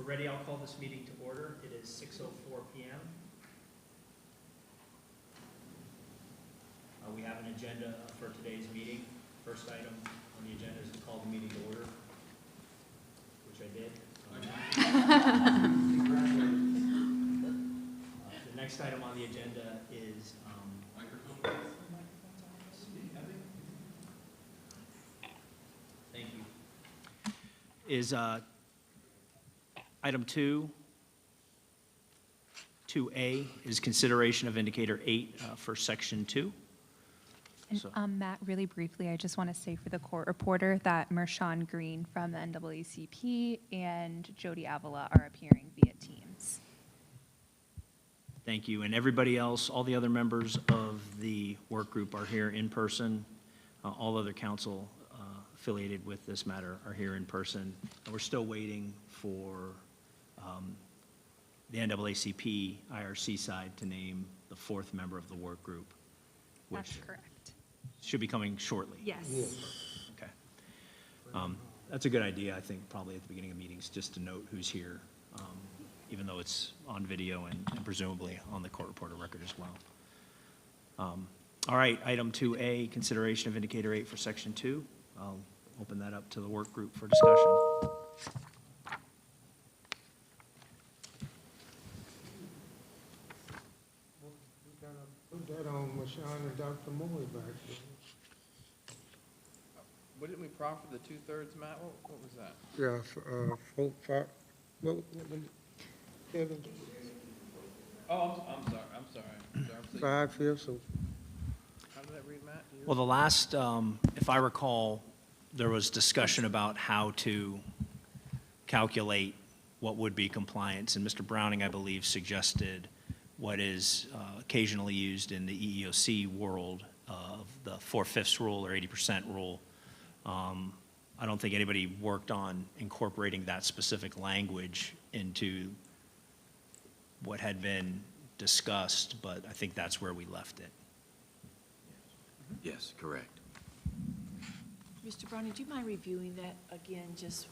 ready, I'll call this meeting to order. It is 6:04 p.m. We have an agenda for today's meeting. First item on the agenda is to call the meeting to order, which I did. The next item on the agenda is thank you. Is item 2A is consideration of indicator 8 for section 2. And Matt, really briefly, I just want to say for the court reporter that Mershawn Green from the NAACP and Jody Avila are appearing via Teams. Thank you. And everybody else, all the other members of the work group are here in person. All other council affiliated with this matter are here in person. And we're still waiting for the NAACP IRC side to name the 4th member of the work group, which That's correct. should be coming shortly. Yes. Okay. That's a good idea, I think, probably at the beginning of meetings, just to note who's here, even though it's on video and presumably on the court reporter record as well. All right, item 2A, consideration of indicator 8 for section 2. I'll open that up to the work group for discussion. Put that on Mashawn and Dr. Moore back there. What didn't we proffer the 2/3, Matt? What was that? Yeah, Kevin, Oh, I'm sorry. 5/5, so How did that read, Matt? Do you- Well, the last, if I recall, there was discussion about how to calculate what would be compliance, and Mr. Browning, I believe, suggested what is occasionally used in the EEOC world of the 4/5 rule or 80% rule. I don't think anybody worked on incorporating that specific language into what had been discussed, but I think that's where we left it. Yes, correct. Mr. Browning, do you mind reviewing that again, just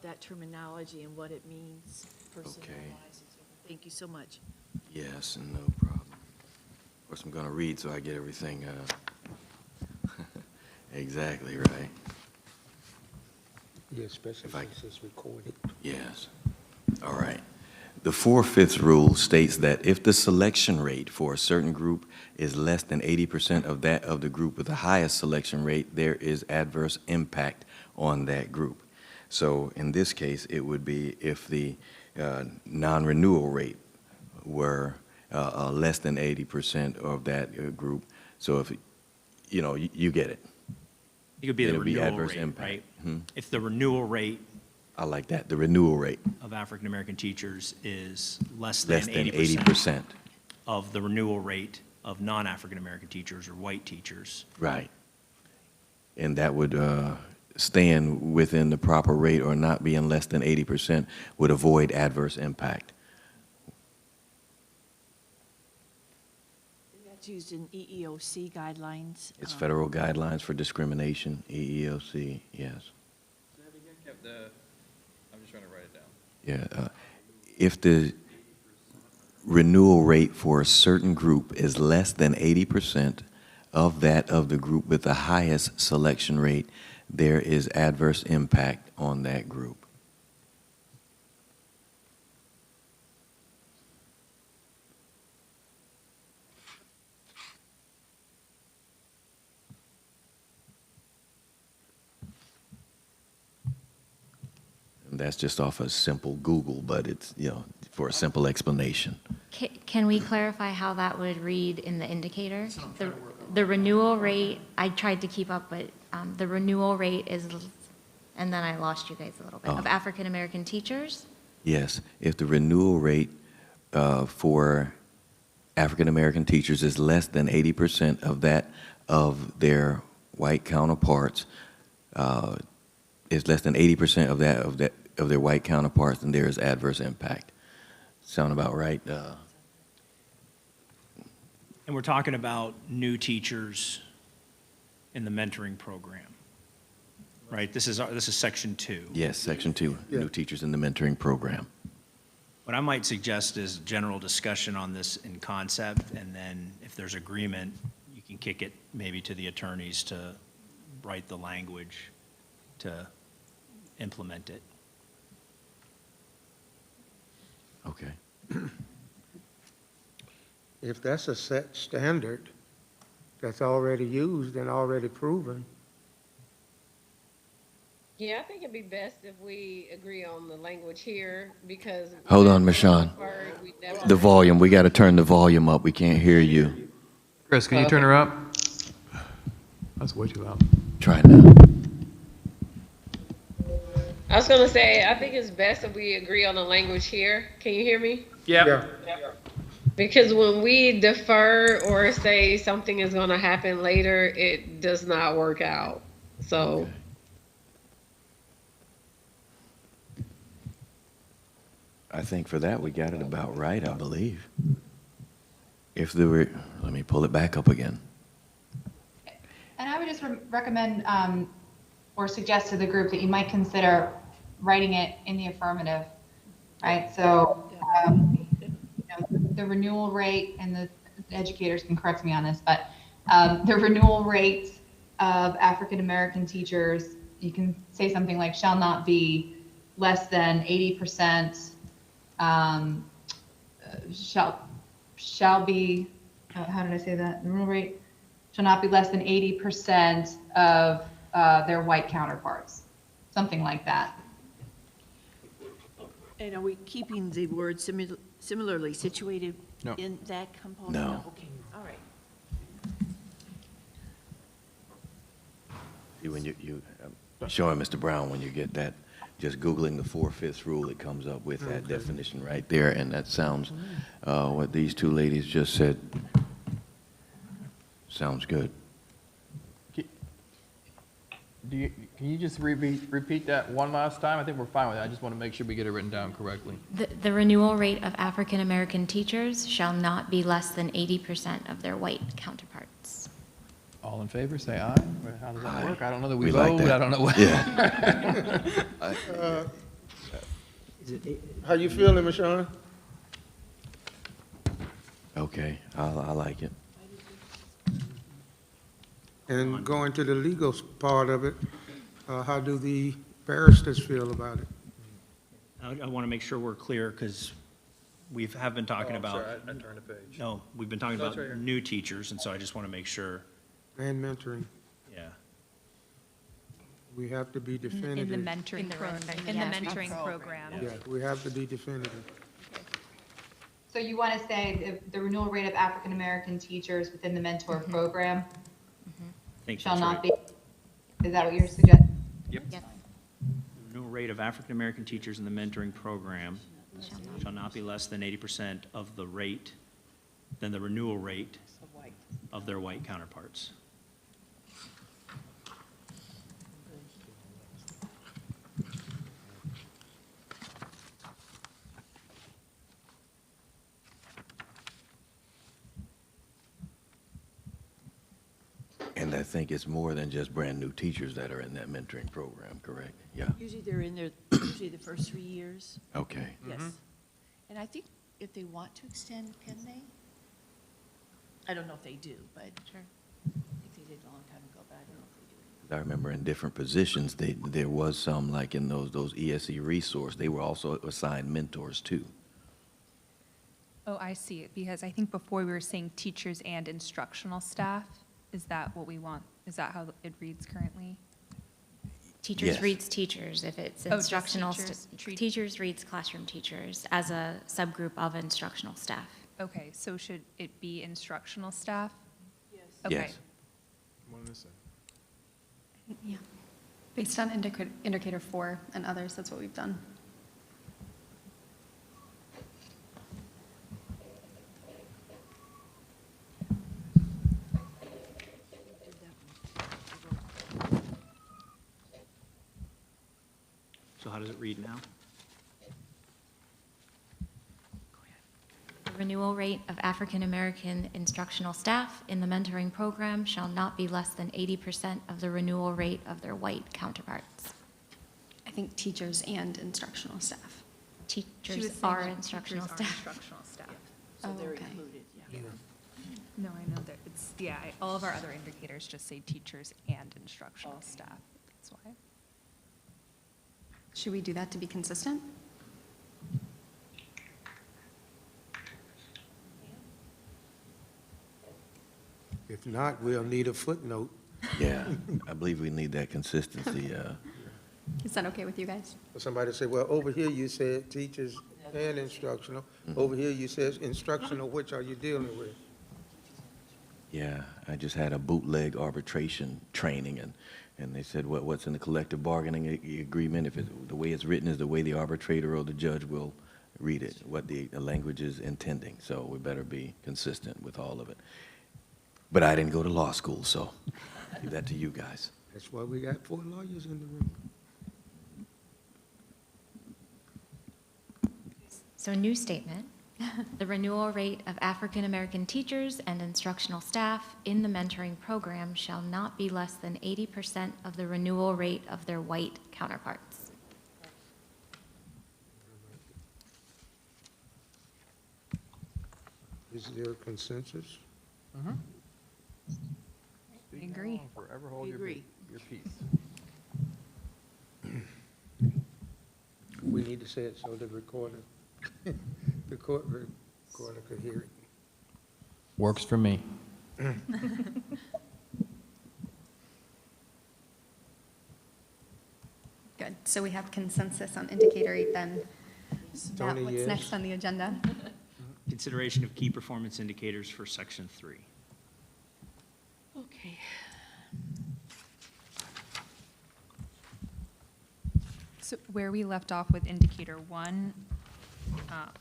that terminology and what it means personnel-wise? Thank you so much. Yes, and no problem. Of course, I'm going to read so I get everything exactly right. yeah, especially If I- since it's recorded. Yes. All right. The 4/5 rule states that if the selection rate for a certain group is less than 80% of that of the group with the highest selection rate, there is adverse impact on that group. So in this case, it would be if the non-renewal rate were less than 80% of that group. So if, you get it. It could be the It'll be renewal adverse rate, impact. right? Hmm. If the renewal rate I like that, the renewal rate, of African-American teachers is less less than than 80% 80%. of the renewal rate of non-African-American teachers or white teachers. Right. And that would stand within the proper rate or not being less than 80% would avoid adverse impact. That's used in EEOC guidelines. It's federal guidelines for discrimination, EEOC, yes. I'm just trying to write it down. Yeah. If the renewal rate for a certain group is less than 80% of that of the group with the highest selection rate, there is adverse impact on that group. And that's just off a simple Google, but it's, for a simple explanation. Can we clarify how that would read in the indicator? The renewal rate, I tried to keep up, but the renewal rate is, and then I lost you guys a little bit, of African-American teachers? Yes, if the renewal rate for African-American teachers is less than 80% of that of their white counterparts, is less than 80% of that of their white counterparts, then there is adverse impact. Sound about right? And we're talking about new teachers in the mentoring program, right? This is section 2. Yes, section 2, Yeah. new teachers in the mentoring program. What I might suggest is general discussion on this in concept, and then if there's agreement, you can kick it maybe to the attorneys to write the language to implement it. Okay. If that's a set standard that's already used and already proven, Yeah, I think it'd be best if we agree on the language here because. Hold on, Michonne. We never- The volume, we got to turn the volume up. We can't hear you. Chris, can you turn her up? That's way too loud. Try now. I was gonna say, I think it's best if we agree on the language here. Can you hear me? yeah, Because when we defer or say something is gonna happen later, it does not work out. So, I think for that, we got it about right, I believe. If there were, let me pull it back up again. And I would just recommend or suggest to the group that you might consider writing it in the affirmative, right? So the renewal rate, and the educators can correct me on this, but the renewal rate of African-American teachers, you can say something like shall not be less than 80%, shall be, how did I say that? The renewal rate shall not be less than 80% of their white counterparts, something like that. And are we keeping the word similarly situated No. in that component? No. Okay, all right. See, when you showing Mr. Brown, when you get that, just Googling the 4/5 rule, it comes up with that definition right there, and that sounds, what these two ladies just said, sounds good. Can you just repeat that one last time? I think we're fine with it. I just want to make sure we get it written down correctly. The renewal rate of African-American teachers shall not be less than 80% of their white counterparts. All in favor, say aye. Or how does that Aye. work? I don't know that we We like vote. that. I don't know what. Yeah. how you feeling, Michonne? Okay, I like it. And going to the legal part of it, how do the barristers feel about it? I want to make sure we're clear, because we have been talking about. I turned the page. No, we've been talking No, it's about right here. new teachers, and so I just want to make sure, And mentoring, yeah. we have to be In the definitive. mentoring, in the Yes. mentoring program. Yeah, we have to be definitive. So you want to say the renewal rate of African-American teachers within the mentor program I think shall that's not right. be, is that what you're suggesting? Yep. Yes. Renewal rate of African-American teachers in the mentoring program shall not be less than 80% of the rate, than the renewal rate of their white counterparts. And I think it's more than just brand-new teachers that are in that mentoring program, correct? Yeah, Usually they're in there, usually the first 3 years, okay. yes. And I think if they want to extend, can they? I don't know if they do, but Sure. I think they did a long time ago, but I don't know if they do anymore. I remember in different positions, there was some, like in those ESE resource, they were also assigned mentors too. Oh, I see it, because I think before we were saying teachers and instructional staff. Is that what we want? Is that how it reads currently? Teachers Yes. reads teachers. If it's Oh, just instructional, teachers treat- teachers reads classroom teachers as a subgroup of instructional staff. Okay, so should it be instructional staff? Yes. Okay. Yes. Yeah. Based on indicator 4 and others, that's what we've done. So how does it read now? renewal rate of African American instructional staff in the mentoring program shall not be less than 80% of the renewal rate of their white counterparts. I think teachers and instructional staff. She Teachers was saying are that instructional teachers are staff. instructional staff. So Oh, they're okay. included, yeah. No, I know that it's, yeah, all of our other indicators just say teachers and instructional staff. That's why. Should we do that to be consistent? If not, we'll need a footnote. Yeah, I believe we need that consistency. Is that okay with you guys? Somebody say, well, over here you said teachers and instructional. Over here you said instructional, which are you dealing with? Yeah, I just had a bootleg arbitration training, and they said, what's in the collective bargaining agreement? If the way it's written is the way the arbitrator or the judge will read it, what the language is intending. So we better be consistent with all of it. But I didn't go to law school, so leave that to you guys. That's why we got 4 lawyers in the room. So new statement, the renewal rate of African American teachers and instructional staff in the mentoring program shall not be less than 80% of the renewal rate of their white counterparts. Is there a consensus? I agree. Forever hold We your agree. peace. We need to say it so the recorder, the court recorder could hear it. Works for me. Good. So we have consensus on indicator 8 then. Matt, Tony, what's yes. next on the agenda? Consideration of key performance indicators for section 3. Okay. So where we left off with indicator 1,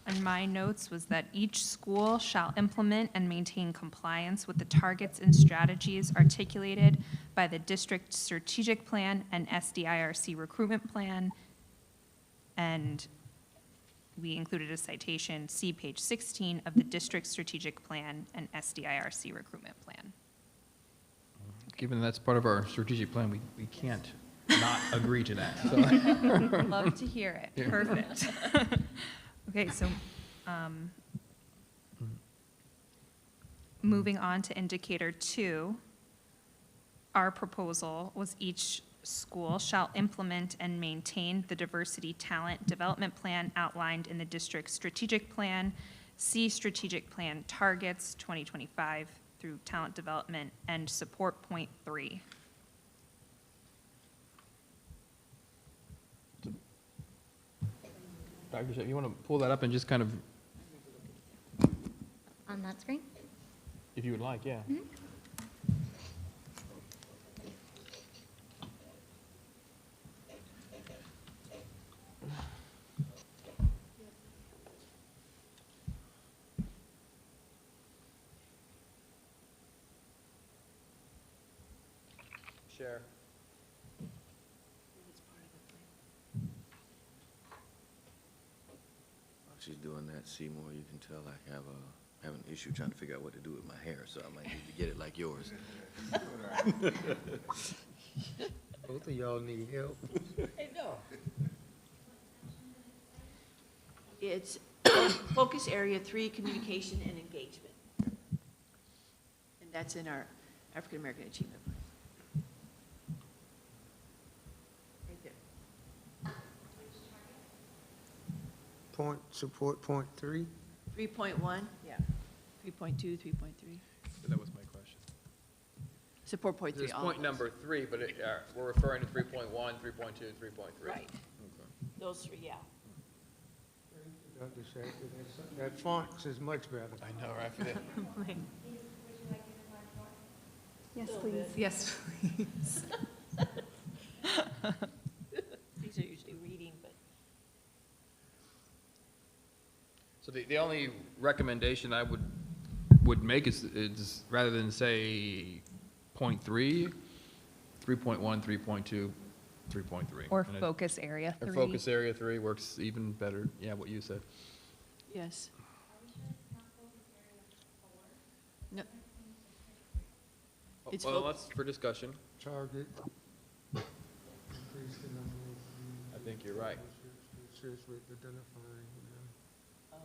in my notes was that each school shall implement and maintain compliance with the targets and strategies articulated by the district strategic plan and SDIRC recruitment plan. And we included a citation, see page 16 of the district strategic plan and SDIRC recruitment plan. Given that's part of our strategic plan, we can't not agree to that. So. Love to hear it. Yeah. Perfect. Okay, so moving on to indicator 2, our proposal was each school shall implement and maintain the diversity talent development plan outlined in the district's strategic plan, see strategic plan targets 2025 through talent development, and support point 3. Dr. Shep, you want to pull that up and just kind of, On that screen? if you would like, yeah. Share. While she's doing that, Seymour, you can tell I have an issue trying to figure out what to do with my hair, so I might need to get it like yours. Both of y'all need help. I know. It's focus area 3, communication and engagement. And that's in our African American Achievement Plan. Right there. Support point 3. 3.1, yeah. 3.2, 3.3. That was my question. Support point 3. This is all point of number 3, but we're referring to 3.1, 3.2, 3.3. Right. those. Those 3, yeah. Dr. Shacker, that font is much better. I know, right? Yes, Little please. bit. Yes, please. These are usually reading, but So the only recommendation I would make is rather than say point 3, 3.1, 3.2, 3.3. Or And focus area Or 3. focus area 3 works even better, yeah, what you said. yes. It's Well, fo- that's for discussion. Target. Increase the number of I think you're right. associates with identifying, you know.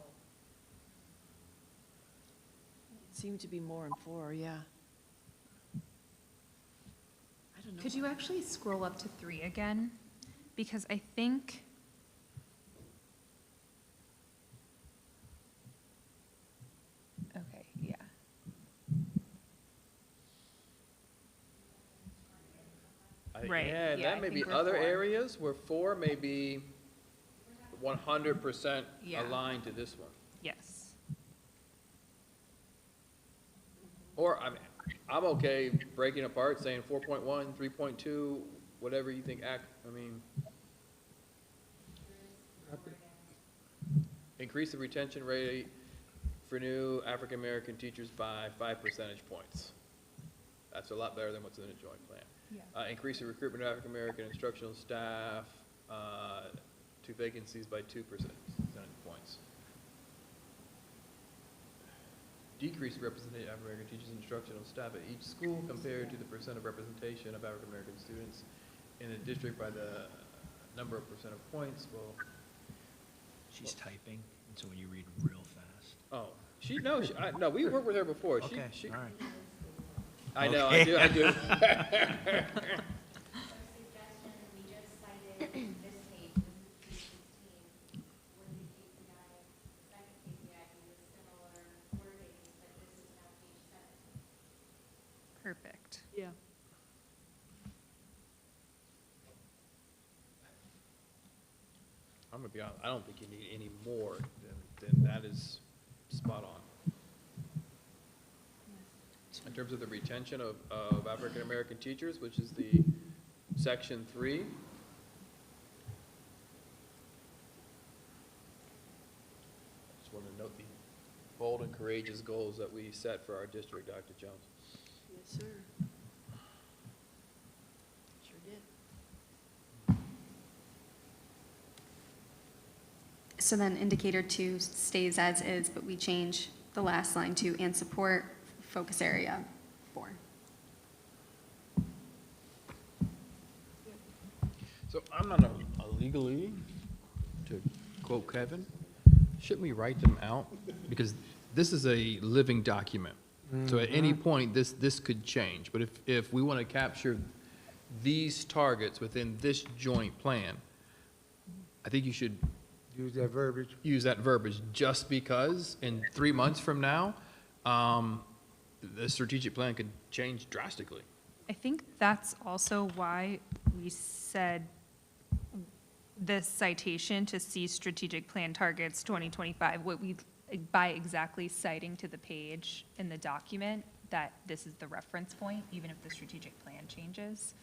It seemed to be more and four, yeah. I don't know. Could you actually scroll up to 3 again? Because I think, okay, yeah. Right, Yeah, and yeah, that I may be think we're other 4. areas where 4 may be 100% Yeah. aligned to this one. Yes. Or, I mean, I'm okay breaking apart, saying 4.1, 3.2, whatever you think, I mean, increase the retention rate for new African-American teachers by 5 percentage points. That's a lot better than what's in the joint plan. Yeah. Increase the recruitment of African-American instructional staff, to vacancies by 2 percentage points. Decrease the representation of African-American teachers and instructional staff at each school compared to the percent of representation of African-American students in the district by the number of percent of points. Well, She's typing, and so when you read real fast. oh, no, we worked with her before. Okay, She, all right. I know, Okay. I do. Suggestion, we just cited this page, this is 16, when the KPI, the second KPI uses similar wording, but this is now page 17. Perfect. Yeah. I'm gonna be honest, I don't think you need any more than that is spot on. In terms of the retention of African-American teachers, which is the section 3. Just want to note the bold and courageous goals that we set for our district, Dr. Jones. Yes, sir. Sure did. So then indicator 2 stays as is, but we change the last line to and support focus area 4. So I'm not a legally, to quote Kevin, shouldn't we write them out? Because this is a living document. So at any point, this could change. But if we want to capture these targets within this joint plan, I think you should Use that verbiage. use that verbiage, just because in 3 months from now, the strategic plan could change drastically. I think that's also why we said this citation to see strategic plan targets 2025, what we, by exactly citing to the page in the document, that this is the reference point, even if the strategic plan changes.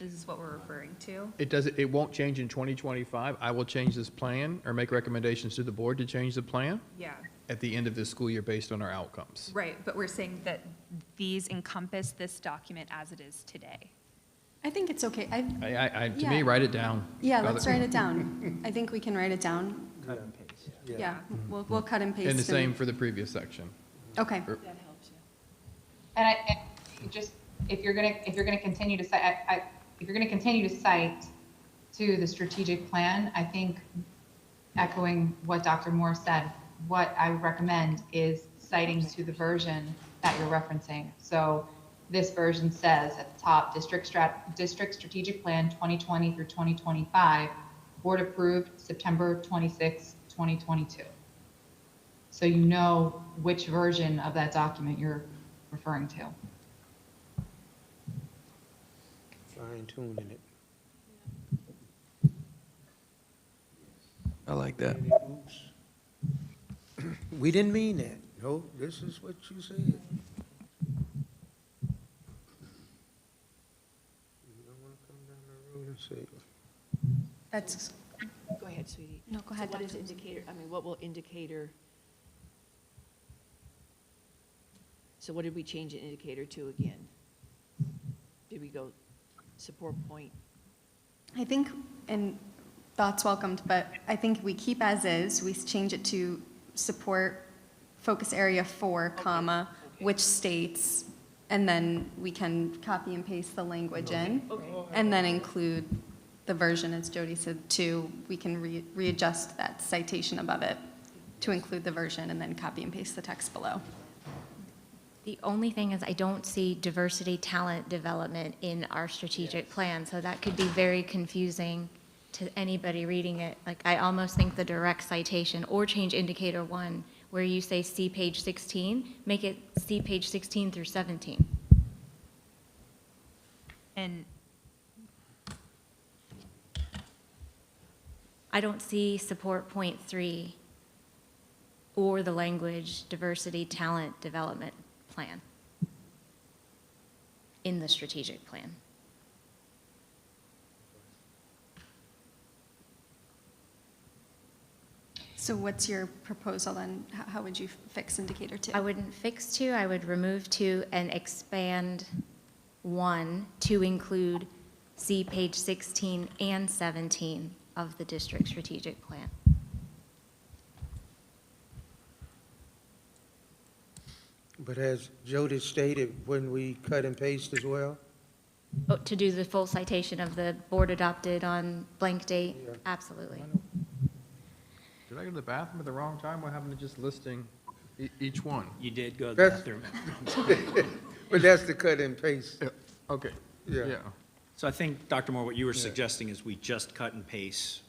This is what we're referring to. It won't change in 2025. I will change this plan or make recommendations to the board to change the plan Yeah. at the end of this school year based on our outcomes. Right, but we're saying that these encompass this document as it is today. I think it's okay. To me, Yeah. write it down. Yeah, let's write it down. I think we can write it down. Cut and paste. Yeah, we'll cut and paste. And the same for the previous section. Okay. That helps, yeah. And I just, if you're gonna continue to cite, if you're gonna continue to cite to the strategic plan, I think echoing what Dr. Moore said, what I would recommend is citing to the version that you're referencing. So this version says at the top, district strategic plan 2020 through 2025, board approved September 26, 2022. So you know which version of that document you're referring to. Fine tuning it. I like that. Oops. We didn't mean that. No, this is what you said. You don't want to come down the road and say, That's, Go ahead, sweetie. No, go ahead, So what is Dr. indicator, I mean, what will indicator, so what did we change an indicator to again? Did we go support point? I think, and thoughts welcomed, but I think we keep as is, we change it to support focus area 4, comma, okay. which states And then we can copy and paste the language in, and then include the version, as Jody said, too. We can readjust that citation above it to include the version, and then copy and paste the text below. The only thing is I don't see diversity talent development in our strategic plan, so that could be very confusing to anybody reading it. Like, I almost think the direct citation, or change indicator 1, where you say see page 16, make it see page 16 through 17. And I don't see support point 3 or the language diversity talent development plan in the strategic plan. So what's your proposal then? How would you fix indicator 2? I wouldn't fix 2, I would remove 2 and expand 1 to include see page 16 and 17 of the district strategic plan. But as Jody stated, when we cut and paste as well? Oh, to do the full citation of the board adopted on blank date? Yeah. Absolutely. Did I go to the bathroom at the wrong time? What happened to just listing each one? You did go to the That's- bathroom. But that's the cut and paste. Yeah, okay. Yeah. So I think, Dr. Moore, what you were suggesting is we just cut and paste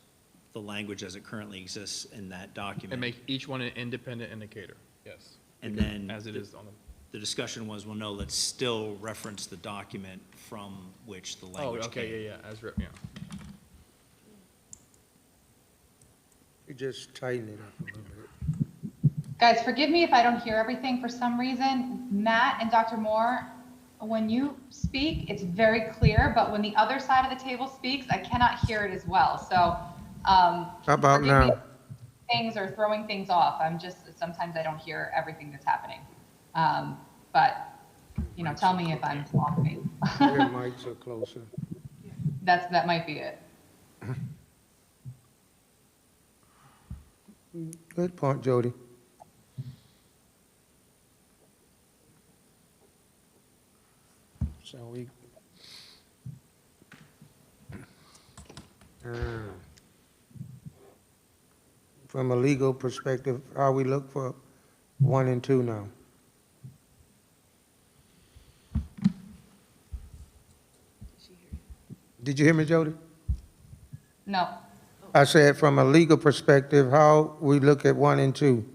the language as it currently exists in that document. And make each one an independent indicator, yes. And Because then as it is on the. The discussion was, well, no, let's still reference the document from which the Oh, language came. okay, yeah, yeah. You just tighten it up a little bit. Guys, forgive me if I don't hear everything for some reason. Matt and Dr. Moore, when you speak, it's very clear, but when the other side of the table speaks, I cannot hear it as well. So, How about forgive me now? if things are throwing things off. Sometimes I don't hear everything that's happening. But, tell me if I'm off base. Your mics are closer. That might be it. Good point, Jody. So we. From a legal perspective, how we look for 1 and 2 now? Did you hear me, Jody? No. I said, from a legal perspective, how we look at 1 and 2?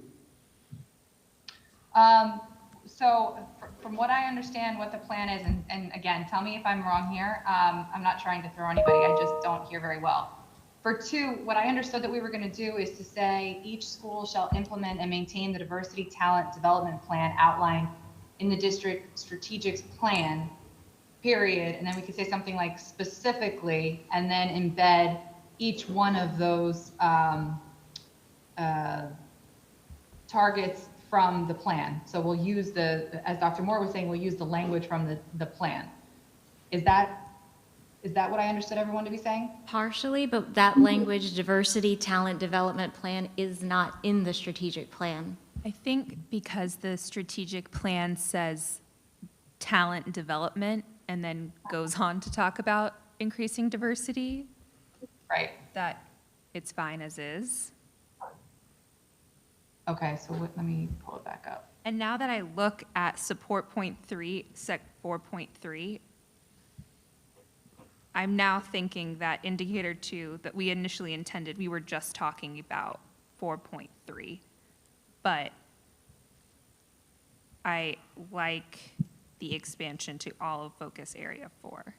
So from what I understand what the plan is, and again, tell me if I'm wrong here. I'm not trying to throw anybody, I just don't hear very well. For 2, what I understood that we were going to do is to say each school shall implement and maintain the diversity talent development plan outlined in the district strategic plan, period. And then we could say something like specifically, and then embed each one of those targets from the plan. So we'll use as Dr. Moore was saying, we'll use the language from the plan. Is that what I understood everyone to be saying? Partially, but that language diversity talent development plan is not in the strategic plan. I think because the strategic plan says talent development and then goes on to talk about increasing diversity, Right. that it's fine as is. Okay, so let me pull it back up. And now that I look at support point 3, sec 4.3, I'm now thinking that indicator 2 that we initially intended, we were just talking about 4.3. But I like the expansion to all of focus area 4.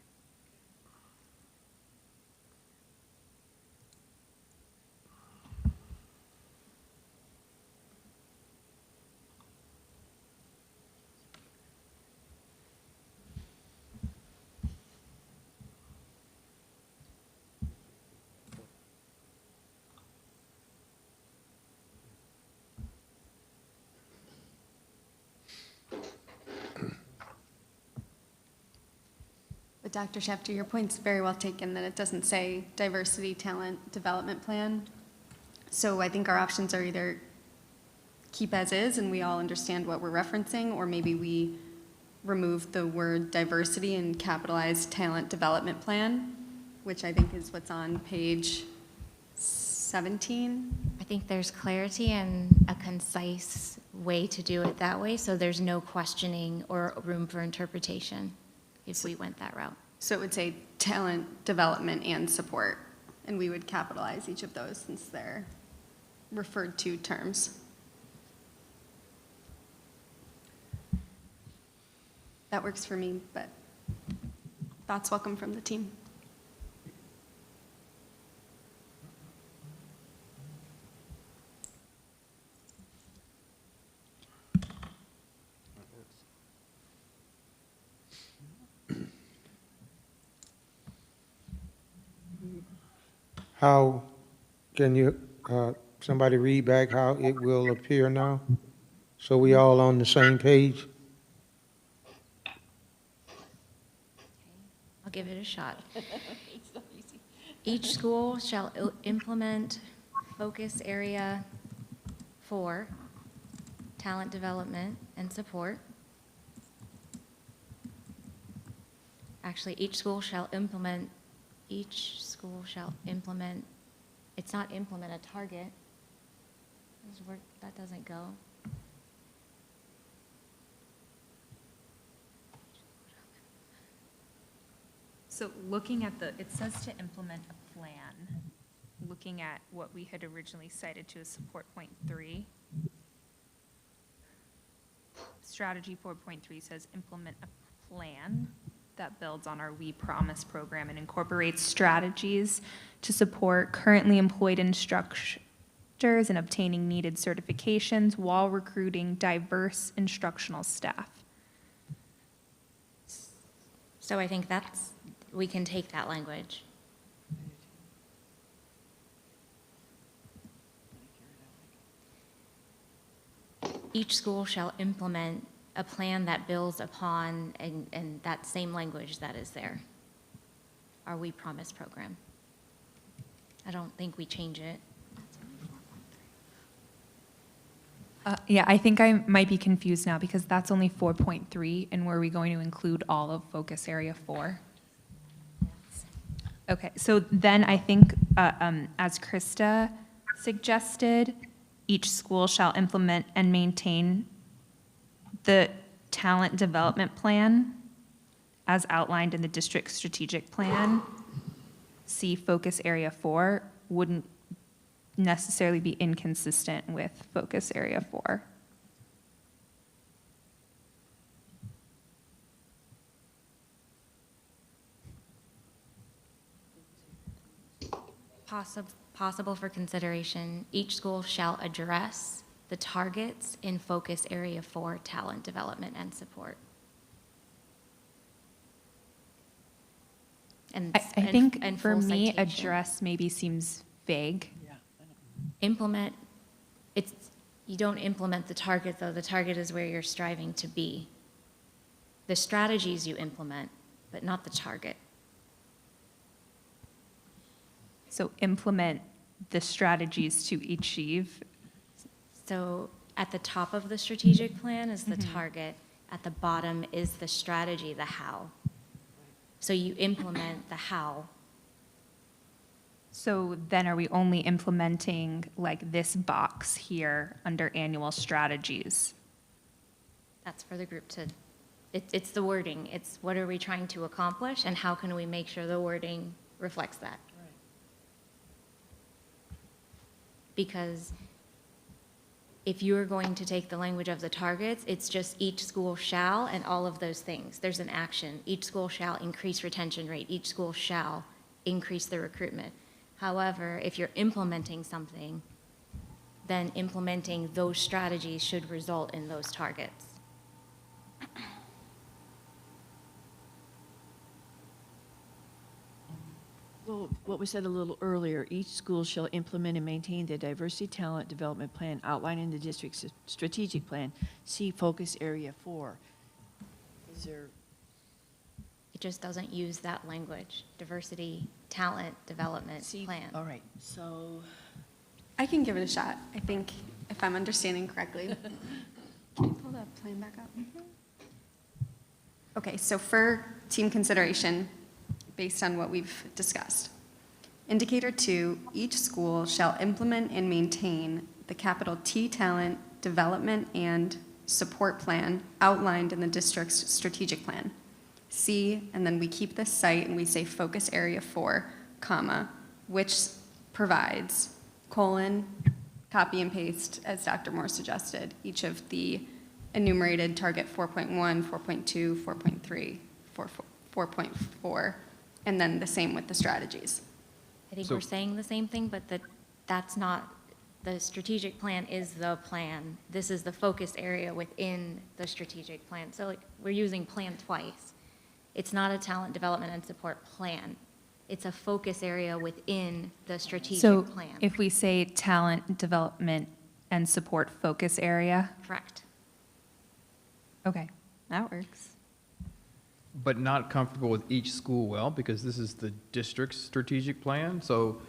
But Dr. Schefter, your point's very well taken, that it doesn't say diversity talent development plan. So I think our options are either keep as is and we all understand what we're referencing, or maybe we remove the word diversity and capitalize talent development plan, which I think is what's on page 17. I think there's clarity and a concise way to do it that way, so there's no questioning or room for interpretation if we went that route. So it would say talent development and support, and we would capitalize each of those since they're referred to terms. That works for me, but thoughts welcome from the team. How, can you, somebody read back how it will appear now? So we all on the same page? I'll give it a shot. Each school shall implement focus area 4, talent development and support. Actually, each school shall implement, it's not implement a target. That doesn't go. So looking at it says to implement a plan. Looking at what we had originally cited to as support point 3. Strategy 4.3 says implement a plan that builds on our We Promise program and incorporates strategies to support currently employed instructors in obtaining needed certifications while recruiting diverse instructional staff. So I think we can take that language. Each school shall implement a plan that builds upon, and that same language that is there. Our We Promise program. I don't think we change it. Yeah, I think I might be confused now because that's only 4.3, and were we going to include all of focus area 4? Okay, so then I think, as Krista suggested, each school shall implement and maintain the talent development plan as outlined in the district strategic plan. See focus area 4 wouldn't necessarily be inconsistent with focus area 4. Possible for consideration, each school shall address the targets in focus area 4, talent development and support. And I think and for full me, citation. address maybe seems vague. Implement, you don't implement the target though, the target is where you're striving to be. The strategies you implement, but not the target. So implement the strategies to achieve. So at the top of the strategic plan is the target, at the bottom is the strategy, the how. So you implement the how. So then are we only implementing like this box here under annual strategies? That's for the group to, it's the wording. It's what are we trying to accomplish and how can we make sure the wording reflects that? Because if you're going to take the language of the targets, it's just each school shall and all of those things. There's an action. Each school shall increase retention rate. Each school shall increase the recruitment. However, if you're implementing something, then implementing those strategies should result in those targets. Well, what was said a little earlier, each school shall implement and maintain the diversity talent development plan outlined in the district's strategic plan. See focus area 4. Is there? It just doesn't use that language, diversity talent development plan. All right, so. I can give it a shot, I think, if I'm understanding correctly. Can you pull that plan back up? Okay, so for team consideration, based on what we've discussed. Indicator 2, each school shall implement and maintain the capital T talent development and support plan outlined in the district's strategic plan. C, and then we keep this site and we say focus area 4, comma, which provides, colon, copy and paste, as Dr. Moore suggested, each of the enumerated target 4.1, 4.2, 4.3, 4.4, and then the same with the strategies. I think So- we're saying the same thing, but that's not, the strategic plan is the plan. This is the focus area within the strategic plan. So like, we're using plan twice. It's not a talent development and support plan. It's a focus area within the strategic So plan. if we say talent development and support focus area, Correct. okay, that works. But not comfortable with each school well, because this is the district's strategic plan. So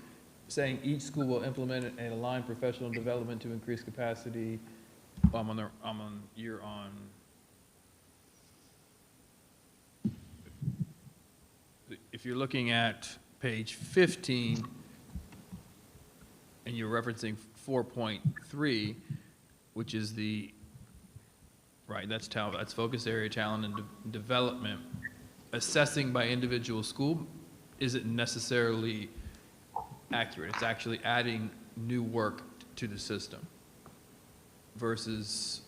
saying each school will implement and align professional development to increase capacity, you're on. If you're looking at page 15, and you're referencing 4.3, which is the, right, that's talent, that's focus area, talent, and development. Assessing by individual school isn't necessarily accurate. It's actually adding new work to the system versus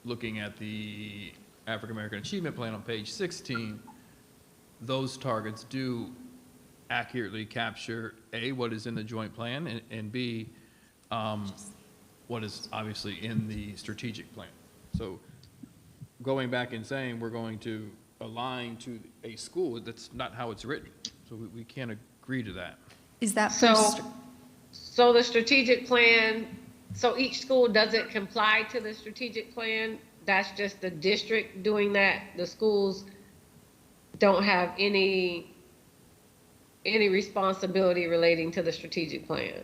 looking at the African American Achievement Plan on page 16. Those targets do accurately capture, A, what is in the joint plan, and B, what is obviously in the strategic plan. So going back and saying we're going to align to a school, that's not how it's written. So we can't agree to that. Is that So the strategic plan, so each school doesn't comply to the strategic plan? That's just the district doing that? The schools don't have any responsibility relating to the strategic plan?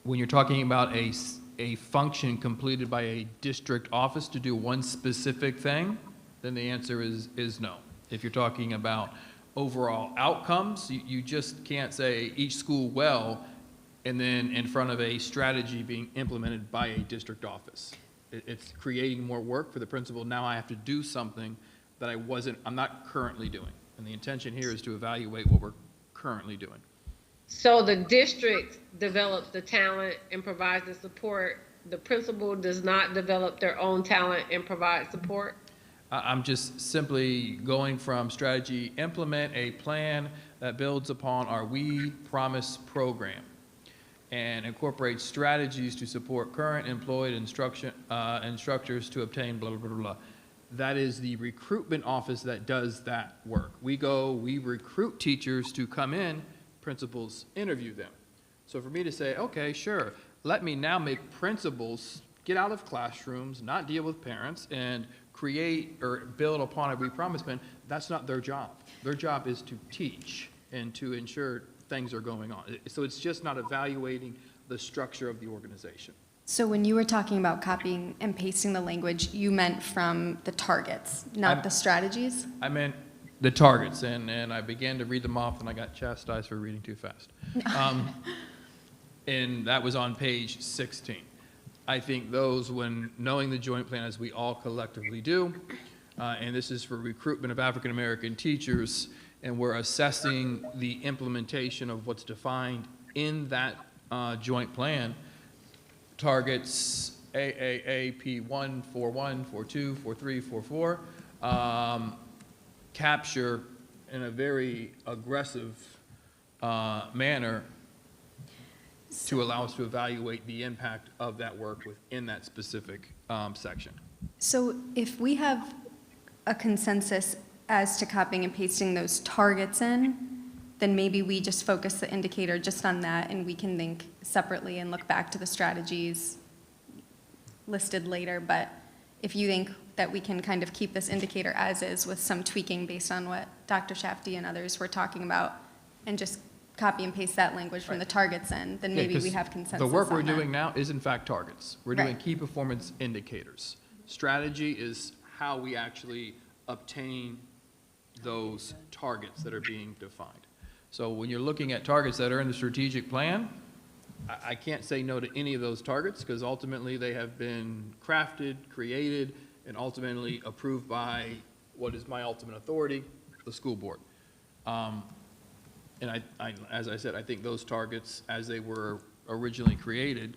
When you're talking about a function completed by a district office to do one specific thing, then the answer is no. If you're talking about overall outcomes, you just can't say each school well, and then in front of a strategy being implemented by a district office. It's creating more work for the principal. Now I have to do something that I'm not currently doing. And the intention here is to evaluate what we're currently doing. So the district develops the talent and provides the support. The principal does not develop their own talent and provide support? I'm just simply going from strategy, implement a plan that builds upon our We Promise program and incorporates strategies to support current employed instructors to obtain blah, blah, blah, blah. That is the recruitment office that does that work. We recruit teachers to come in, principals interview them. So for me to say, okay, sure, let me now make principals get out of classrooms, not deal with parents, and create or build upon a We Promise plan, that's not their job. Their job is to teach and to ensure things are going on. So it's just not evaluating the structure of the organization. So when you were talking about copying and pasting the language, you meant from the targets, not the strategies? I meant the targets, and I began to read them off, and I got chastised for reading too fast. And that was on page 16. I think those, when knowing the joint plan, as we all collectively do, and this is for recruitment of African American teachers, and we're assessing the implementation of what's defined in that joint plan, targets AAAP1, 41, 42, 43, 44, capture in a very aggressive manner to allow us to evaluate the impact of that work within that specific section. So if we have a consensus as to copying and pasting those targets in, then maybe we just focus the indicator just on that, and we can think separately and look back to the strategies listed later. But if you think that we can kind of keep this indicator as is with some tweaking based on what Dr. Shafty and others were talking about, and just copy and paste that language from the targets in, then maybe we have consensus The work we're on that. doing now is in fact targets. We're doing Right. key performance indicators. Strategy is how we actually obtain those targets that are being defined. So when you're looking at targets that are in the strategic plan, I can't say no to any of those targets because ultimately they have been crafted, created, and ultimately approved by what is my ultimate authority, the school board. And as I said, I think those targets, as they were originally created,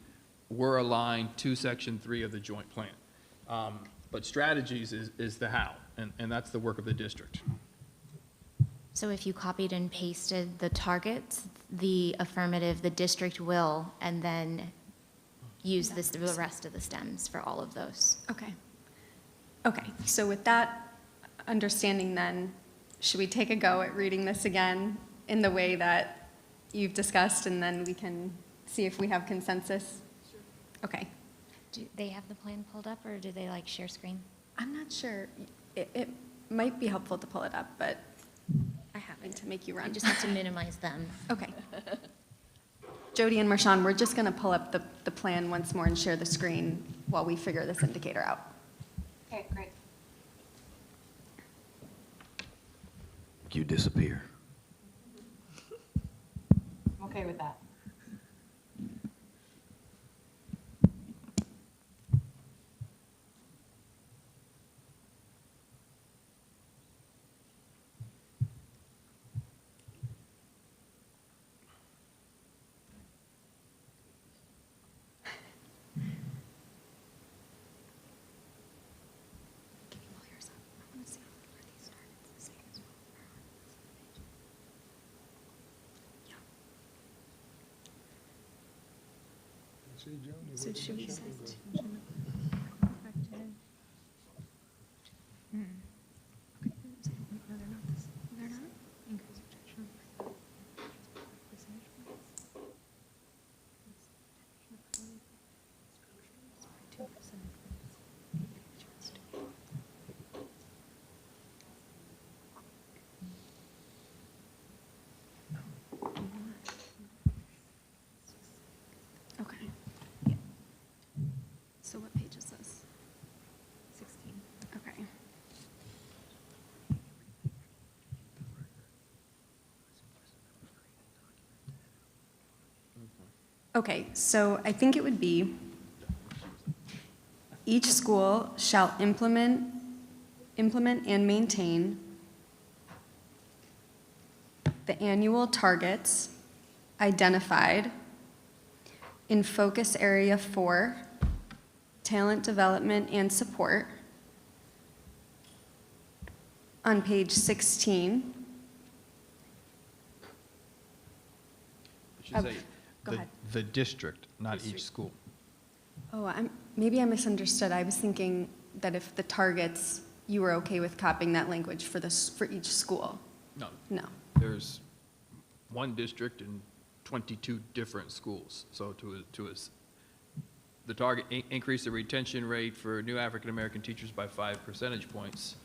were aligned to Section 3 of the joint plan. But strategies is the how, and that's the work of the district. So if you copied and pasted the targets, the affirmative, the district will, and then use this, the rest of the stems for all of those. Okay. Okay, so with that understanding then, should we take a go at reading this again in the way that you've discussed, and then we can see if we have consensus? Okay. Do they have the plan pulled up, or do they like share screen? I'm not sure. It might be helpful to pull it up, but I haven't to make you I run. just have to minimize them. Okay. Jody and Marshawn, we're just going to pull up the plan once more and share the screen while we figure this indicator out. Okay, great. You disappear. I'm okay with that. So should we say? Okay. So what page is this? 16. Okay. Okay, so I think it would be, each school shall implement and maintain the annual targets identified in focus area 4, talent development and support, on page 16. I should Of- say, go ahead. the district, not each school. Oh, maybe I misunderstood. I was thinking that if the targets, you were okay with copying that language for each school. No, No. there's one district and 22 different schools. So the target, increase the retention rate for new African-American teachers by 5 percentage points,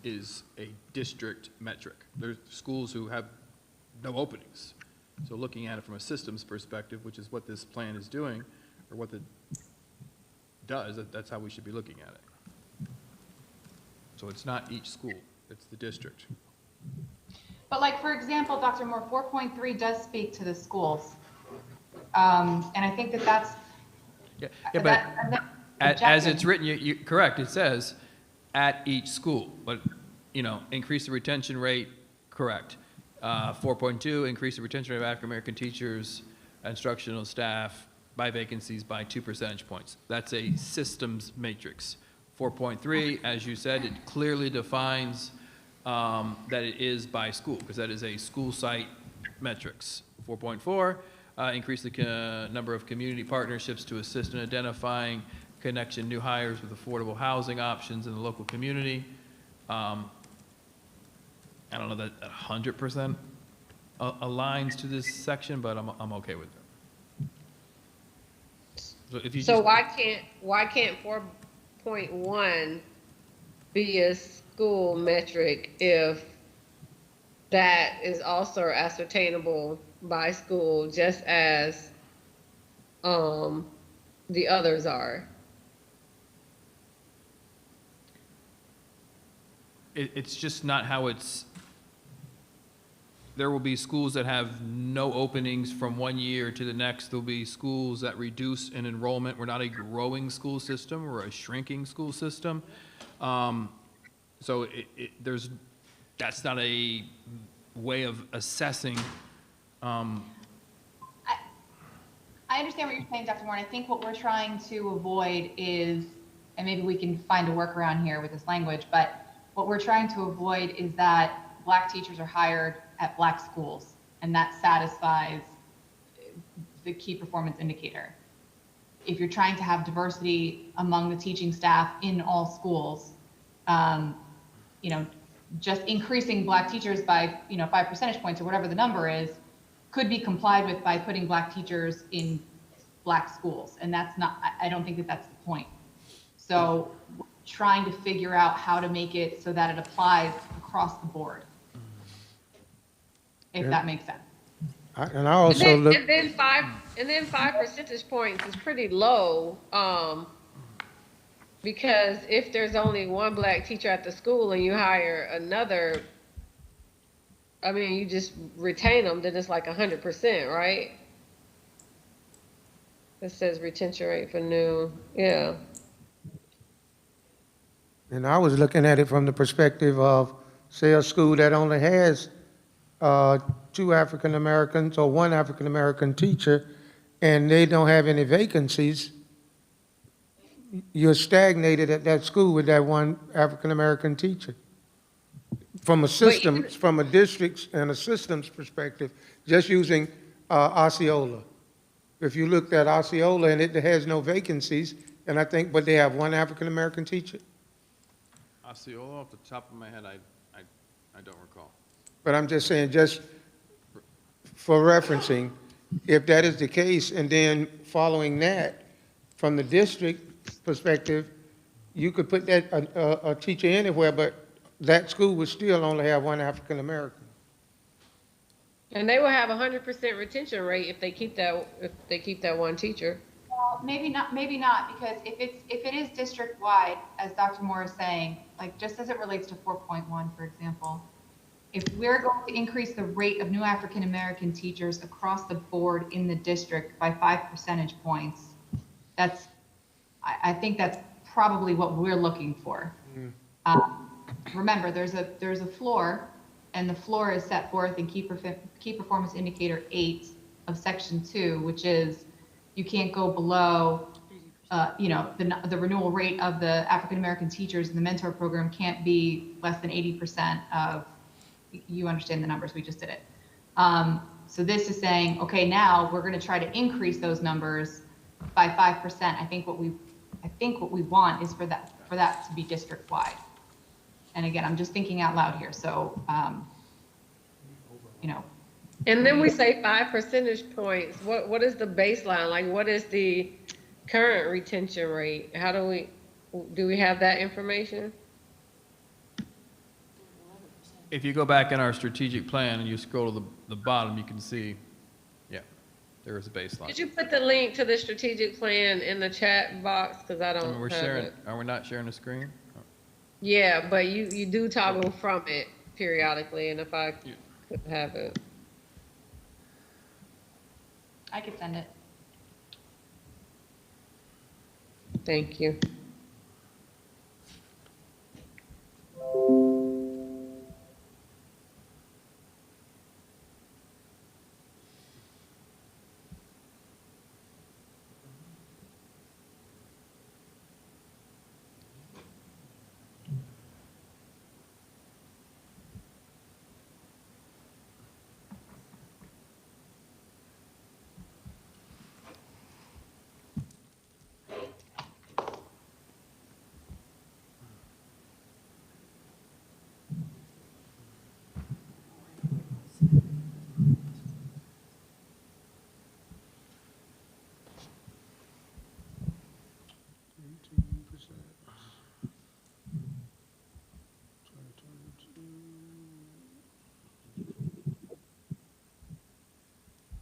is a district metric. There's schools who have no openings. So looking at it from a systems perspective, which is what this plan is doing, or what it does, that's how we should be looking at it. So it's not each school, it's the district. But like, for example, Dr. Moore, 4.3 does speak to the schools. And I think that's. Yeah, but as it's written, you correct, it says at each school, but, increase the retention rate, correct. 4.2, increase the retention rate of African-American teachers, instructional staff by vacancies by 2 percentage points. That's a systems matrix. 4.3, as you said, it clearly defines that it is by school, because that is a school site metrics. 4.4, increase the number of community partnerships to assist in identifying connection new hires with affordable housing options in the local community. I don't know that 100% aligns to this section, but I'm okay with it. So if you So just, why can't 4.1 be a school metric if that is also ascertainable by school, just as the others are? it's just not how there will be schools that have no openings from one year to the next. There'll be schools that reduce in enrollment. We're not a growing school system, we're a shrinking school system. So that's not a way of assessing. I understand what you're saying, Dr. Moore, and I think what we're trying to avoid is, and maybe we can find a workaround here with this language, but what we're trying to avoid is that Black teachers are hired at Black schools, and that satisfies the key performance indicator. If you're trying to have diversity among the teaching staff in all schools, you know, just increasing Black teachers by, 5 percentage points or whatever the number is, could be complied with by putting Black teachers in Black schools. And that's not, I don't think that that's the point. So trying to figure out how to make it so that it applies across the board, if that makes sense. And I also look, And then 5 percentage points is pretty low, because if there's only one Black teacher at the school and you hire another, I mean, you just retain them, then it's like 100%, right? It says retention rate for new, yeah. and I was looking at it from the perspective of, say, a school that only has 2 African Americans or 1 African American teacher, and they don't have any vacancies. You're stagnated at that school with that 1 African American teacher. From a systems, from a district's and a systems perspective, just using Osceola. If you looked at Osceola and it has no vacancies, and I think, but they have 1 African American teacher. Osceola, off the top of my head, I don't recall. But I'm just saying, just for referencing, if that is the case, and then following that, from the district perspective, you could put that, a teacher anywhere, but that school would still only have 1 African American. And they will have 100% retention rate if they keep that one teacher. Well, maybe not, because if it is district-wide, as Dr. Moore is saying, like just as it relates to 4.1, for example, if we're going to increase the rate of new African American teachers across the board in the district by 5 percentage points, I think that's probably what we're looking for. Remember, there's a floor, and the floor is set forth in key performance indicator 8 of section 2, which is you can't go below, the renewal rate of the African American teachers in the mentor program can't be less than 80% of, you understand the numbers, we just did it. So this is saying, okay, now we're going to try to increase those numbers by 5%. I think what we want is for that to be district wide. And again, I'm just thinking out loud here. So, And then we say 5 percentage points. What is the baseline? Like, what is the current retention rate? How do we have that information? If you go back in our strategic plan and you scroll to the bottom, you can see, yeah, there is a baseline. Did you put the link to the strategic plan in the chat box? Because I don't We're have sharing, it. are we not sharing the screen? Yeah, but you do toggle from it periodically, and if I could have it. I could send it. Thank you.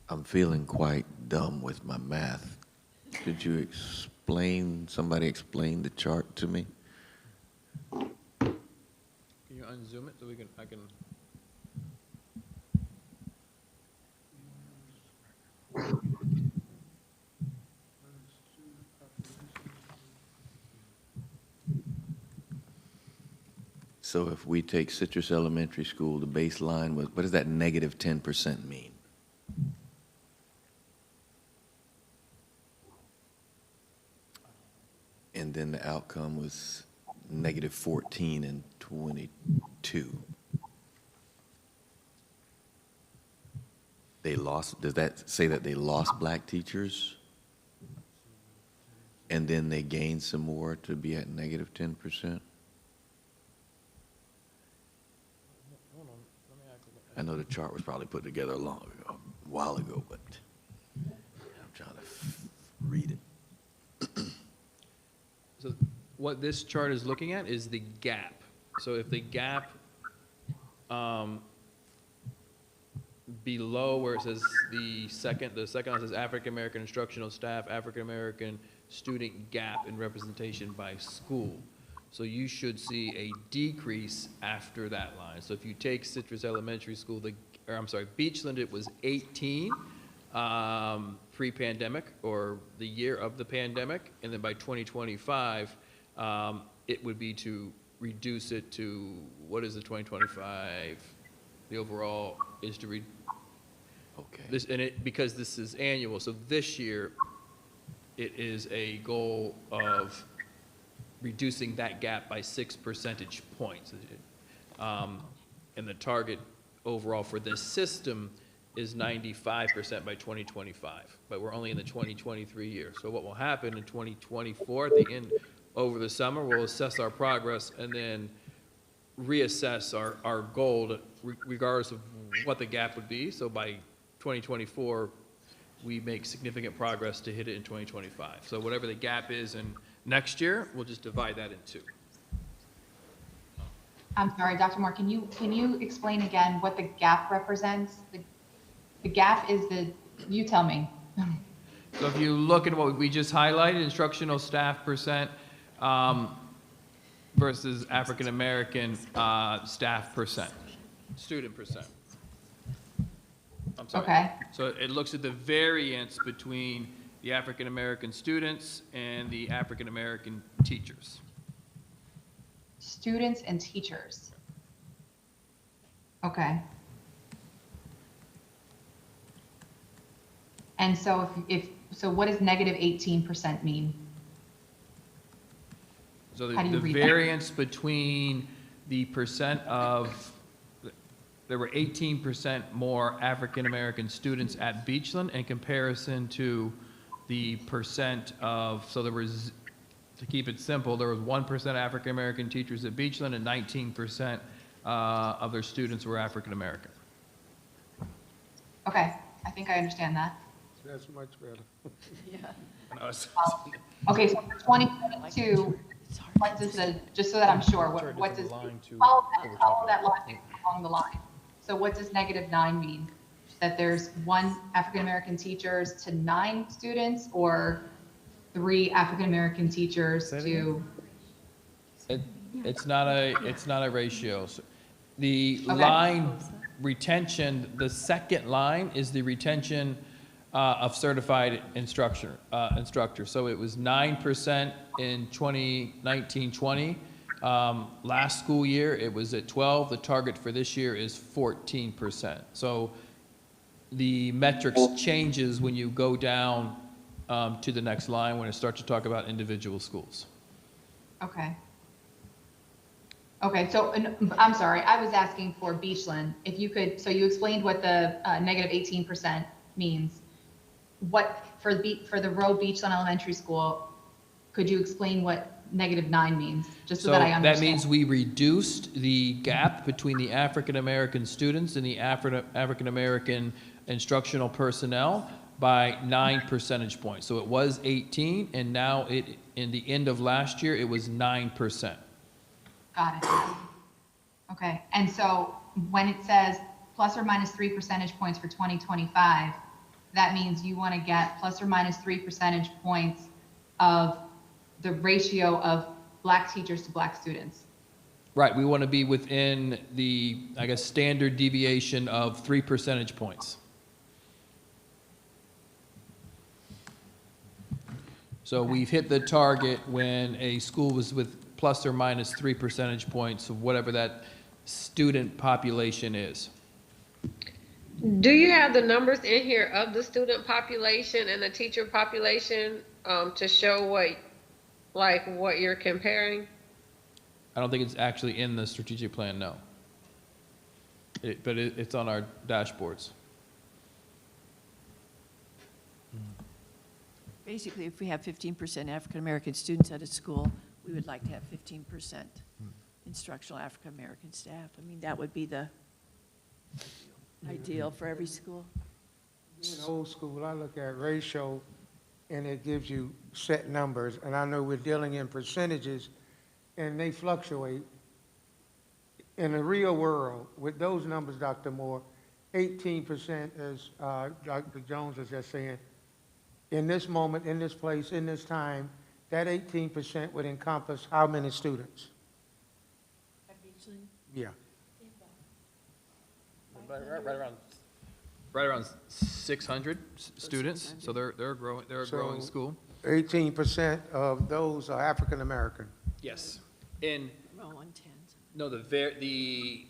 I'm feeling quite dumb with my math. Could you somebody explain the chart to me? Can you zoom it so I can. So if we take Citrus Elementary School, the baseline was, what does that negative 10% mean? And then the outcome was negative 14 and 22. They lost, does that say that they lost black teachers? And then they gained some more to be at negative 10%? I know the chart was probably put together a while ago, but I'm trying to read it. So what this chart is looking at is the gap. So if the gap below where it says the second line says African American instructional staff, African American student gap in representation by school. So you should see a decrease after that line. So if you take Citrus Elementary School, Beachland, it was 18 pre-pandemic, or the year of the pandemic, and then by 2025, it would be to reduce it to, what is the 2025? The overall is to Okay. this, and because this is annual, so this year, it is a goal of reducing that gap by 6 percentage points. And the target overall for this system is 95% by 2025, but we're only in the 2023 year. So what will happen in 2024, at the end, over the summer, we'll assess our progress and then reassess our goal regardless of what the gap would be. So by 2024, we make significant progress to hit it in 2025. So whatever the gap is in next year, we'll just divide that in two. I'm sorry, Dr. Moore, can you explain again what the gap represents? The gap is you tell me. So if you look at what we just highlighted, instructional staff percent versus African American staff percent, student percent. I'm sorry. Okay. So it looks at the variance between the African American students and the African American teachers. Students and teachers. Okay. And so so what does negative 18% mean? So How do you the read that? variance between the percent of, there were 18% more African-American students at Beachland in comparison to the percent of, so there was, to keep it simple, there was 1% African-American teachers at Beachland and 19% of their students were African-American. Okay, I think I understand that. That's much better. Okay, so for 2022, what does just so that I'm sure, what does, follow that logic along the line. So what does negative 9 mean? That there's 1 African-American teachers to 9 students, or 3 African-American teachers to? It's not a ratio. So the Okay. line retention, the second line is the retention of certified instructors. So it was 9% in 2019-20. Last school year, it was at 12. The target for this year is 14%. So the metrics changes when you go down to the next line when it starts to talk about individual schools. Okay. Okay, so I'm sorry, I was asking for Beachland. If you could, so you explained what the negative 18% means. What, for the row Beachland Elementary School, could you explain what negative 9 means, just so that I understand? That means we reduced the gap between the African-American students and the African-American instructional personnel by 9 percentage points. So it was 18, and now in the end of last year, it was 9%. Got it. Okay, and so when it says plus or minus 3 percentage points for 2025, that means you want to get plus or minus 3 percentage points of the ratio of Black teachers to Black students. Right, we want to be within the, I guess, standard deviation of 3 percentage points. So we've hit the target when a school was with plus or minus 3 percentage points of whatever that student population is. Do you have the numbers in here of the student population and the teacher population, to show what you're comparing? I don't think it's actually in the strategic plan, no. But it's on our dashboards. Basically, if we have 15% African-American students at a school, we would like to have 15% instructional African-American staff. I mean, that would be the ideal for every school. In old school, I look at ratio, and it gives you set numbers, and I know we're dealing in percentages, and they fluctuate. In the real world, with those numbers, Dr. Moore, 18%, as Dr. Jones was just saying, in this moment, in this place, in this time, that 18% would encompass how many students? Yeah. Right around 600 students, so they're a growing school. 18% of those are African American. Yes. Row 110s. No, the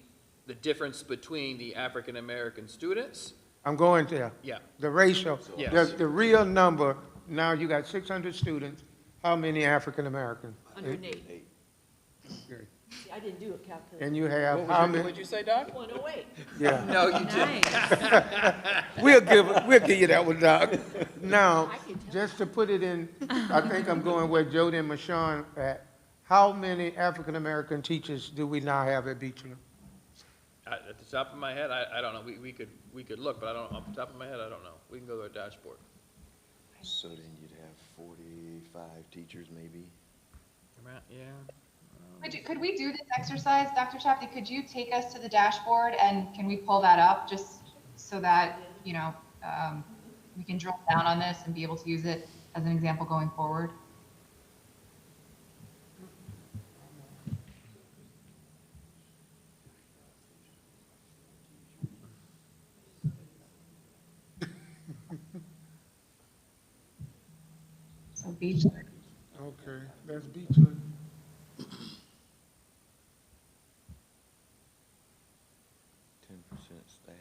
difference between the African-American students, I'm going there. yeah, The ratio, Yes. the real number, now you got 600 students, how many African American? 108. Okay. See, I didn't do a calculation. And you have how many? what'd you say, Doc? 108. Yeah, No, you didn't. we'll give you that one, Doc. Now, just to put it in, I think I'm going where Jody and Mashawn at. How many African American teachers do we now have at Beachland? At the top of my head, I don't know. We could look, but I don't, off the top of my head, I don't know. We can go to our dashboard. So then you'd have 45 teachers maybe? Yeah. Could we do this exercise, Dr. Shafty? Could you take us to the dashboard and can we pull that up just so that, we can drill down on this and be able to use it as an example going forward? So Beachland. Okay, that's Beachland. 10% staff.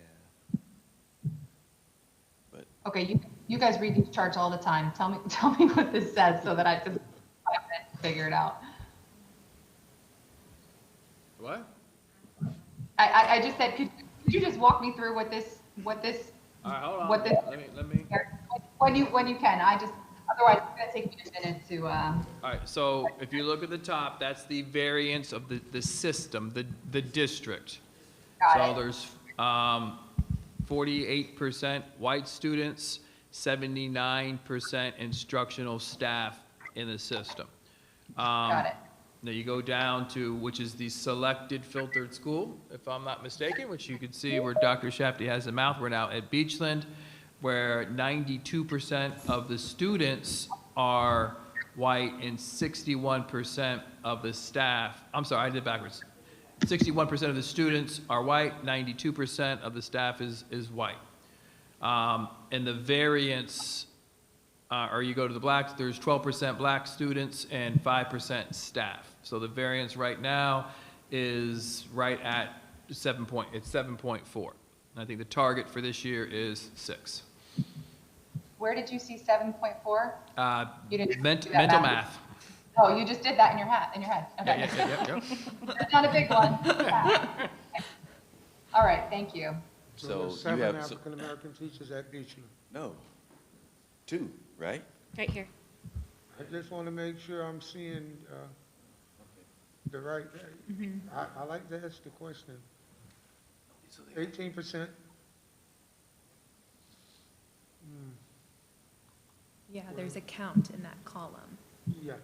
Okay, you guys read these charts all the time. Tell me what this says so that I can figure it out. What? I just said, could you just walk me through what this, All right, hold on. what this, Let me. when you can, otherwise it's gonna take me a minute to, All right, so if you look at the top, that's the variance of the system, the district. got So it. there's 48% white students, 79% instructional staff in the system. Got it. Now you go down to, which is the selected filtered school, if I'm not mistaken, which you can see where Dr. Shafty has the mouth. We're now at Beachland, where 92% of the students are white and 61% of the staff, I'm sorry, I did it backwards. 61% of the students are white, 92% of the staff is white. And the variance, or you go to the blacks, there's 12% black students and 5% staff. So the variance right now is right at 7.4. And I think the target for this year is 6. Where did you see 7.4? You didn't do that Mental math. math. Oh, you just did that in your head. Okay. Yeah. That's not a big one. All right, thank you. So So there's you 7 have, African American teachers at Beachland. no, 2, right? Right here. I just want to make sure I'm seeing the right, I like to ask the question. 18%? Yeah, there's a count in that column. Yeah.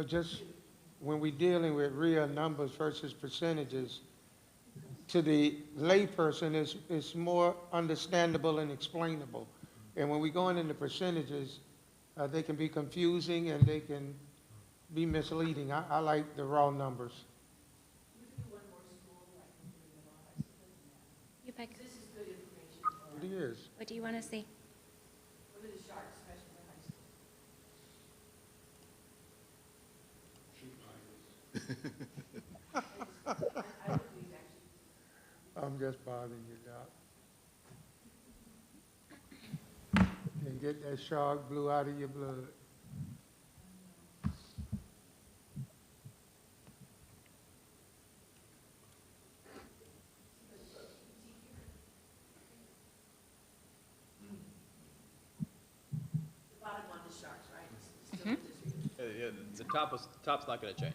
Just when we're dealing with real numbers versus percentages, to the layperson, it's more understandable and explainable. And when we go into percentages, they can be confusing and they can be misleading. I like the raw numbers. You pick. It is. What do you want to see? I'm just bothering you, Doc. And get that shark blue out of your blood. Yeah, the top's not gonna change.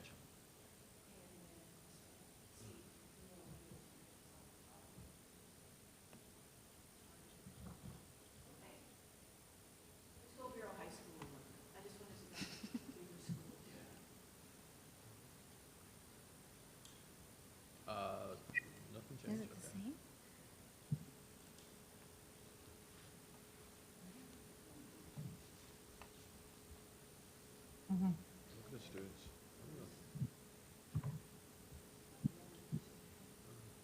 Nothing Is changed. it the same? Look at the students.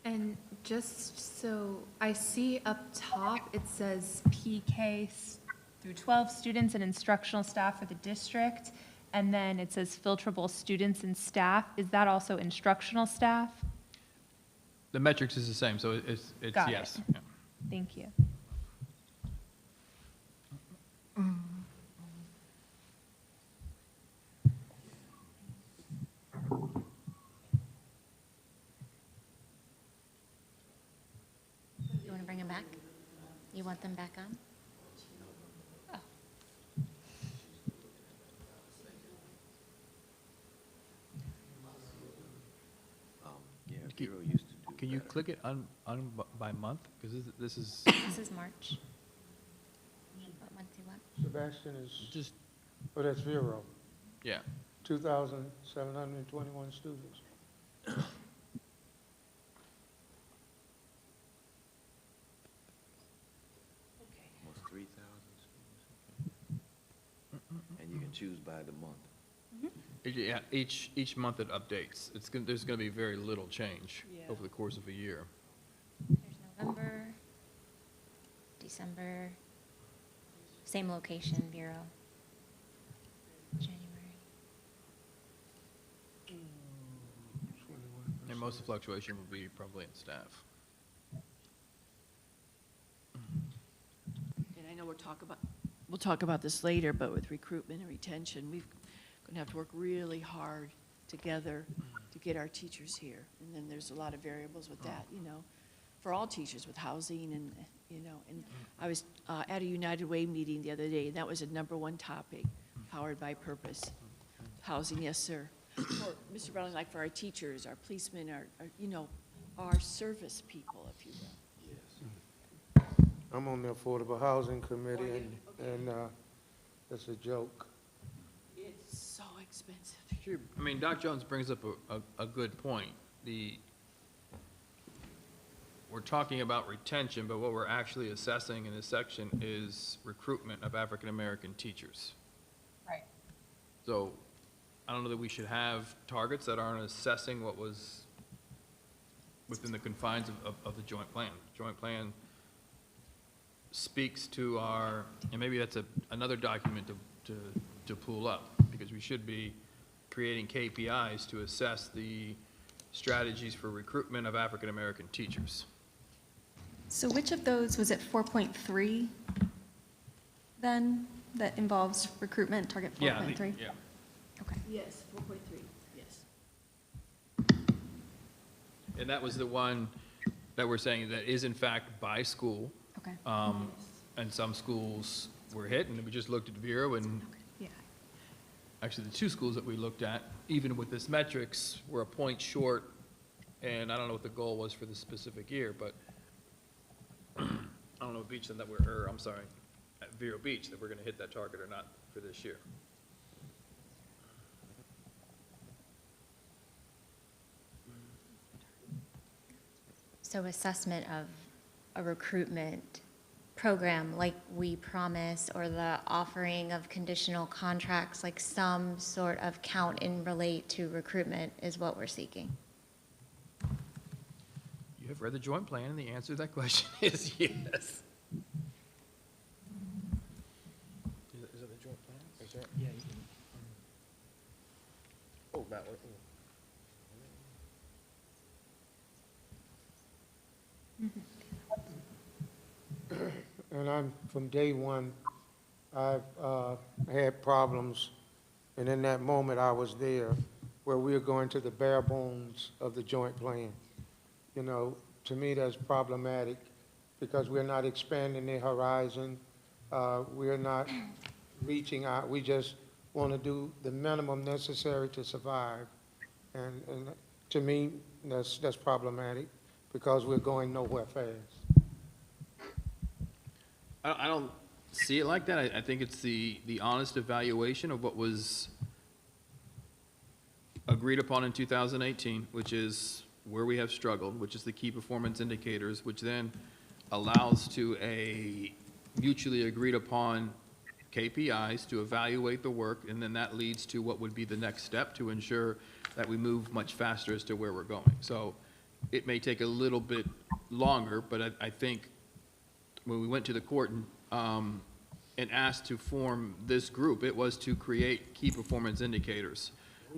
And just so I see up top, it says PK through 12 students and instructional staff for the district. And then it says filterable students and staff. Is that also instructional staff? The metrics is the same, so it's Got it. yes. Yeah. Thank you. You want to bring them back? You want them back on? Oh. Yeah, Bureau used to do Can you better. click it on by month? Because this is This is March. What month do you want? Sebastian is, just, oh, that's Vero, yeah. 2,721 students. Almost 3,000 students. Okay. And you can choose by the month. Yeah, each month it updates. There's gonna be very little change Yeah. over the course of a year. There's November, December, same location, Bureau. January. And most of the fluctuation will be probably in staff. And I know we'll talk about this later, but with recruitment and retention, we're going to have to work really hard together to get our teachers here. And then there's a lot of variables with that, you know, for all teachers with housing and, you know, and I was at a United Way meeting the other day, and that was a #1 topic, powered by purpose. Housing, yes, sir. For Mr. Brown, like for our teachers, our policemen, our, you know, our service people, if you will. I'm on the Affordable Housing Committee, Oh, and it's a joke. It's so expensive. Sure. I mean, Doc Jones brings up a good point. We're talking about retention, but what we're actually assessing in this section is recruitment of African-American teachers. Right. So I don't know that we should have targets that aren't assessing what was within the confines of the joint plan. Joint plan speaks to our, and maybe that's another document to pull up, because we should be creating KPIs to assess the strategies for recruitment of African-American teachers. So which of those, was it 4.3 then, that involves recruitment, target 4.3? Yeah. Okay. Yes, 4.3, yes. And that was the one that we're saying that is in fact by school. Okay. And some schools were hit, and we just looked at Vero, and Yeah. actually the two schools that we looked at, even with this metrics, were a point short, and I don't know what the goal was for this specific year, but I don't know, Beach, that I'm sorry, at Vero Beach, that we're gonna hit that target or not for this year. So assessment of a recruitment program like we promised, or the offering of conditional contracts, like some sort of count and relate to recruitment is what we're seeking. You have read the joint plan, and the answer to that question is yes. Is that the joint plan? Is that? Yeah. Oh, that way. And I'm, from day one, I've had problems, and in that moment I was there, where we are going to the bare bones of the joint plan. You know, to me, that's problematic, because we're not expanding the horizon, we're not reaching out, we just want to do the minimum necessary to survive. And to me, that's problematic, because we're going nowhere fast. I don't see it like that. I think it's the honest evaluation of what was agreed upon in 2018, which is where we have struggled, which is the key performance indicators, which then allows to a mutually agreed upon KPIs to evaluate the work, and then that leads to what would be the next step to ensure that we move much faster as to where we're going. So it may take a little bit longer, but I think when we went to the court and asked to form this group, it was to create key performance indicators.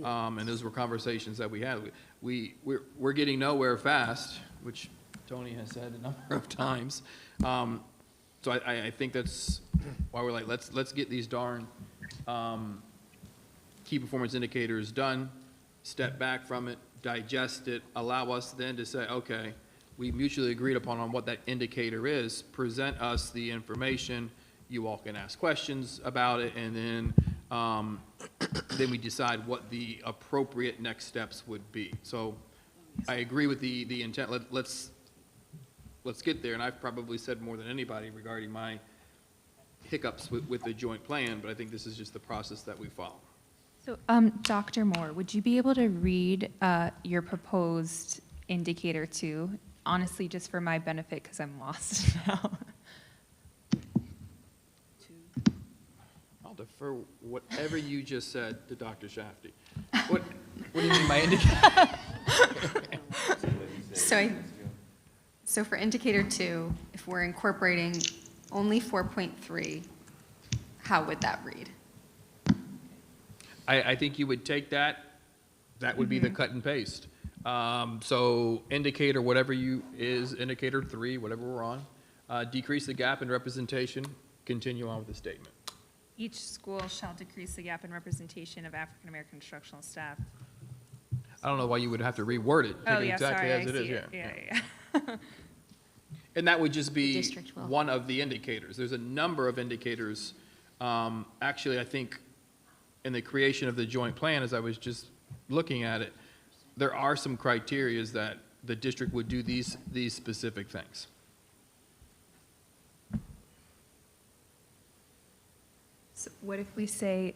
And those were conversations that we had. We're getting nowhere fast, which Tony has said a number of times. So I think that's why we're like, let's get these darn key performance indicators done, step back from it, digest it, allow us then to say, okay, we mutually agreed upon on what that indicator is, present us the information, you all can ask questions about it, and then we decide what the appropriate next steps would be. So I agree with the intent. Let's get there, and I've probably said more than anybody regarding my hiccups with the joint plan, but I think this is just the process that we follow. So, Dr. Moore, would you be able to read your proposed indicator 2? Honestly, just for my benefit, because I'm lost now. I'll defer whatever you just said to Dr. Shafty. What do you mean by indicator? So for indicator 2, if we're incorporating only 4.3, how would that read? I think you would take that would be the cut and paste. So indicator, whatever indicator 3, whatever we're on, decrease the gap in representation, continue on with the statement. Each school shall decrease the gap in representation of African-American instructional staff. I don't know why you would have to reword it. Take Oh, it yeah, exactly sorry, I as it is, see it. Yeah. And that would just be district will. one of the indicators. There's a number of indicators. Actually, I think in the creation of the joint plan, as I was just looking at it, there are some criterias that the district would do these specific things. So what if we say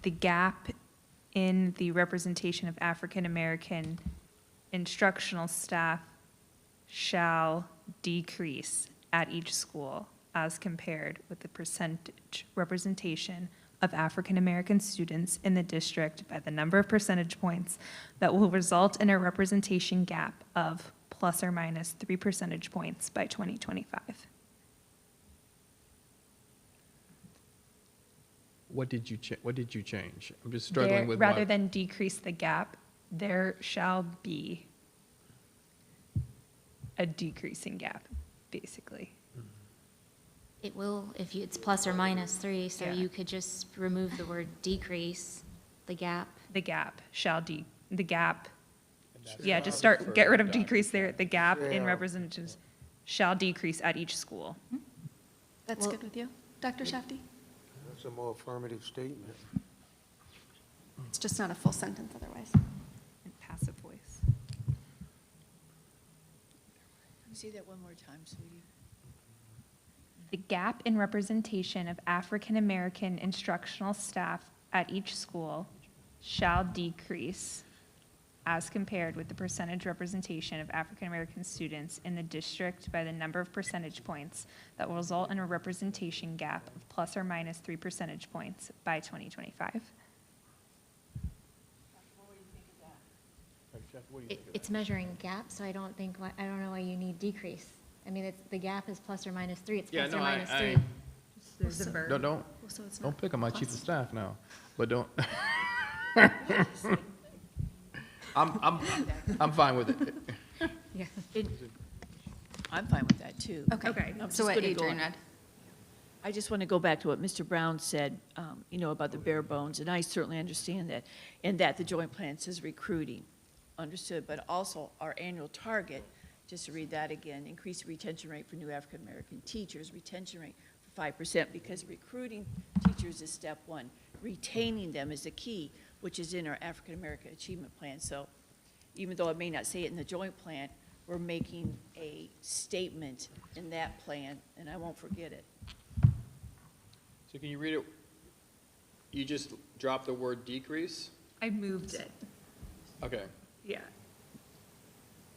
the gap in the representation of African-American instructional staff shall decrease at each school as compared with the percentage representation of African-American students in the district by the number of percentage points that will result in a representation gap of plus or minus 3 percentage points by 2025. What did you change? I'm just struggling with Rather what. than decrease the gap, there shall be a decreasing gap, basically. It will, it's plus or minus 3, so Yeah. you could just remove the word decrease, the gap. The gap shall the gap, yeah, just get rid of decrease there. The gap in Yeah. representatives shall decrease at each school. That's Well- good with you, Dr. Shafty? That's a more affirmative statement. It's just not a full sentence otherwise. In passive voice. Say that one more time, sweetie. The gap in representation of African-American instructional staff at each school shall decrease as compared with the percentage representation of African-American students in the district by the number of percentage points that will result in a representation gap of plus or minus 3 percentage points by 2025. It's measuring gap, so I don't think, I don't know why you need decrease. I mean, it's, the gap is plus or minus 3, it's Yeah, plus or no, minus 3. There's a verb. Don't pick on my chief of staff now, but don't. I'm fine with it. Yeah. I'm fine with that, too. Okay. I'm So just what gonna go Adrian on. read? I just want to go back to what Mr. Brown said, about the bare bones, and I certainly understand that, and that the joint plan says recruiting, understood, but also our annual target, just to read that again, increase the retention rate for new African-American teachers, retention rate for 5%, because recruiting teachers is step one. Retaining them is the key, which is in our African-American Achievement Plan. So even though I may not say it in the joint plan, we're making a statement in that plan, and I won't forget it. So can you read it? You just dropped the word decrease? I moved it. Okay. Yeah.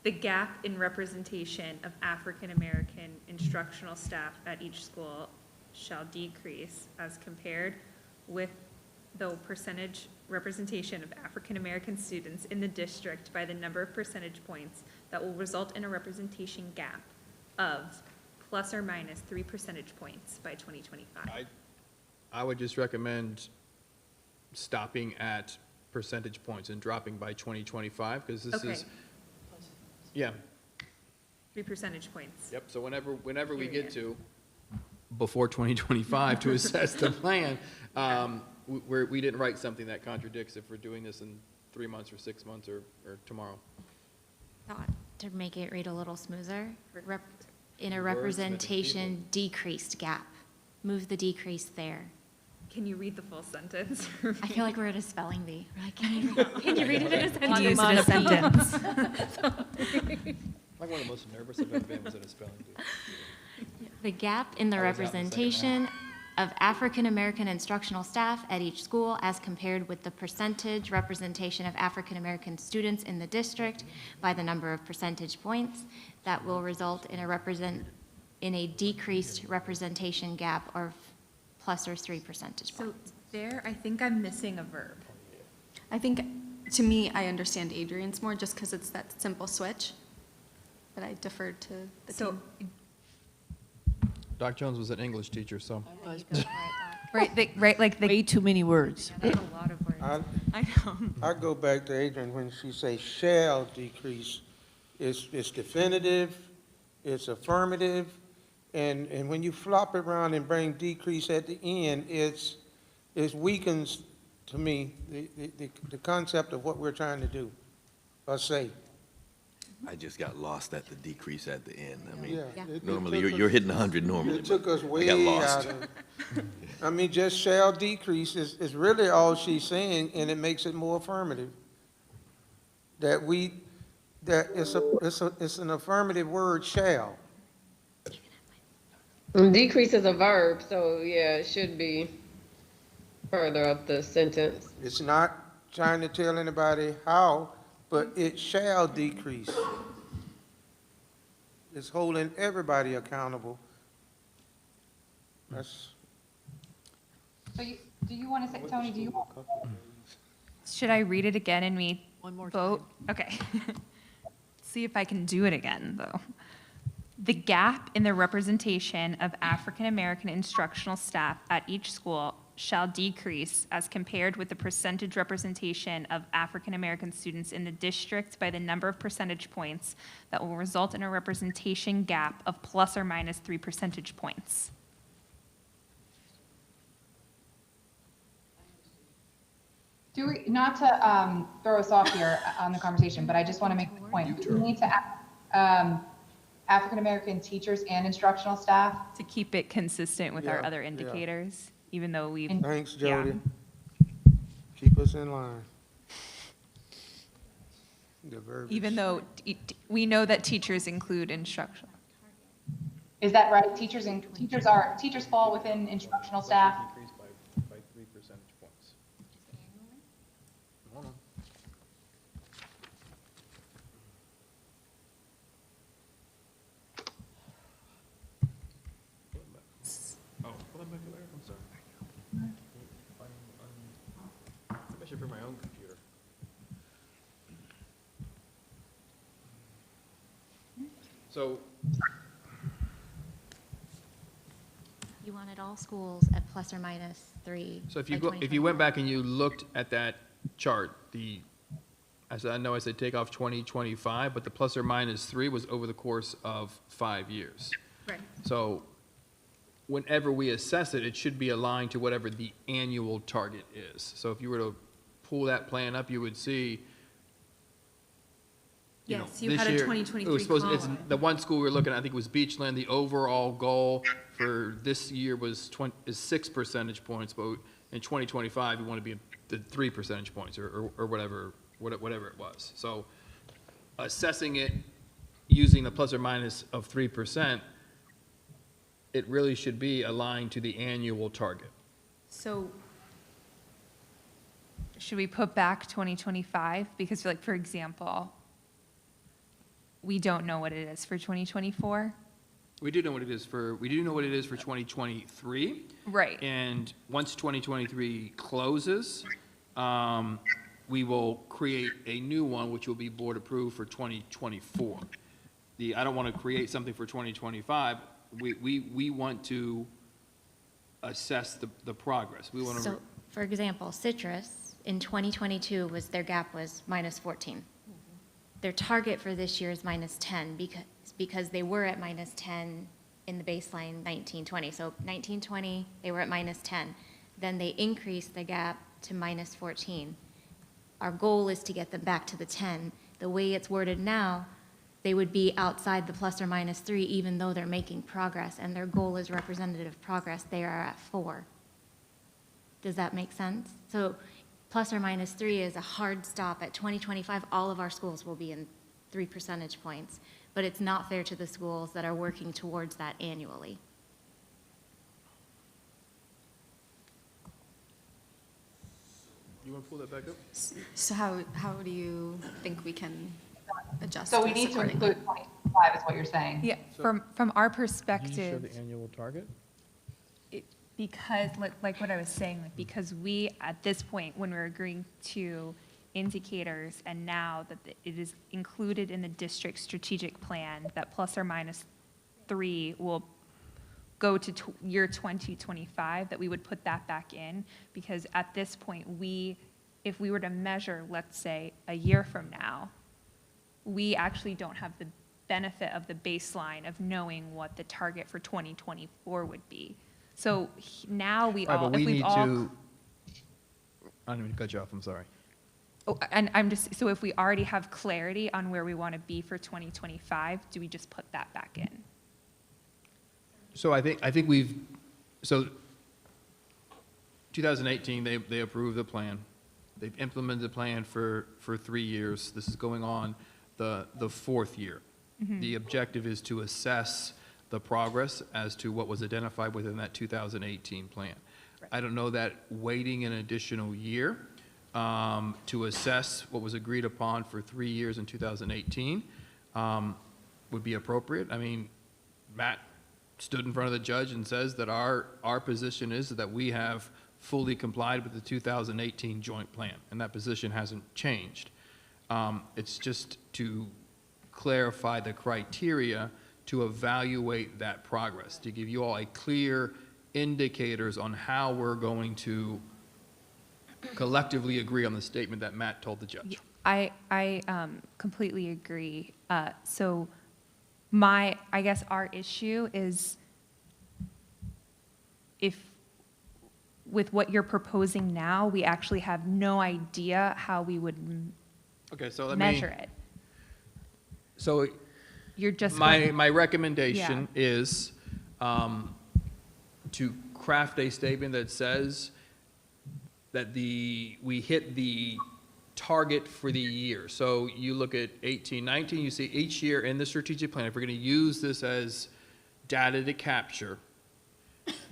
The gap in representation of African-American instructional staff at each school shall decrease as compared with the percentage representation of African-American students in the district by the number of percentage points that will result in a representation gap of plus or minus 3 percentage points by 2025. I would just recommend stopping at percentage points and dropping by 2025, because this Okay. is, yeah, 3 percentage points. yep, so whenever we get Period. to, before 2025, to assess the plan, we didn't write something that contradicts if we're doing this in 3 months or 6 months or tomorrow. Thought to make it read a little smoother, in a Wordsmithing representation decreased gap. Move the decrease there. Can you read the full sentence? I feel like we're at a spelling bee. We're like, can you read it in a sentence? Use it in a sentence. Like one of the most nervous I've ever been was in a spelling bee. The gap in the I was out in the second representation of African-American instructional staff at each school as compared with the percentage representation of African-American students in the district by the number of percentage points that will result in a decreased representation gap of plus or 3 percentage So points. there, I think I'm missing a verb. I think, to me, I understand Adrian's more just because it's that simple switch, but I deferred to the So, team. Doc Jones was an English teacher, so. right, like the. Way too many words. That's a lot of words. I know. I go back to Adrian when she say shall decrease. It's definitive, it's affirmative, and when you flop it around and bring decrease at the end, it weakens, to me, the concept of what we're trying to do or say. I just got lost at the decrease at the end. I mean, Yeah. It normally, took you're us- hitting 100 normally. It took us but way I got lost. out of, I mean, just shall decrease is really all she's saying, and it makes it more affirmative. That it's an affirmative word, shall. Decrease is a verb, so yeah, it should be further up the sentence. It's not trying to tell anybody how, but it shall decrease. It's holding everybody accountable. That's, So do you want to say, Tony, do you, Should I read it again and we One more vote? Okay. See if I can do it again, though. The gap in the representation of African-American instructional staff at each school shall decrease as compared with the percentage representation of African-American students in the district by the number of percentage points that will result in a representation gap of plus or minus 3 percentage points. do we, not to throw us off here on the conversation, but I just want to make the point. Do we need to add African-American teachers and instructional staff? To keep it consistent with our Yeah, other yeah. indicators, even though we've. thanks, Yeah. Jody. Keep us in line. The verbiage. Even though we know that teachers include instructional. Is that right? Teachers fall within instructional staff? Decreased by 3 percentage points. Hold on. for my own computer. So, You wanted all schools at plus or minus 3 so if by you go, if you went 2025. back and you looked at that chart, I know I said take off 2025, but the plus or minus 3 was over the course of 5 years. Right. So whenever we assess it, it should be aligned to whatever the annual target is. So if you were to pull that plan up, you would see, you know, Yes, you this had a year, 2023 it was supposed, it's, column. the one school we were looking at, I think it was Beachland, the overall goal for this year was 6 percentage points, but in 2025, we want to be at 3 percentage points or whatever it was. So assessing it using the plus or minus of 3%, it really should be aligned to the annual target. So should we put back 2025? Because like, for example, we don't know what it is for 2024. We do know what it is for 2023. Right. And once 2023 closes, we will create a new one, which will be board approved for 2024. I don't want to create something for 2025. We want to assess the progress. We want to. So, for example, Citrus in 2022 their gap was minus 14. Their target for this year is minus 10 because they were at minus 10 in the baseline 1920. So 1920, they were at minus 10. Then they increased the gap to minus 14. Our goal is to get them back to the 10. The way it's worded now, they would be outside the plus or minus 3 even though they're making progress, and their goal is representative progress. They are at 4. Does that make sense? So plus or minus 3 is a hard stop. At 2025, all of our schools will be in 3 percentage points, but it's not fair to the schools that are working towards that annually. You want to pull that back up? So how do you think we can adjust So we this need to accordingly? include 2025 is what you're saying. Yeah, So- from our Did you show perspective, the annual target? because, like what I was saying, like, because we, at this point, when we're agreeing to indicators, and now that it is included in the district strategic plan, that plus or minus 3 will go to year 2025, that we would put that back in, because at this point, if we were to measure, let's say, a year from now, we actually don't have the benefit of the baseline of knowing what the target for 2024 would be. So now Right, but we need to, I didn't mean to cut you off, I'm sorry. Oh, and so if we already have clarity on where we want to be for 2025, do we just put that back in? So I think 2018, they approved the plan. They've implemented the plan for 3 years. This is going on the 4th year. The objective is to assess the progress as to what was identified within that 2018 plan. Right. I don't know that waiting an additional year to assess what was agreed upon for 3 years in 2018 would be appropriate. I mean, Matt stood in front of the judge and says that our position is that we have fully complied with the 2018 joint plan, and that position hasn't changed. It's just to clarify the criteria to evaluate that progress, to give you all a clear indicators on how we're going to collectively agree on the statement that Matt told the judge. I completely agree. So I guess our issue is with what you're proposing now, we actually have no idea how we would Okay, so let measure me, it. so You're just my recommendation is to craft a statement that says that we hit the target for the year. So you look at 18, 19, you see each year in the strategic plan, if we're going to use this as data to capture,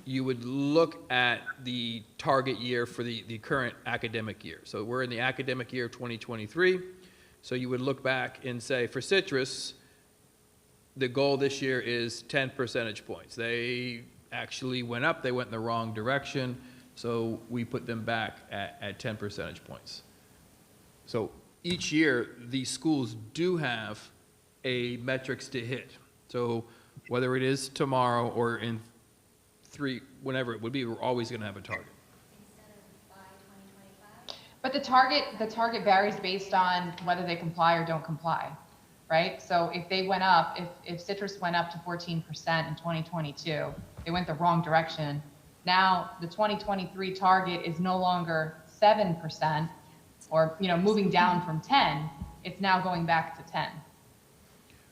you would look at the target year for the current academic year. So we're in the academic year of 2023. So you would look back and say, for Citrus, the goal this year is 10 percentage points. They actually went up, they went in the wrong direction. So we put them back at 10 percentage points. So each year, these schools do have a metrics to hit. So whether it is tomorrow or in 3, whenever it would be, we're always going to have a target. But the target varies based on whether they comply or don't comply, right? So if they went up, if citrus went up to 14% in 2022, they went the wrong direction. Now the 2023 target is no longer 7%, or moving down from 10. It's now going back to 10.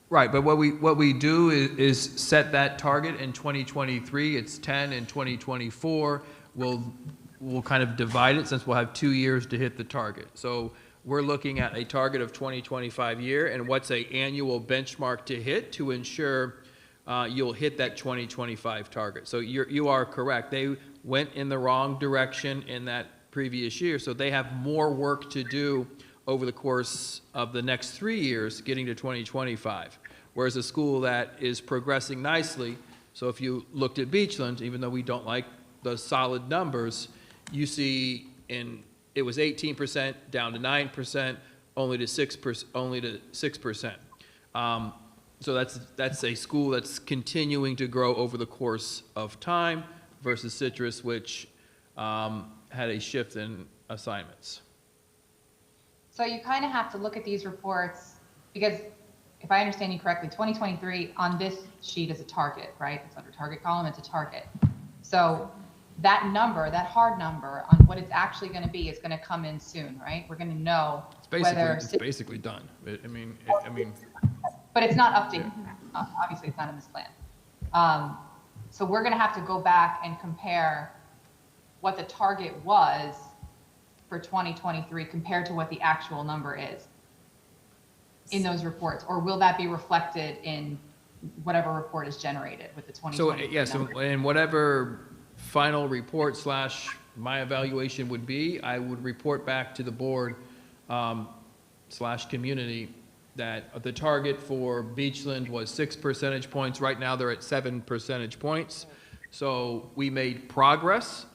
Right, but what we do is set that target in 2023. It's 10 in 2024. We'll kind of divide it since we'll have 2 years to hit the target. So we're looking at a target of 2025 year and what's a annual benchmark to hit to ensure you'll hit that 2025 target. So you are correct. They went in the wrong direction in that previous year, so they have more work to do over the course of the next 3 years getting to 2025. Whereas a school that is progressing nicely, so if you looked at Beachland, even though we don't like the solid numbers, you see it was 18% down to 9%, only to 6%. So that's a school that's continuing to grow over the course of time versus Citrus, which had a shift in assignments. So you kind of have to look at these reports because if I understand you correctly, 2023 on this sheet is a target, right? It's under target column, it's a target. So that number, that hard number on what it's actually going to be is going to come in soon, right? We're going to know It's basically done. I mean. But it's not updated. Obviously, it's not in this plan. So we're going to have to go back and compare what the target was for 2023 compared to what the actual number is in those reports, or will that be reflected in whatever report is generated with the 2023 number? So in whatever final report / my evaluation would be, I would report back to the board / community that the target for Beachland was 6 percentage points. Right now, they're at 7 percentage points. So we made progress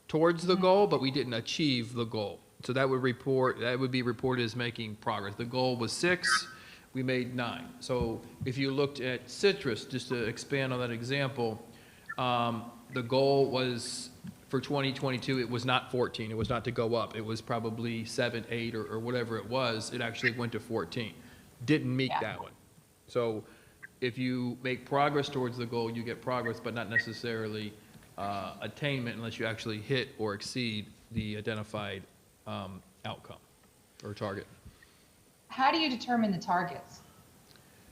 towards the goal, but we didn't achieve the goal. So that would be reported as making progress. The goal was 6, we made 9. So if you looked at Citrus, just to expand on that example, the goal was for 2022, it was not 14. It was not to go up. It was probably 7, 8, or whatever it was. It actually went to 14. Didn't meet that one. So if you make progress towards the goal, you get progress, but not necessarily attainment unless you actually hit or exceed the identified outcome or target. How do you determine the targets?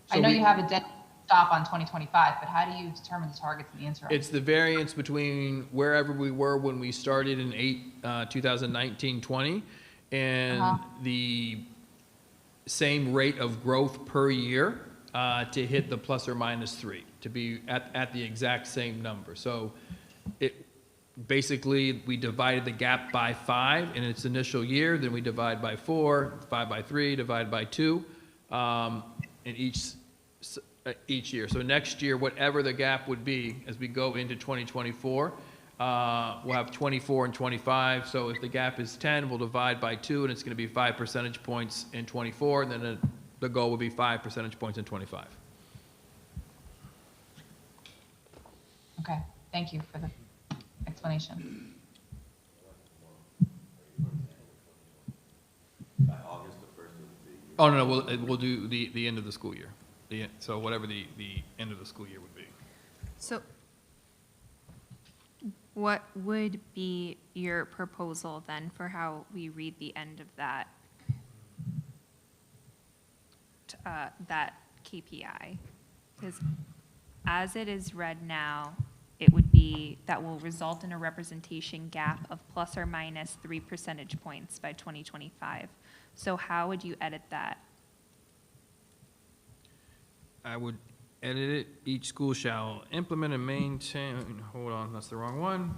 So I know you have a dead stop on 2025, but how do you determine the targets in the interim? It's the variance between wherever we were when we started in 2019-20 and the same rate of growth per year to hit the ±3, to be at the exact same number. So basically, we divided the gap by 5 in its initial year, then we divide by 4, divide by 3, divide by 2 in each year. So next year, whatever the gap would be as we go into 2024, we'll have 24 and 25. So if the gap is 10, we'll divide by 2, and it's going to be 5 percentage points in 24, and then the goal will be 5 percentage points in 25. Okay, thank you for the explanation. Oh, no, we'll do the end of the school year. So whatever the end of the school year would be. So what would be your proposal then for how we read the end of that, that KPI? Because as it is read now, it would be, that will result in a representation gap of ±3 percentage points by 2025. So how would you edit that? I would edit it. Each school shall implement and maintain, hold on, that's the wrong one.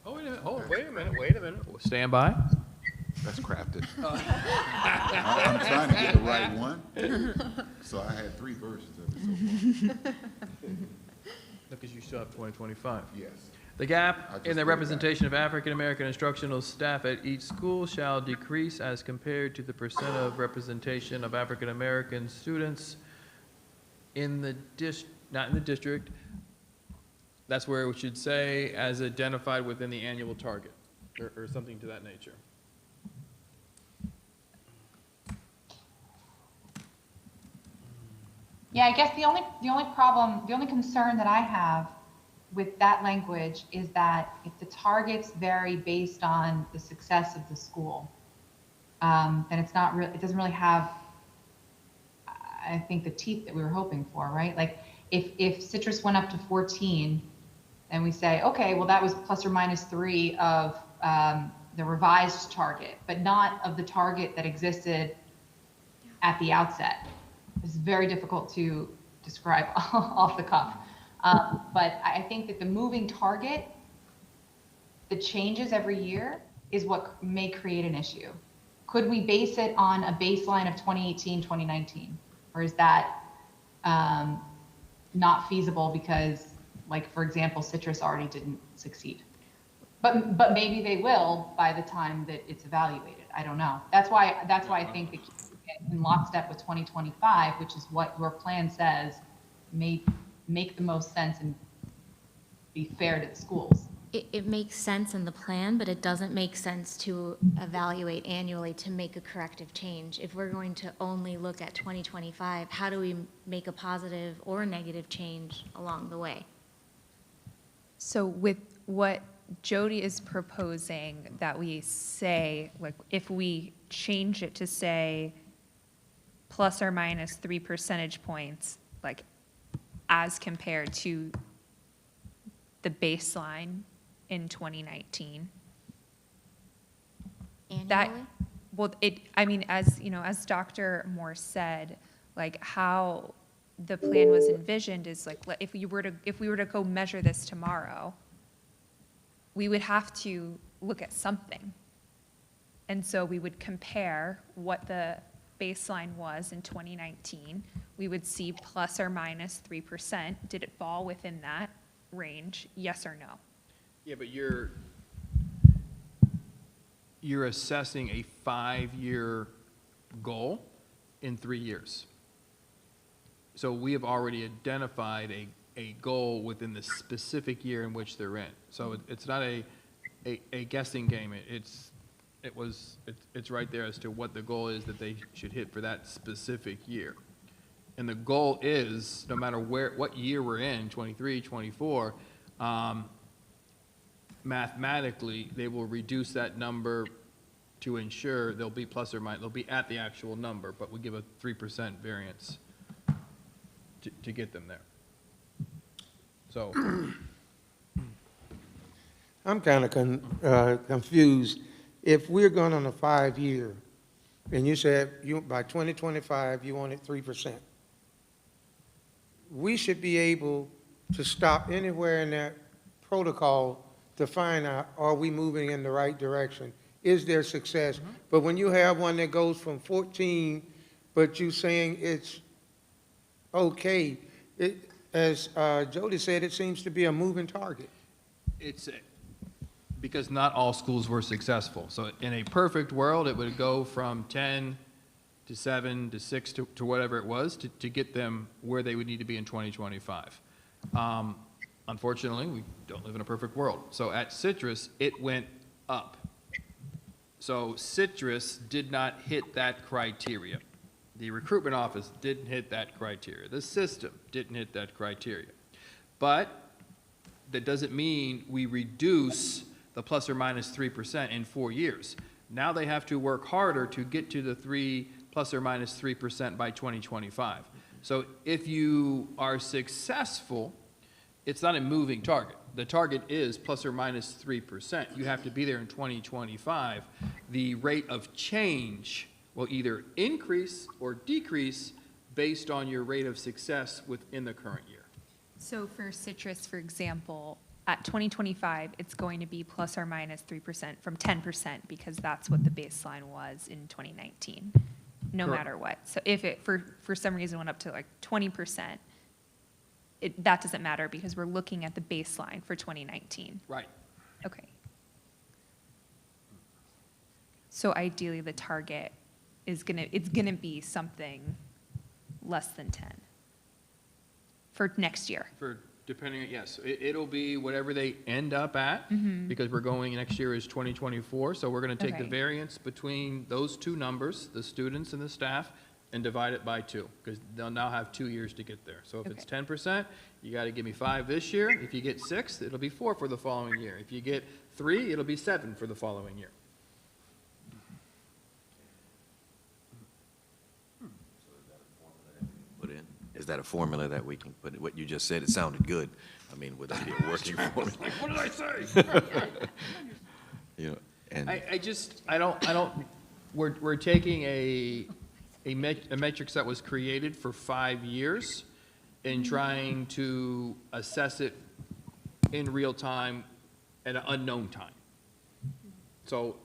Oh, wait a minute. Stand by. That's crafted. I'm trying to get the right one. So I had 3 versions of it so far. The because you still have 2025. Yes. The I gap just in put the it representation of African-American instructional staff at each school shall decrease as compared to the percent of representation of African-American students in the not in the district. That's where it should say as identified within the annual target, or something to that nature. Yeah, I guess the only concern that I have with that language is that if the targets vary based on the success of the school, then it's not real, it doesn't really have, I think, the teeth that we were hoping for, right? Like if Citrus went up to 14 and we say, okay, well, that was plus or minus 3 of the revised target, but not of the target that existed at the outset. It's very difficult to describe off the cuff. But I think that the moving target that changes every year is what may create an issue. Could we base it on a baseline of 2018, 2019? Or is that not feasible because, like, for example, Citrus already didn't succeed? But maybe they will by the time that it's evaluated. I don't know. That's why I think that in lockstep with 2025, which is what your plan says, may make the most sense and be fair to the schools. It makes sense in the plan, but it doesn't make sense to evaluate annually to make a corrective change. If we're going to only look at 2025, how do we make a positive or negative change along the way? So with what Jody is proposing, that we say, like, if we change it to say plus or minus 3 percentage points, like, as compared to the baseline in 2019. Annually? Well, I mean, as, you know, as Dr. Moore said, like, how the plan was envisioned is like, if we were to go measure this tomorrow, we would have to look at something. And so we would compare what the baseline was in 2019. We would see plus or minus 3%. Did it fall within that range? Yes or no? Yeah, but you're assessing a 5-year goal in 3 years. So we have already identified a goal within the specific year in which they're in. So it's not a guessing game. It's right there as to what the goal is that they should hit for that specific year. And the goal is, no matter what year we're in, 23, 24, mathematically, they will reduce that number to ensure they'll be plus or minus, they'll be at the actual number, but we give a 3% variance to get them there. So. I'm kind of confused. If we're going on a 5-year, and you said by 2025, you wanted 3%, we should be able to stop anywhere in that protocol to find out, are we moving in the right direction? Is there success? Mm-hmm. But when you have one that goes from 14, but you saying it's okay, as Jody said, it seems to be a moving target. Because not all schools were successful. So in a perfect world, it would go from 10 to 7 to 6 to whatever it was to get them where they would need to be in 2025. Unfortunately, we don't live in a perfect world. So at Citrus, it went up. So Citrus did not hit that criteria. The recruitment office didn't hit that criteria. The system didn't hit that criteria. But that doesn't mean we reduce the plus or minus 3% in 4 years. Now they have to work harder to get to the plus or minus 3% by 2025. So if you are successful, it's not a moving target. The target is plus or minus 3%. You have to be there in 2025. The rate of change will either increase or decrease based on your rate of success within the current year. So for Citrus, for example, at 2025, it's going to be plus or minus 3% from 10% because that's what the baseline was in 2019, no Correct. matter what. So if it, for some reason, went up to like 20%, that doesn't matter because we're looking at the baseline for 2019. Right. Okay. So ideally, the target is it's gonna be something less than 10 for next year. Depending, yes, it'll be whatever they end up at, because we're going, next year is 2024, so we're gonna take the Okay. variance between those two numbers, the students and the staff, and divide it by 2, because they'll now have 2 years to get there. So if it's Okay. 10%, you gotta give me 5 this year. If you get 6, it'll be 4 for the following year. If you get 3, it'll be 7 for the following year. Put in. Is that a formula that we can put, what you just said, it sounded good. I mean, would that be a working formula? What did I say? You know, and, I don't, we're taking a matrix that was created for 5 years and trying to assess it in real time at an unknown time. So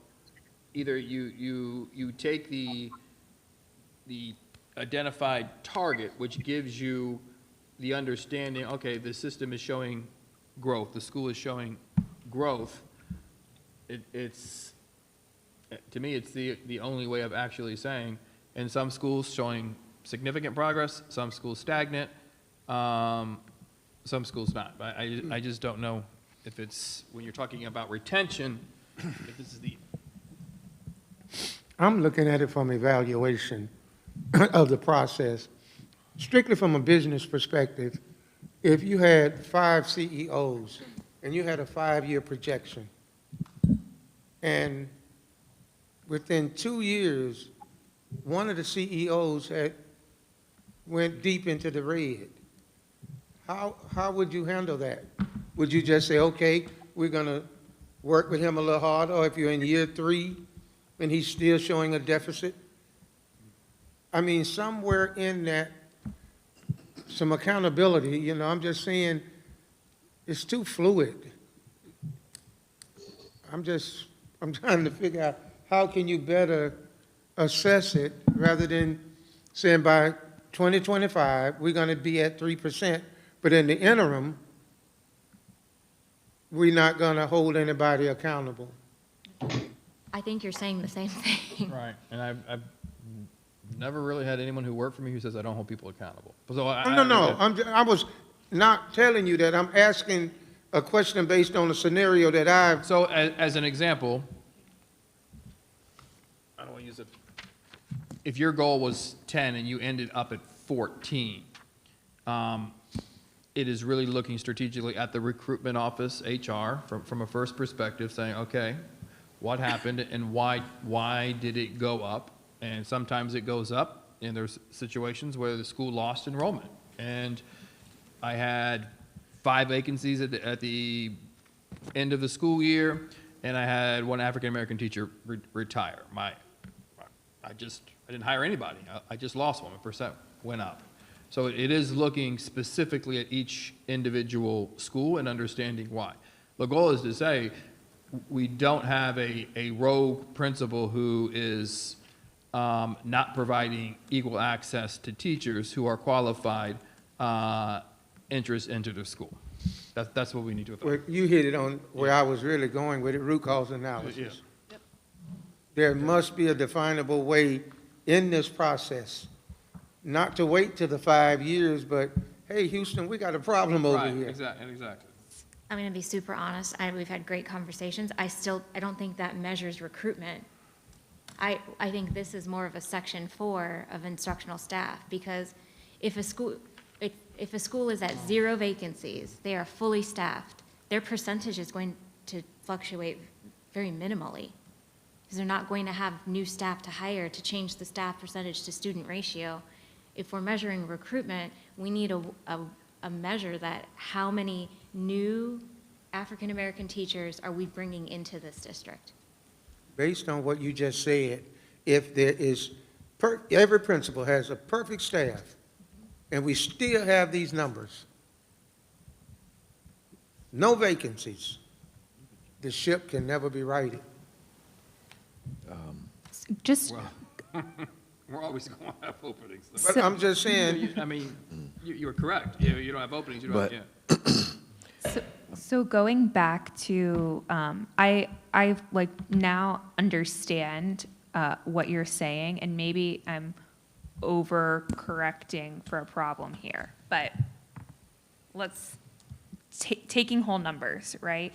either you take the identified target, which gives you the understanding, okay, the system is showing growth, the school is showing growth. It's, to me, it's the only way of actually saying, in some schools showing significant progress, some schools stagnant, some schools not. But I just don't know if it's, when you're talking about retention, if this is the, I'm looking at it from evaluation of the process. Strictly from a business perspective, if you had 5 CEOs and you had a 5-year projection, and within 2 years, one of the CEOs went deep into the red, how would you handle that? Would you just say, okay, we're going to work with him a little harder, or if you're in year 3 and he's still showing a deficit? I mean, somewhere in that, some accountability, you know, I'm just saying, it's too fluid. I'm trying to figure out how can you better assess it rather than saying by 2025, we're going to be at 3%, but in the interim, we're not going to hold anybody accountable. I think you're saying the same thing. right, and I've never really had anyone who worked for me who says I don't hold people accountable. So No, I was not telling you that. I'm asking a question based on a scenario that I've. So as an example, I don't want to use it, if your goal was 10 and you ended up at 14, it is really looking strategically at the recruitment office, HR, from a first perspective, saying, okay, what happened and why did it go up? And sometimes it goes up, and there's situations where the school lost enrollment. And I had 5 vacancies at the end of the school year, and I had 1 African-American teacher retire. I didn't hire anybody. I just lost 1. The % went up. So it is looking specifically at each individual school and understanding why. The goal is to say, we don't have a rogue principal who is not providing equal access to teachers who are qualified interest into the school. That's what we need to. Well, you hit it on where I was really going with it, root cause analysis. There must be a definable way in this process, not to wait till the 5 years, but, hey, Houston, we got a problem over here. Exactly. I'm going to be super honest. We've had great conversations. I don't think that measures recruitment. I think this is more of a section 4 of instructional staff, because if a school is at 0 vacancies, they are fully staffed, their percentage is going to fluctuate very minimally, because they're not going to have new staff to hire to change the staff percentage to student ratio. If we're measuring recruitment, we need a measure that how many new African-American teachers are we bringing into this district? Based on what you just said, if there is, every principal has a perfect staff, and we still have these numbers, no vacancies, the ship can never be righted. Just, We're always going to have openings. But I'm just saying, I mean, You're correct. You don't have openings, you don't, But- yeah. So going back to, I like now understand what you're saying, and maybe I'm overcorrecting for a problem here, but let's, taking whole numbers, right?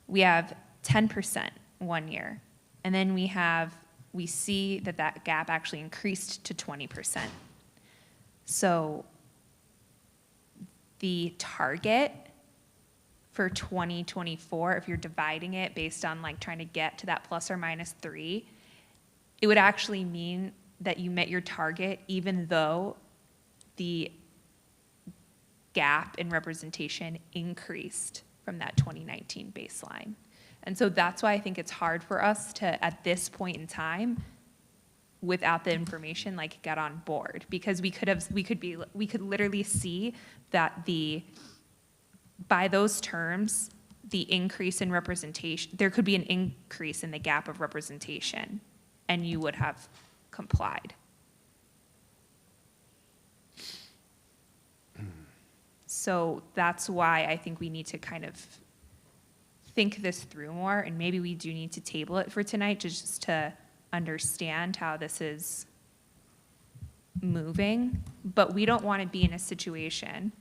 We have 10% 1 year, and then we see that gap actually increased to 20%. So the target for 2024, if you're dividing it based on like trying to get to that ±3, it would actually mean that you met your target even though the gap in representation increased from that 2019 baseline. And so that's why I think it's hard for us to, at this point in time, without the information, like get on board, because we could literally see that by those terms, the increase in representation, there could be an increase in the gap of representation, and you would have complied. So that's why I think we need to kind of think this through more, and maybe we do need to table it for tonight just to understand how this is moving. But we don't want to be in a situation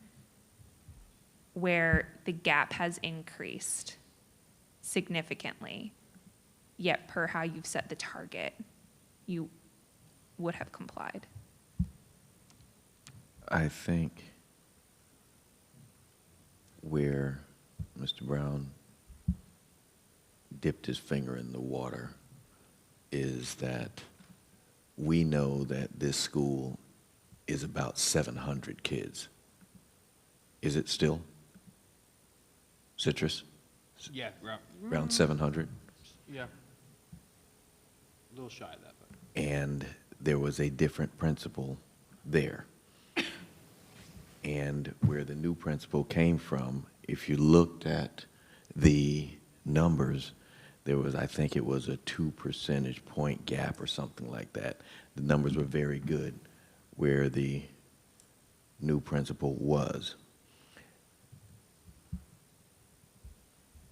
where the gap has increased significantly, yet per how you've set the target, you would have complied. I think where Mr. Brown dipped his finger in the water is that we know that this school is about 700 kids. Is it still? Citrus? Yeah, Around 700? yeah. A little shy of that, but. And there was a different principal there. And where the new principal came from, if you looked at the numbers, there was, I think it was a 2 percentage point gap or something like that. The numbers were very good where the new principal was.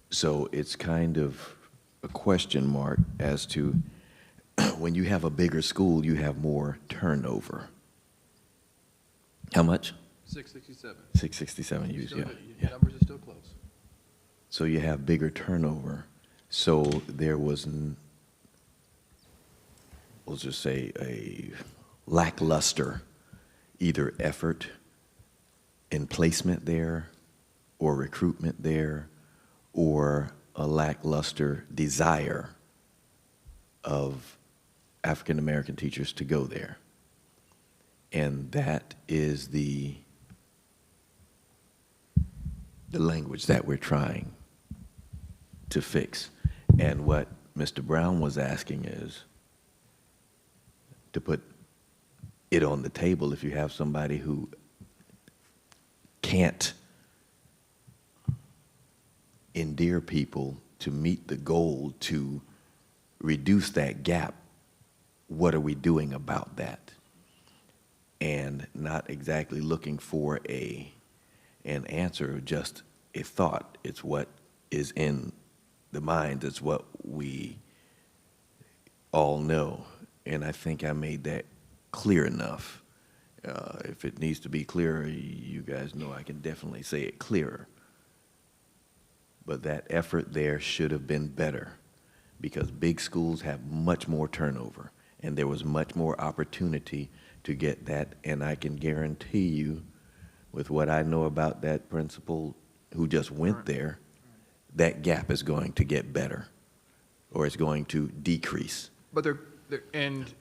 So it's kind of a question mark as to when you have a bigger school, you have more turnover. How much? 667. 667 You use, still yeah. good. Your Yeah. numbers are still close. So you have bigger turnover. So there was, we'll just say, a lackluster either effort in placement there or recruitment there, or a lackluster desire of African American teachers to go there. And that is the language that we're trying to fix. And what Mr. Brown was asking is to put it on the table if you have somebody who can't endear people to meet the goal to reduce that gap, what are we doing about that? And not exactly looking for an answer, just a thought. It's what is in the mind. It's what we all know. And I think I made that clear enough. If it needs to be clearer, you guys know I can definitely say it clearer. But that effort there should have been better, because big schools have much more turnover, and there was much more opportunity to get that. And I can guarantee you, with what I know about that principal who just went there, that gap is going to get better, or it's going to decrease. But and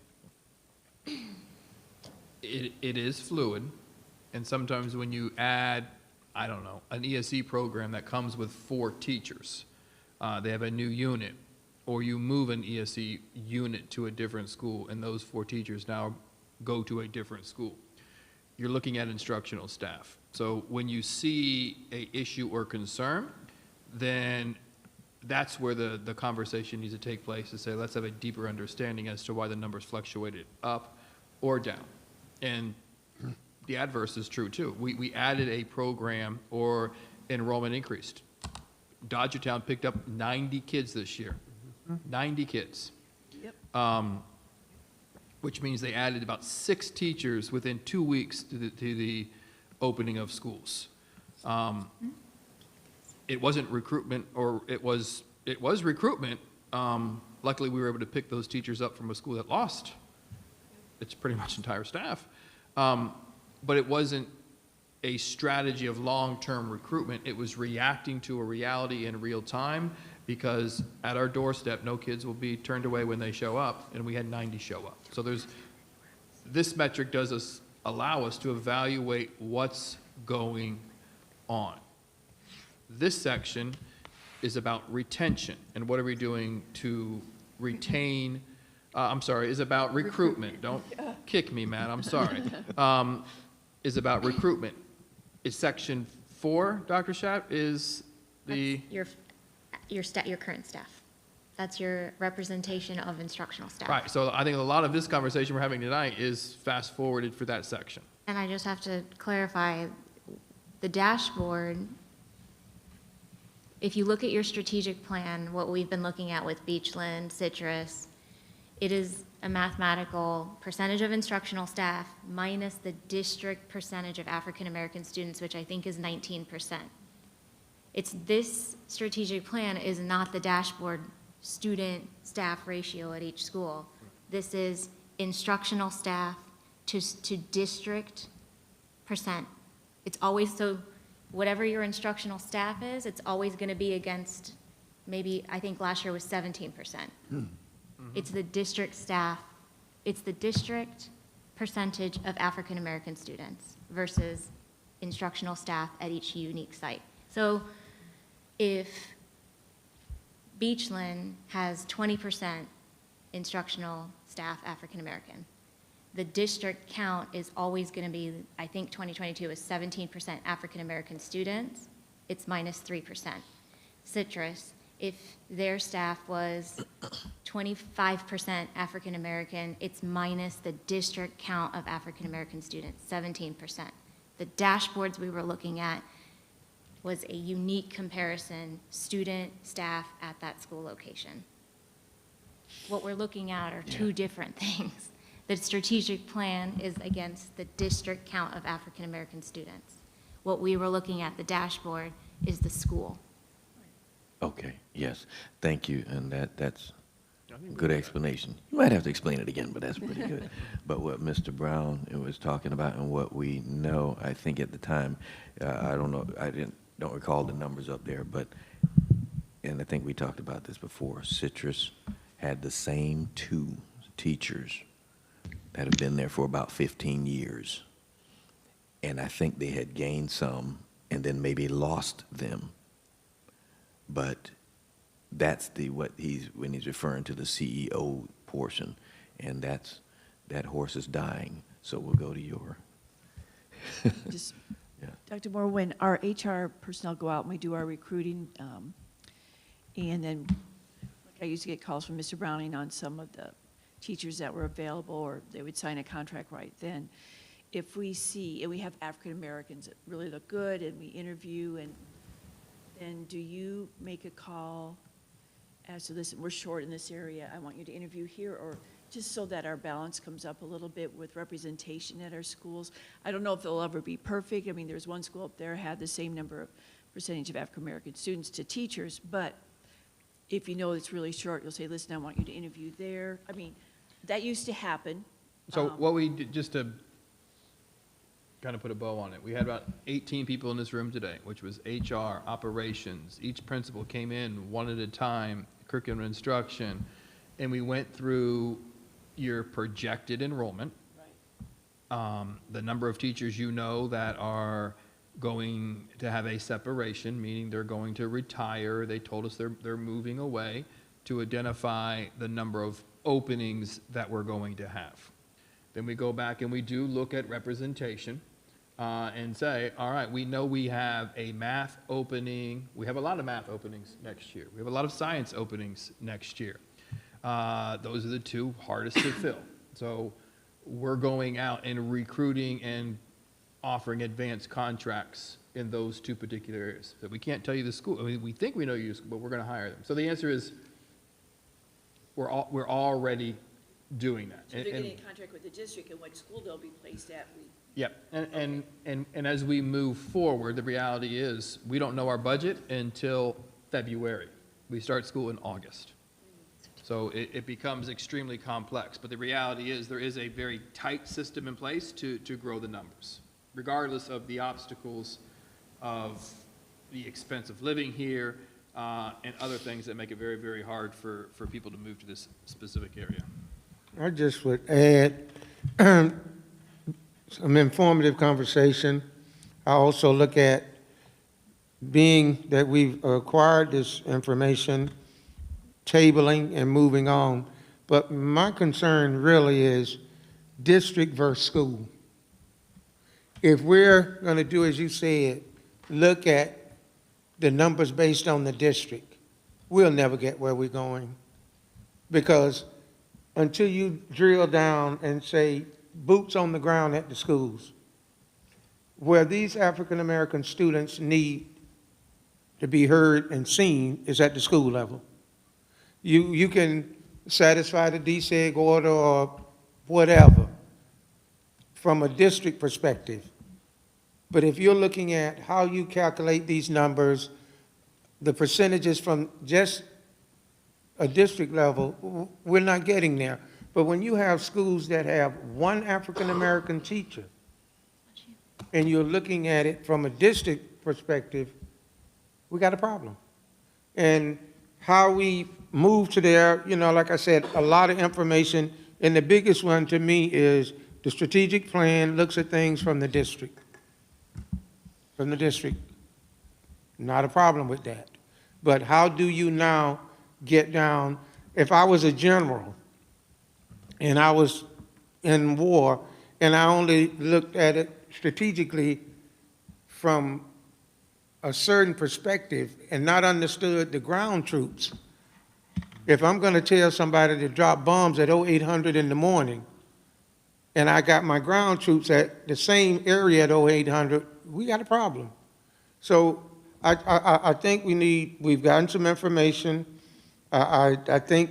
it is fluid, and sometimes when you add, I don't know, an ESE program that comes with 4 teachers, they have a new unit, or you move an ESE unit to a different school, and those 4 teachers now go to a different school. You're looking at instructional staff. So when you see a issue or concern, then that's where the conversation needs to take place, to say, let's have a deeper understanding as to why the numbers fluctuated up or down. And the adverse is true too. We added a program or enrollment increased. Dodgertown picked up 90 kids this year. 90 kids. Yep. Which means they added about 6 teachers within 2 weeks to the opening of schools. It wasn't recruitment, or it was recruitment. Luckily, we were able to pick those teachers up from a school that lost its pretty much entire staff. But it wasn't a strategy of long-term recruitment. It was reacting to a reality in real time, because at our doorstep, no kids will be turned away when they show up, and we had 90 show up. So this metric does allow us to evaluate what's going on. This section is about retention, and what are we doing to retain, is about recruitment. Don't kick me, Matt, I'm sorry. Is about recruitment. Is section 4, Dr. Schaap, is the... That's your current staff. That's your representation of instructional staff. Right, so I think a lot of this conversation we're having tonight is fast forwarded for that section. And I just have to clarify, the dashboard, if you look at your strategic plan, what we've been looking at with Beachland, Citrus, it is a mathematical percentage of instructional staff minus the district percentage of African American students, which I think is 19%. It's this strategic plan is not the dashboard student staff ratio at each school. This is instructional staff to district percent. It's always, so whatever your instructional staff is, it's always going to be against, maybe, I think last year was 17%. It's the district staff, it's the district percentage of African American students versus instructional staff at each unique site. So if Beachland has 20% instructional staff African American, the district count is always going to be, I think 2022 is 17% African American students, it's minus 3%. Citrus, if their staff was 25% African American, it's minus the district count of African American students, 17%. The dashboards we were looking at was a unique comparison, student, staff at that school location. What we're looking at are two different things. The strategic plan is against the district count of African American students. What we were looking at, the dashboard, is the school. Okay, yes, thank you, and that's a good explanation. You might have to explain it again, but that's pretty good. But what Mr. Brown was talking about and what we know, I think at the time, I don't know, don't recall the numbers up there, but, and I think we talked about this before, Citrus had the same 2 teachers that have been there for about 15 years. And I think they had gained some and then maybe lost them. But that's when he's referring to the CEO portion, and that horse is dying. So we'll go to your. Just, Yeah. Dr. Moore, when our HR personnel go out and we do our recruiting, and then I used to get calls from Mr. Browning on some of the teachers that were available, or they would sign a contract right then. If we see, and we have African Americans that really look good, and we interview, and then do you make a call as to, listen, we're short in this area, I want you to interview here, or just so that our balance comes up a little bit with representation at our schools? I don't know if they'll ever be perfect. I mean, there's one school up there had the same number of percentage of African American students to teachers, but if you know it's really short, you'll say, listen, I want you to interview there. I mean, that used to happen. So what we did, just to kind of put a bow on it, we had about 18 people in this room today, which was HR, operations. Each principal came in one at a time, curriculum instruction, and we went through your projected enrollment, the number of teachers you know that are going to have a separation, meaning they're going to retire. They told us they're moving away, to identify the number of openings that we're going to have. Then we go back and we do look at representation and say, all right, we know we have a math opening. We have a lot of math openings next year. We have a lot of science openings next year. Those are the 2 hardest to fill. So we're going out and recruiting and offering advanced contracts in those two particular areas. So we can't tell you the school, I mean, we think we know you, but we're going to hire them. So the answer is, we're already doing that. So they're And- getting a contract with the district and what school they'll be placed at. Yep, and as we move forward, the reality is, we don't know our budget until February. We start school in August. So it becomes extremely complex, but the reality is, there is a very tight system in place to grow the numbers, regardless of the obstacles of the expense of living here, and other things that make it very, very hard for people to move to this specific area. I just would add some informative conversation. I also look at, being that we've acquired this information, tabling and moving on. But my concern really is district versus school. If we're going to do, as you said, look at the numbers based on the district, we'll never get where we're going. Because until you drill down and say boots on the ground at the schools, where these African-American students need to be heard and seen is at the school level. You can satisfy the DSEG order or whatever from a district perspective. But if you're looking at how you calculate these numbers, the percentages from just a district level, we're not getting there. But when you have schools that have one African-American teacher, and you're looking at it from a district perspective, we got a problem. And how we move to there, you know, like I said, a lot of information, and the biggest one to me is the strategic plan looks at things from the district. From the district. Not a problem with that. But how do you now get down? If I was a general and I was in war and I only looked at it strategically from a certain perspective and not understood the ground troops, if I'm going to tell somebody to drop bombs at 0800 in the morning and I got my ground troops at the same area at 0800, we got a problem. So I think we've gotten some information. I think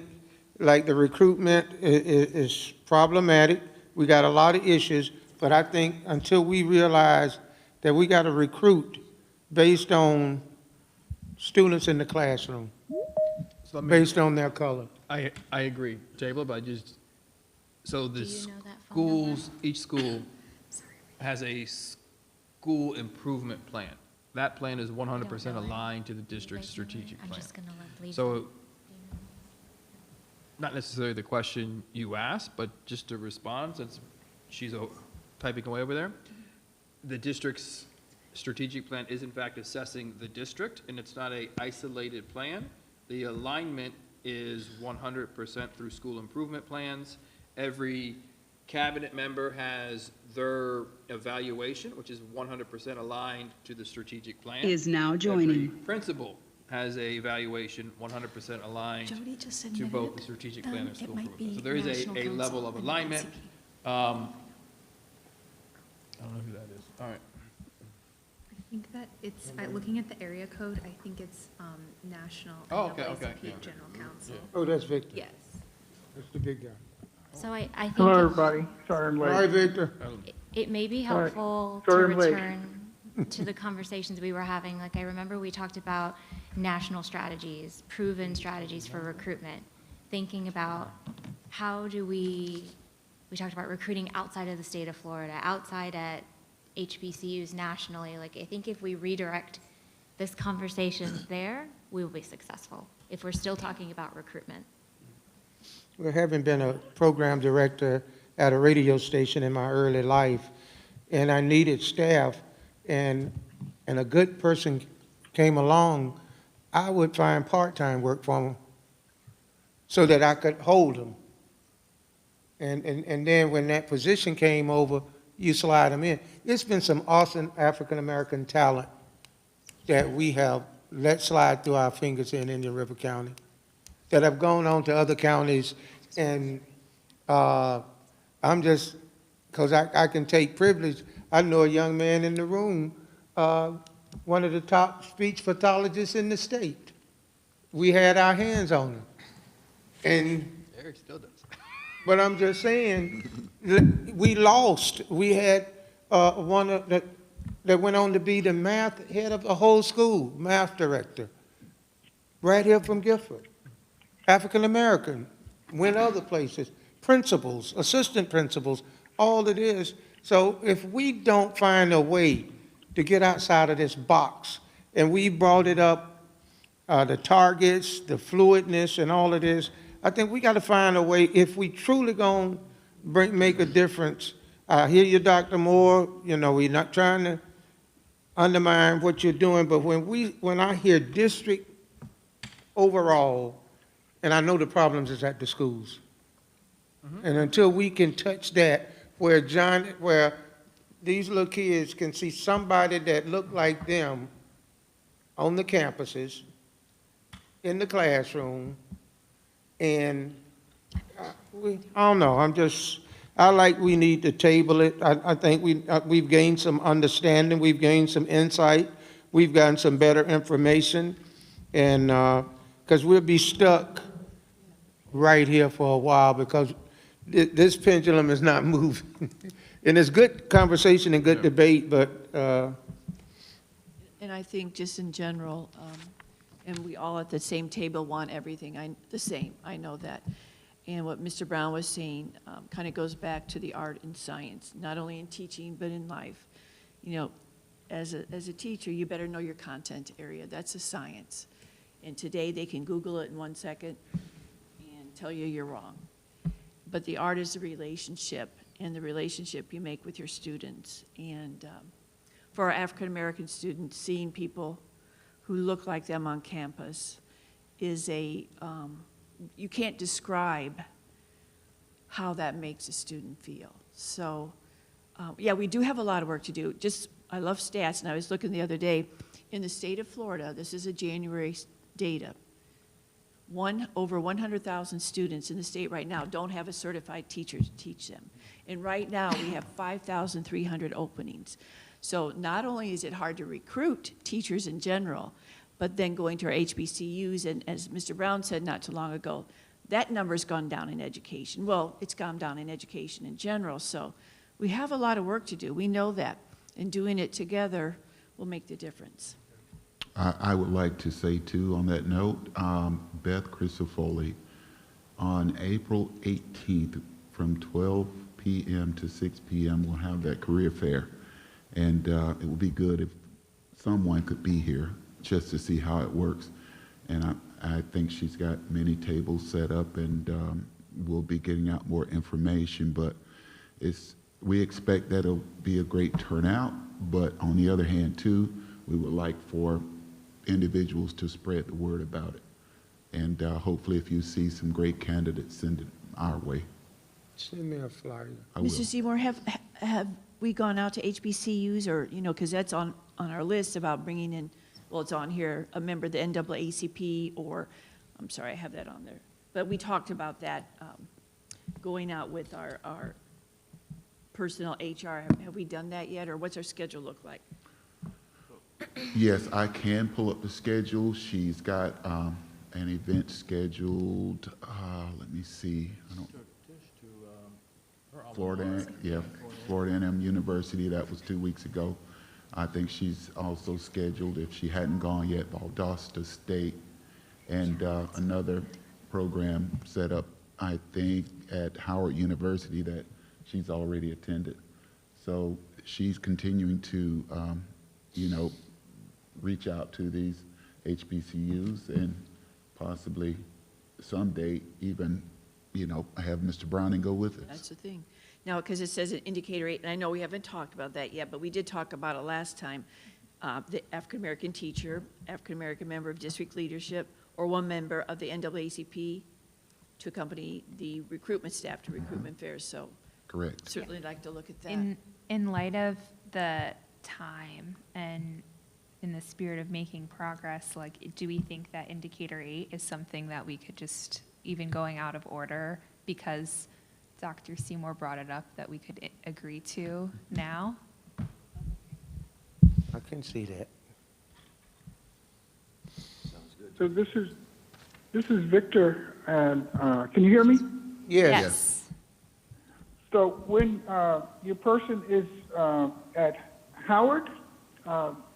like the recruitment is problematic. We got a lot of issues, but I think until we realize that we got to recruit based on students in the classroom, So based on their color. I agree, Tabler, but so the Do you know that phone number? schools, each school has a school improvement plan. That plan is 100% know it. aligned to the You district's guys know it? strategic I'm plan. just gonna let Lisa. So, not necessarily the question you asked, but just to respond, since she's typing away over there. The district's strategic plan is in fact assessing the district, and it's not a isolated plan. The alignment is 100% through school improvement plans. Every cabinet member has their evaluation, which is 100% aligned to the strategic plan. Is now Every joining. principal has a evaluation 100% aligned Jody just to admitted both the strategic plan and it school might improvement. So be there is National a level Council of and alignment. IRC-NAACP. I don't know who that is. All right. I think that it's, looking at the area code, I think it's National Oh, okay, okay, NAACP yeah. General Council. Oh, that's Victor. Yes. That's the big guy. So I think Hello, it- everybody. Sorry I'm All late. right, Victor. it may be All right. helpful to Sorry I'm late. return to the conversations we were having. Like, I remember we talked about national strategies, proven strategies for recruitment, thinking about how do we talked about recruiting outside of the state of Florida, outside at HBCUs nationally. Like, I think if we redirect this conversation there, we will be successful, if we're still talking about recruitment. Well, having been a program director at a radio station in my early life, and I needed staff, and a good person came along, I would find part-time work for them so that I could hold them. And then when that position came over, you slide them in. It's been some awesome African-American talent that we have let slide through our fingers in Indian River County, that have gone on to other counties, and I'm just because I can take privilege. I know a young man in the room, one of the top speech pathologists in the state. We had our hands on him. And, Eric still does. but I'm just saying, we lost. We had one that went on to be the math head of the whole school, math director, right here from Gifford. African American, went other places, principals, assistant principals, all it is. So if we don't find a way to get outside of this box, and we brought it up, the targets, the fluidness, and all of this, I think we got to find a way, if we truly going to make a difference. I hear you, Dr. Moore, you know, we're not trying to undermine what you're doing, but when I hear district overall, and I know the problems is at the schools. And until we can touch that, where these little kids can see somebody that look like them on the campuses, in the classroom, and I don't know, we need to table it. I think we've gained some understanding, we've gained some insight, we've gotten some better information, and, because we'll be stuck right here for a while because this pendulum is not moving. And it's good conversation and good debate, but, And I think just in general, and we all at the same table want everything the same, I know that. And what Mr. Brown was saying kind of goes back to the art and science, not only in teaching, but in life. You know, as a teacher, you better know your content area. That's a science. And today, they can Google it in 1 second and tell you you're wrong. But the art is the relationship, and the relationship you make with your students. And for our African-American students, seeing people who look like them on campus is you can't describe how that makes a student feel. So, yeah, we do have a lot of work to do. I love stats, and I was looking the other day, in the state of Florida, this is a January data, over 100,000 students in the state right now don't have a certified teacher to teach them. And right now, we have 5,300 openings. So not only is it hard to recruit teachers in general, but then going to our HBCUs, and as Mr. Brown said not too long ago, that number's gone down in education. Well, it's gone down in education in general, so we have a lot of work to do. We know that, and doing it together will make the difference. I would like to say, too, on that note, Beth Crisofoli, on April 18th, from 12 p.m. to 6 p.m., we'll have that career fair. And it would be good if someone could be here just to see how it works. And I think she's got many tables set up, and we'll be getting out more information. But we expect that it'll be a great turnout. But on the other hand, too, we would like for individuals to spread the word about it. And hopefully, if you see some great candidates, send it our way. send me a flyer. I will. Mr. Seymour, have we gone out to HBCUs, or, you know, because that's on our list about bringing in, well, it's on here, a member of the NAACP, or, I'm sorry, I have that on there. But we talked about that, going out with our personnel HR. Have we done that yet, or what's our schedule look like? Yes, I can pull up the schedule. She's got an event scheduled, let me see. Florida A&M University, that was 2 weeks ago. I think she's also scheduled, if she hadn't gone yet, Valdosta State, and another program set up, I think, at Howard University that she's already attended. So she's continuing to, reach out to these HBCUs and possibly someday even, have Mr. Browning go with us. That's the thing. Now, because it says an indicator 8, and I know we haven't talked about that yet, but we did talk about it last time. The African-American teacher, African-American member of district leadership, or one member of the NAACP to accompany the recruitment staff to recruitment fairs. So Correct. certainly like to look at that. In light of the time and in the spirit of making progress, like, do we think that indicator 8 is something that we could just, even going out of order, because Dr. Seymour brought it up that we could agree to now. I can see that. So this is Victor, and can you hear me? Yes. So when your person is at Howard,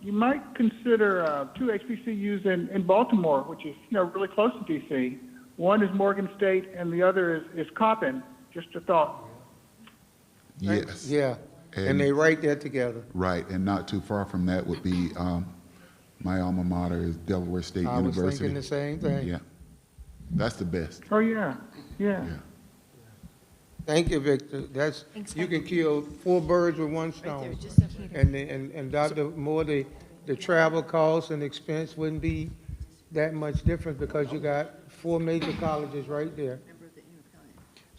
you might consider two HBCUs in Baltimore, which is really close to DC. One is Morgan State, and the other is Coppin. Just a thought. Yes. Yeah, and they right there together. Right, and not too far from that would be, my alma mater is Delaware State I was University. thinking the same thing. Yeah, that's the best. Oh, yeah. Yeah. Thank you, Victor. That's, Thanks, you Victor. can kill 4 birds with one Right there, stone. just up here. And Dr. Moore, the travel costs and expense wouldn't be that much different because you got 4 major colleges right there.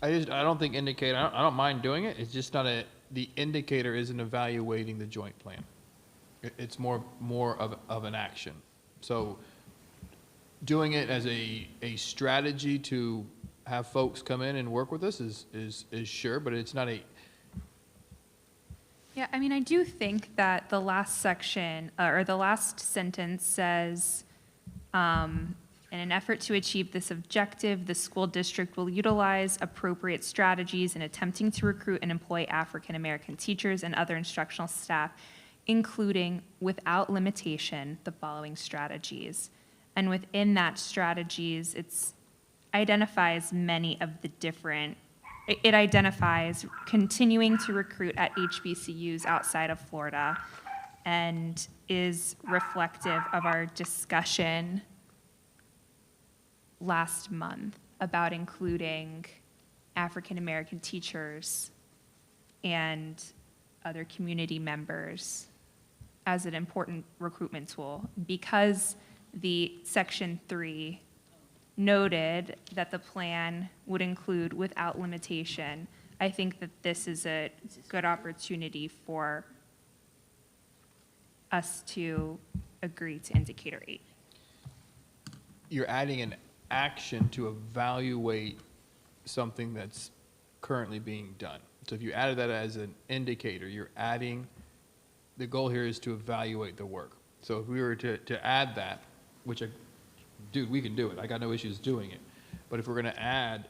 I don't think indicator, I don't mind doing it, it's just not the indicator isn't evaluating the joint plan. It's more of an action. So doing it as a strategy to have folks come in and work with us is sure, but it's not a, Yeah, I mean, I do think that the last section, or the last sentence says, in an effort to achieve this objective, the school district will utilize appropriate strategies in attempting to recruit and employ African-American teachers and other instructional staff, including, without limitation, the following strategies. And within that strategies, it's identifies many of the different, it identifies continuing to recruit at HBCUs outside of Florida, and is reflective of our discussion last month about including African-American teachers and other community members as an important recruitment tool, because the Section 3 noted that the plan would include without limitation. I think that this is a good opportunity for us to agree to indicator 8. you're adding an action to evaluate something that's currently being done. So if you added that as an indicator, you're adding, the goal here is to evaluate the work. So if we were to add that, which, dude, we can do it. I got no issues doing it. But if we're going to add,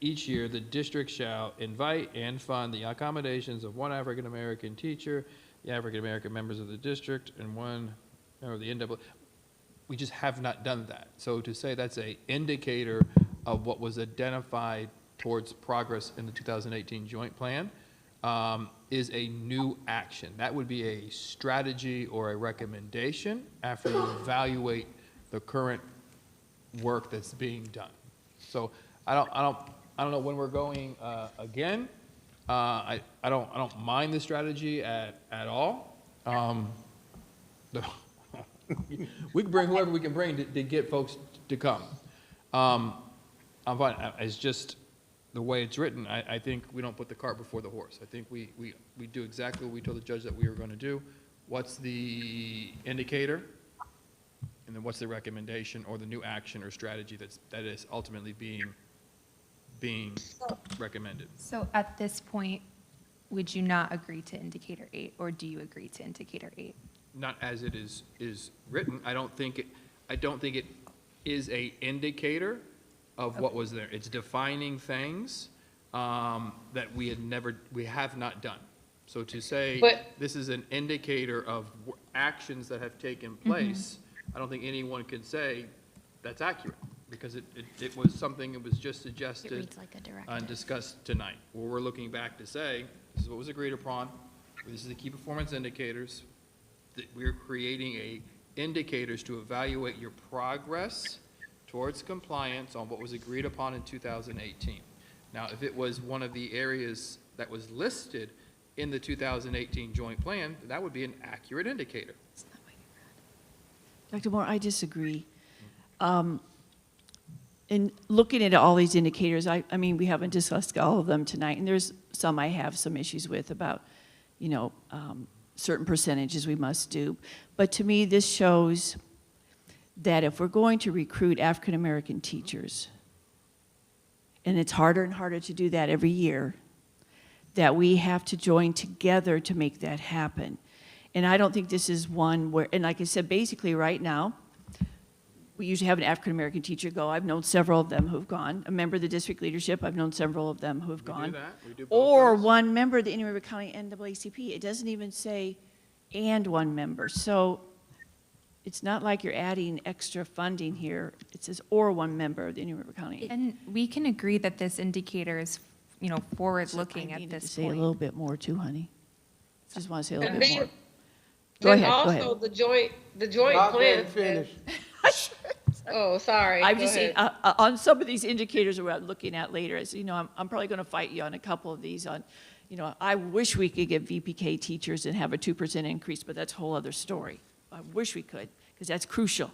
each year, the district shall invite and fund the accommodations of one African-American teacher, the African-American members of the district, and one member of the NAACP. We just have not done that. So to say that's an indicator of what was identified towards progress in the 2018 joint plan is a new action. That would be a strategy or a recommendation after you evaluate the current work that's being done. So I don't know when we're going again. I don't mind the strategy at all. We can bring whoever we can bring to get folks to come. I'm fine. It's just the way it's written. I think we don't put the cart before the horse. I think we do exactly what we told the judge that we were going to do. What's the indicator? And then what's the recommendation or the new action or strategy that is ultimately being recommended? So at this point, would you not agree to indicator 8, or do you agree to indicator 8? Not as it is written. I don't think it is a indicator of what was there. It's defining things that we have not done. So to say this is an indicator of actions that have taken place, I don't think anyone can say that's accurate, because it was something that was just It suggested reads like a directive. and discussed tonight. Well, we're looking back to say, this is what was agreed upon, this is the key performance indicators, that we're creating indicators to evaluate your progress towards compliance on what was agreed upon in 2018. Now, if it was one of the areas that was listed in the 2018 joint plan, that would be an accurate indicator. Dr. Moore, I disagree. In looking at all these indicators, I mean, we haven't discussed all of them tonight, and there's some I have some issues with about, certain percentages we must do. But to me, this shows that if we're going to recruit African-American teachers, and it's harder and harder to do that every year, that we have to join together to make that happen. And I don't think this is one where, and like I said, basically right now, we usually have an African-American teacher go. I've known several of them who've gone. A member of the district leadership, I've known several of them who've gone. We do both Or those. one member of the Indian River County NAACP. It doesn't even say and one member. So it's not like you're adding extra funding here. It says or one member of the Indian River County. And we can agree that this indicator is, forward-looking I at needed this to say a point. little bit more too, honey. Just want to say a little And bit then- more. Go Then ahead, go ahead. also, the joint I'll go ahead plan. and finish. Oh, sorry. I'm Go just saying, ahead. on some of these indicators that we're looking at later, I'm probably going to fight you on a couple of these on, I wish we could get VPK teachers and have a 2% increase, but that's a whole other story. I wish we could, because that's crucial.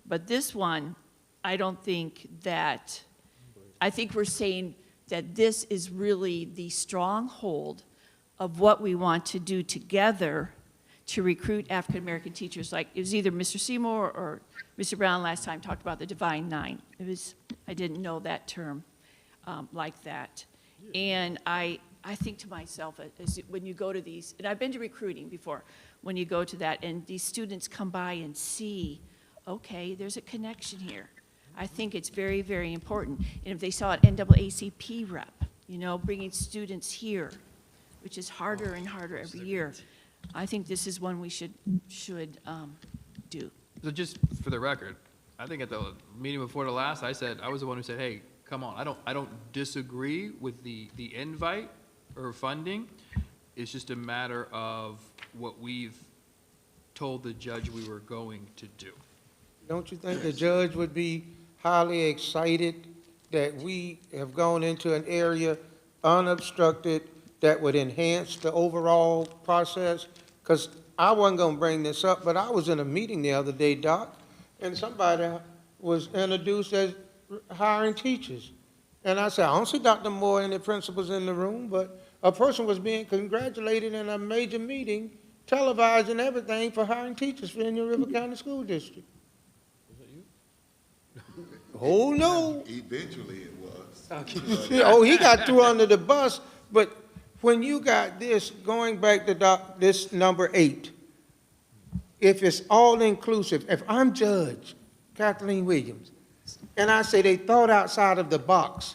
But this one, I don't think that, I think we're saying that this is really the stronghold of what we want to do together to recruit African-American teachers. Like, it was either Mr. Seymour or Mr. Brown last time talked about the Divine Nine. I didn't know that term like that. And I think to myself, when you go to these, and I've been to recruiting before, when you go to that and these students come by and see, okay, there's a connection here. I think it's very, very important. And if they saw an NAACP rep, bringing students here, which is harder and harder every year, I think this is one we should do. So just for the record, I think at the meeting before the last, I was the one who said, hey, come on, I don't disagree with the invite or funding. It's just a matter of what we've told the judge we were going to do. Don't you think the judge would be highly excited that we have gone into an area unobstructed that would enhance the overall process? Because I wasn't going to bring this up, but I was in a meeting the other day, Doc, and somebody was introduced as hiring teachers. And I said, I don't see Dr. Moore and the principals in the room, but a person was being congratulated in a major meeting, televised and everything, for hiring teachers for Indian River County School District. Oh, no. Eventually it was. Oh, he got threw under the bus, but when you got this, going back to this number 8, if it's all-inclusive, if I'm Judge Kathleen Williams, and I say they thought outside of the box,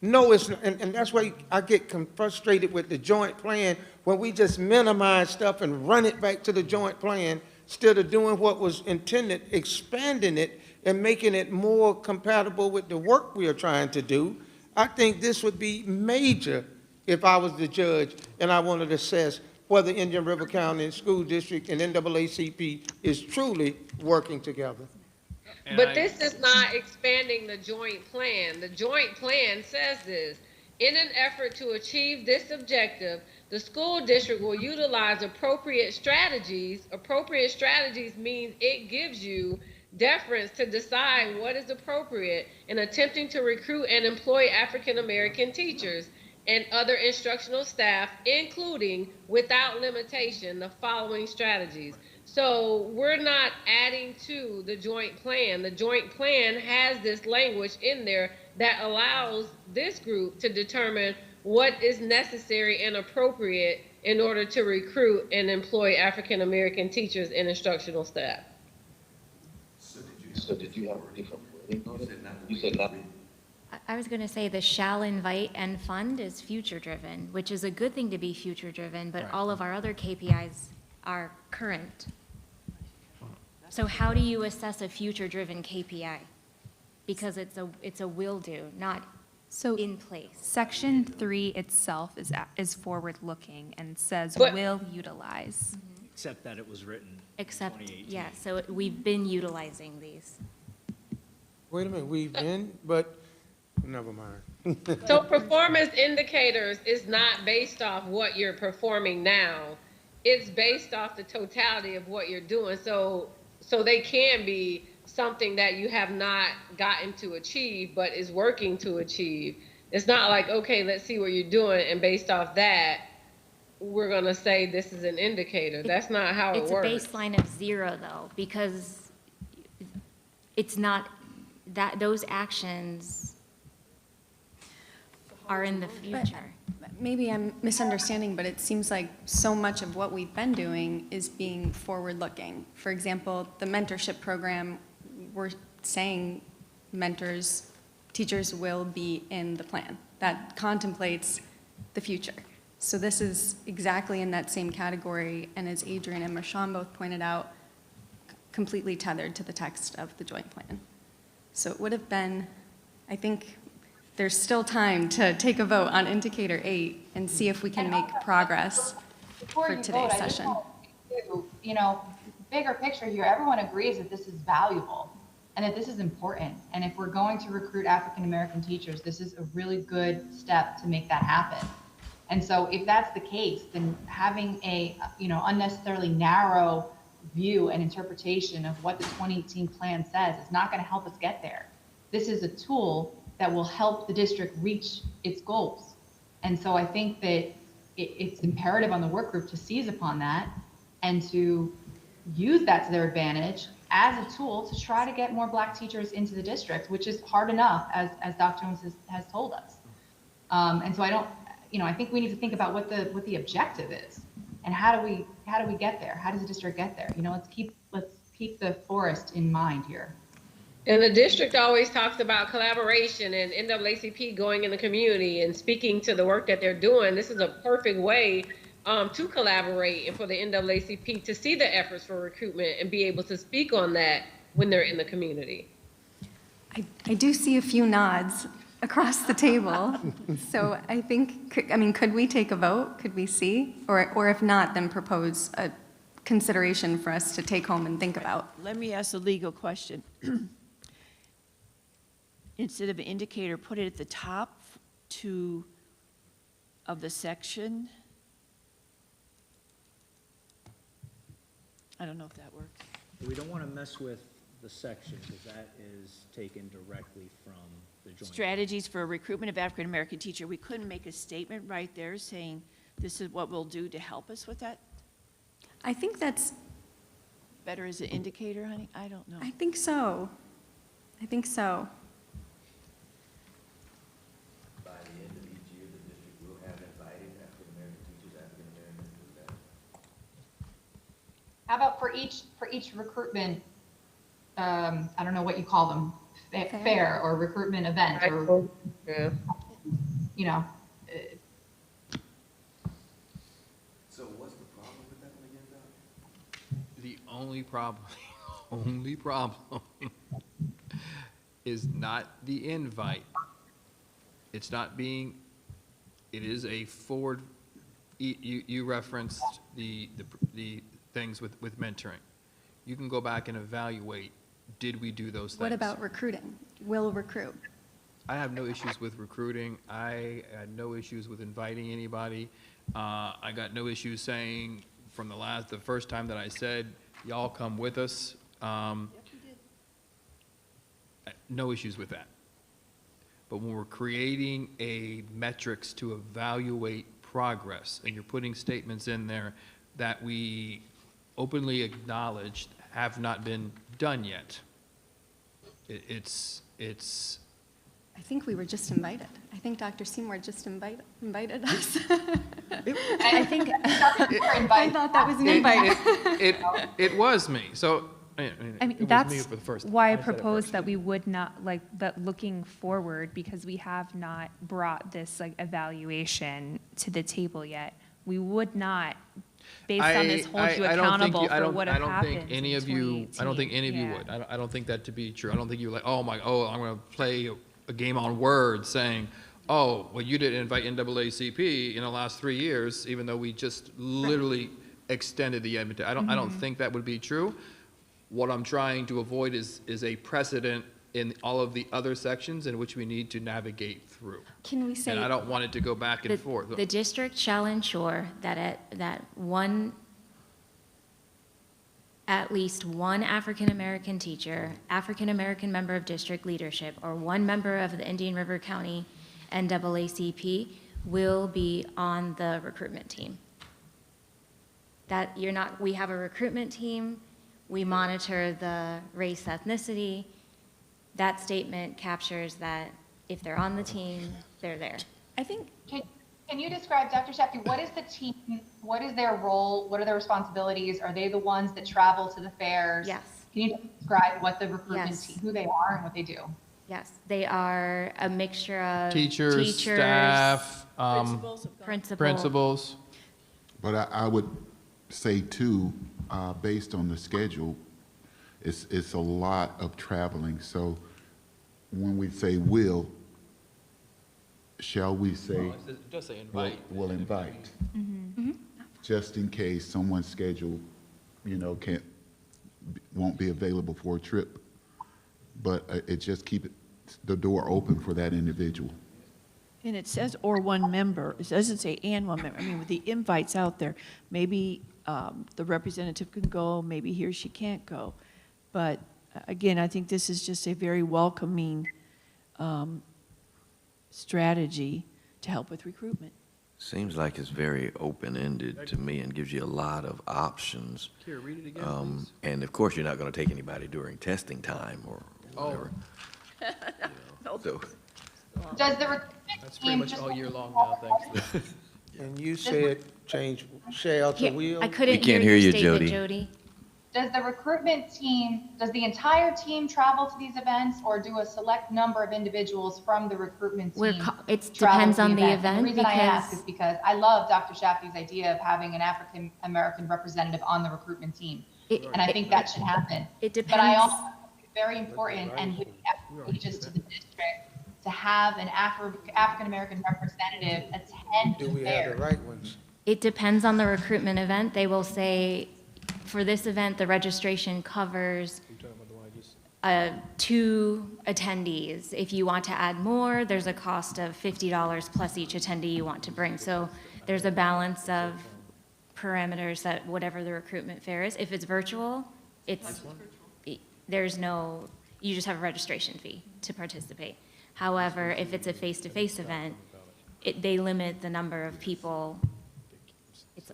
no, it's not, and that's why I get frustrated with the joint plan, when we just minimize stuff and run it back to the joint plan, instead of doing what was intended, expanding it and making it more compatible with the work we are trying to do. I think this would be major if I was the judge and I wanted to assess whether Indian River County School District and NAACP is truly working together. But this is not expanding the joint plan. The joint plan says this: in an effort to achieve this objective, the school district will utilize appropriate strategies. Appropriate strategies means it gives you deference to decide what is appropriate in attempting to recruit and employ African American teachers and other instructional staff, including, without limitation, the following strategies. So we're not adding to the joint plan. The joint plan has this language in there that allows this group to determine what is necessary and appropriate in order to recruit and employ African American teachers and instructional staff. So did you have a different wording on it? You said not. I was going to say the shall invite and fund is future-driven, which is a good thing to be future-driven, but all of our other KPIs are current. So how do you assess a future-driven KPI? Because it's a will-do, not So in place. Section 3 itself is forward-looking and says But- will utilize. Except that it was written in Except, 2018. yeah, so we've been utilizing these. Wait a minute, we've been, but never mind. So performance indicators is not based off what you're performing now. It's based off the totality of what you're doing. So they can be something that you have not gotten to achieve, but is working to achieve. It's not like, okay, let's see what you're doing, and based off that, we're gonna say this is an indicator. That's not how it works. It's a baseline of 0, though, because it's not, those actions are in the future. Maybe I'm misunderstanding, but it seems like so much of what we've been doing is being forward-looking. For example, the mentorship program, we're saying mentors, teachers will be in the plan. That contemplates the future. So this is exactly in that same category, and as Adrian and Marshawn both pointed out, completely tethered to the text of the joint plan. So it would have been, I think, there's still time to take a vote on indicator 8 and see if we can make progress Before for you today's vote, I just session. want to, you know, bigger picture here, everyone agrees that this is valuable and that this is important. And if we're going to recruit African-American teachers, this is a really good step to make that happen. And so if that's the case, then having a, you know, unnecessarily narrow view and interpretation of what the 2018 plan says is not going to help us get there. This is a tool that will help the district reach its goals. And so I think that it's imperative on the work group to seize upon that and to use that to their advantage as a tool to try to get more Black teachers into the district, which is hard enough, as Dr. Jones has told us. And so I don't, you know, I think we need to think about what the objective is and how do we get there? How does the district get there? You know, let's keep the forest in mind here. And the district always talks about collaboration and NAACP going in the community and speaking to the work that they're doing. This is a perfect way to collaborate and for the NAACP to see the efforts for recruitment and be able to speak on that when they're in the community. I do see a few nods across the table. So I think, I mean, could we take a vote? Could we see? Or if not, then propose a consideration for us to take home and think about. Let me ask a legal question. Instead of an indicator, put it at the top of the section. I don't know if that works. We don't want to mess with the section because that is taken directly from the joint. Strategies for recruitment of African-American teacher. We couldn't make a statement right there saying this is what we'll do to help us with that? I think that's, Better as an indicator, honey? I don't know. I think so. I think so. By the end of each year, the district will have invited African-American teachers, African-American staff. How about for each recruitment, I don't know what you call them, fair or recruitment event or, Yeah. you know, So what's the problem with that one again, Doc? The only problem is not the invite. It's not being, it is a forward, you referenced the things with mentoring. You can go back and evaluate, did we do those things? What about recruiting? Will recruit? I have no issues with recruiting. I had no issues with inviting anybody. I got no issues saying from the first time that I said, y'all come with us. No issues with that. But when we're creating a metrics to evaluate progress, and you're putting statements in there that we openly acknowledged have not been done yet, it's I think we were just invited. I think Dr. Seymour just invited us. I think I thought that was an invite. It was me, so, I mean, it was me that's for the first. why I said it proposed first. that we would not, like, that looking forward, because we have not brought this, like, evaluation to the table yet. We would not, based on this, hold you I don't think accountable you- I for don't- what I have don't happened think any of you, I don't think any of you Yeah. would. I don't think that to be true. I don't think you're like, I'm going to play a game on words saying, oh, well, you didn't invite NAACP in the last 3 years, even though we just literally extended the invitation. I don't think that would be true. What I'm trying to avoid is a precedent in all of the other sections in which we need to navigate through. Can we say? And I don't want it to go back and forth. The district shall ensure that at least one African-American teacher, African-American member of district leadership, or one member of the Indian River County NAACP will be on the recruitment team. That we have a recruitment team, we monitor the race, ethnicity. That statement captures that if they're on the team, they're there. I think, Can you describe, Dr. Shefty, what is the team, what is their role, what are their responsibilities? Are they the ones that travel to the fairs? Yes. Can you describe what the recruitment Yes. team, who they are and what they do? Yes, they are a mixture of Teachers, staff, principals. But I would say too, based on the schedule, it's a lot of traveling. So when we say will, shall we say? Well, it does say invite. Will invite. Just in case someone's schedule, won't be available for a trip. But it just keep the door open for that individual. And it says or one member. It doesn't say and one member. I mean, with the invites out there, maybe the representative can go, maybe he or she can't go. But again, I think this is just a very welcoming strategy to help with recruitment. Seems like it's very open-ended to me and gives you a lot of options. Here, read it again, please. And of course, you're not going to take anybody during testing time or whatever. So, Does the recruitment That's pretty team much just? all year long now, thanks. And you said change shall to Yeah, will? I couldn't We can't hear hear you, your statement, Jody. Jody. Does the recruitment team, does the entire team travel to these events, or do a select number of individuals from the recruitment We're team? it travel depends to on the And event the reason I ask because is because I love Dr. Shafty's idea of having an African American representative on the recruitment team, and I think that should happen. it But I depends. also think it's very important and would be advantageous to the district to have an African American representative attend Do the we have fair. the right ones? It depends on the recruitment event. They will say, for this event, the registration covers 2 attendees. If you want to add more, there's a cost of $50 plus each attendee you want to bring. So there's a balance of parameters that whatever the recruitment fair is. If it's virtual, there's no, you just have a registration fee to participate. However, if it's a face-to-face event, they limit the number of people.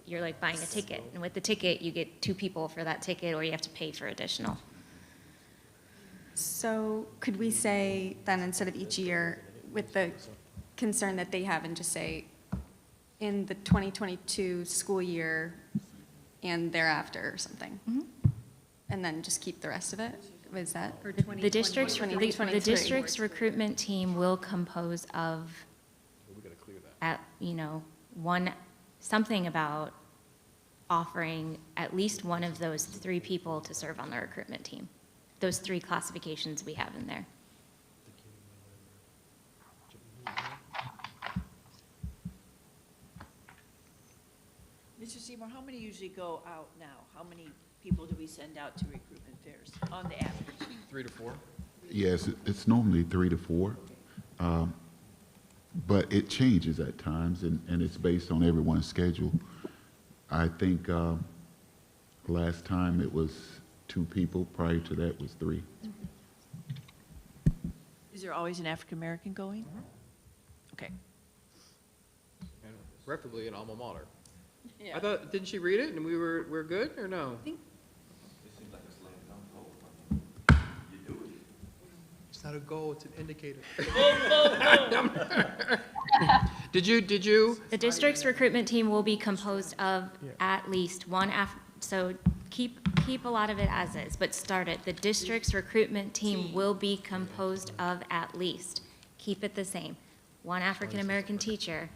You're like buying a ticket, and with the ticket, you get 2 people for that ticket, or you have to pay for additional. so could we say then instead of each year, with the concern that they have, and just say, in the 2022 school year and thereafter or something? And then just keep the rest of it? Was that? The district's recruitment team will compose of, something about offering at least one of those 3 people to serve on the recruitment team. Those 3 classifications we have in there. Mr. Seymour, how many usually go out now? How many people do we send out to recruitment fairs on the average? 3 to 4. Yes, it's normally 3 to 4. But it changes at times, and it's based on everyone's schedule. I think last time it was 2 people. Prior to that was 3. Is there always an African American going? Okay. And preferably an alma mater. I thought, didn't she read it and we're good, or no? It's not a goal, it's an indicator. Did you? The district's recruitment team will be composed of at least one, so keep a lot of it as is, but start it. The district's recruitment team will be composed of at least, keep it the same, 1 African-American teacher,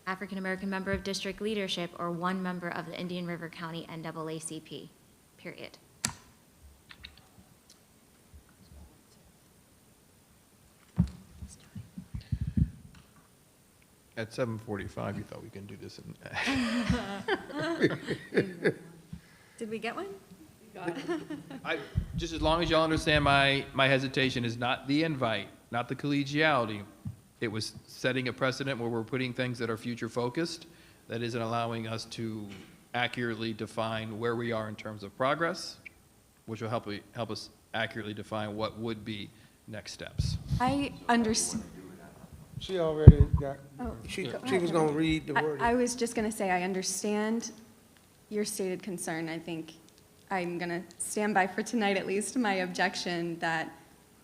African-American member of district leadership, or 1 member of the Indian River County NAACP, period. At 7:45, you thought we can do this in. Did we get one? Just as long as y'all understand my hesitation is not the invite, not the collegiality. It was setting a precedent where we're putting things that are future focused, that isn't allowing us to accurately define where we are in terms of progress, which will help us accurately define what would be next steps. I understand. She already got, Oh, she go was ahead. gonna read the I wording. was just going to say, I understand your stated concern. I think I'm going to stand by for tonight, at least, my objection that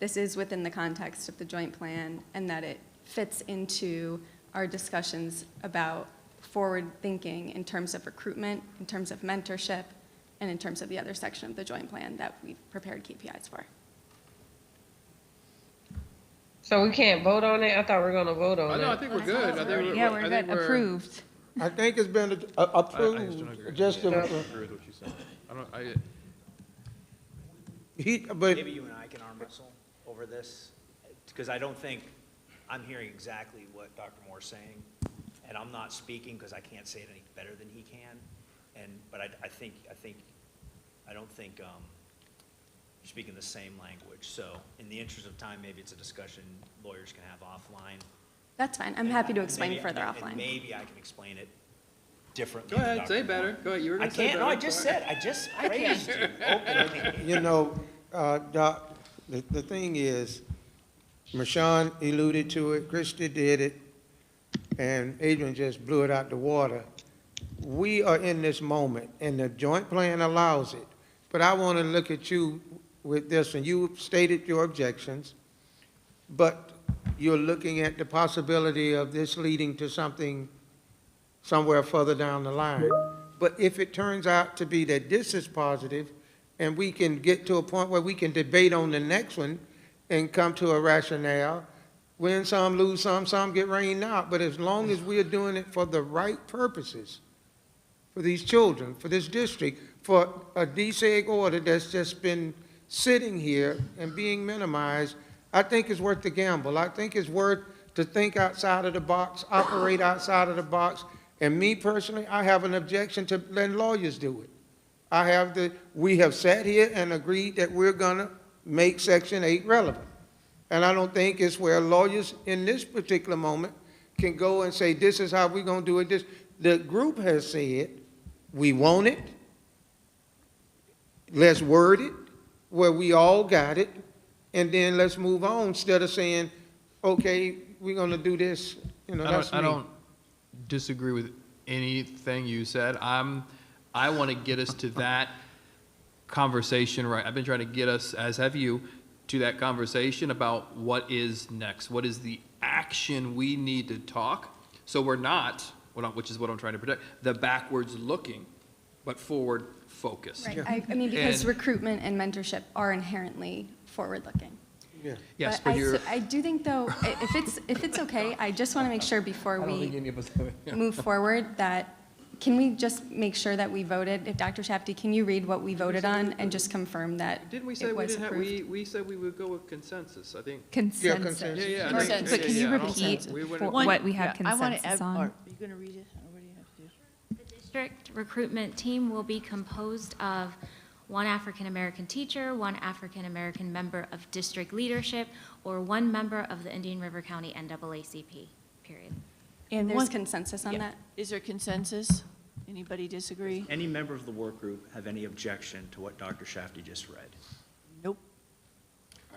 this is within the context of the joint plan and that it fits into our discussions about forward thinking in terms of recruitment, in terms of mentorship, and in terms of the other section of the joint plan that we've prepared KPIs for. So we can't vote on it? I thought we were gonna vote on No, I it. think we're good. I think Yeah, I we're think good, approved. I think it's been I just don't approved, agree. just, I don't agree with what you said. but Maybe you and I can arm wrestle over this, because I don't think, I'm hearing exactly what Dr. Moore's saying, and I'm not speaking because I can't say it any better than he can, but I don't think you're speaking the same language. So in the interest of time, maybe it's a discussion lawyers can have offline. That's fine. I'm happy to explain Maybe- further and offline. Maybe I can explain it differently. Go than ahead, Dr. say Moore. better. Go ahead, you were I gonna say can't, no, better. I just said, I just praised you openly. you know, Doc, the thing is, Michonne alluded to it, Christie did it, and Adrian just blew it out the water. We are in this moment, and the joint plan allows it. But I want to look at you with this, and you stated your objections, but you're looking at the possibility of this leading to something somewhere further down the line. But if it turns out to be that this is positive, and we can get to a point where we can debate on the next one and come to a rationale, win some, lose some get rained out. But as long as we are doing it for the right purposes, for these children, for this district, for a DSEG order that's just been sitting here and being minimized, I think it's worth the gamble. I think it's worth to think outside of the box, operate outside of the box. And me personally, I have an objection to letting lawyers do it. We have sat here and agreed that we're gonna make Section 8 relevant. And I don't think it's where lawyers in this particular moment can go and say, this is how we're gonna do it. The group has said, we want it, let's word it where we all got it, and then let's move on, instead of saying, okay, we're gonna do this, that's me. I don't disagree with anything you said. I want to get us to that conversation, right? I've been trying to get us, as have you, to that conversation about what is next. What is the action we need to talk? So we're not, which is what I'm trying to protect, the backwards looking, but forward focused. Right. I mean, because And- recruitment and mentorship are inherently forward-looking. Yeah. Yes, but you're. I do think, though, if it's okay, I just want to make sure before we move forward that, can we just make sure that we voted? If Dr. Shafty, can you read what we voted on and just confirm that Didn't we say it we was didn't have, approved? we said we would go with consensus, I think. Consensus. consensus. Yeah, Or- I think- But can you I don't- repeat we wouldn't- for One- what we have yeah, I wanna consensus add- on? Are you going to read it? Or what do you have to do? The district recruitment team will be composed of one African-American teacher, one African-American member of district leadership, or one member of the Indian River County NAACP, period. And There's one- consensus on yeah. that? Is there consensus? Anybody disagree? Any member of the work group have any objection to what Dr. Shafty just read? Nope.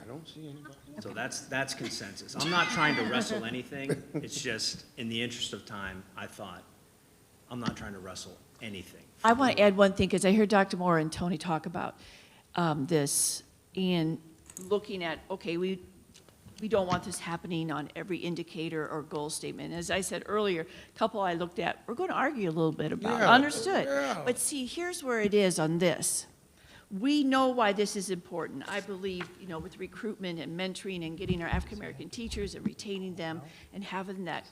I don't see anybody. So that's consensus. I'm not trying to wrestle anything. It's just, in the interest of time, I thought, I'm not trying to wrestle anything. I want to add one thing, because I heard Dr. Moore and Tony talk about this, and looking at, okay, we don't want this happening on every indicator or goal statement. As I said earlier, a couple I looked at, we're going to argue a little bit about. Yeah, Understood. yeah. But see, here's where it is on this. We know why this is important. I believe, with recruitment and mentoring and getting our African-American teachers and retaining them and having that,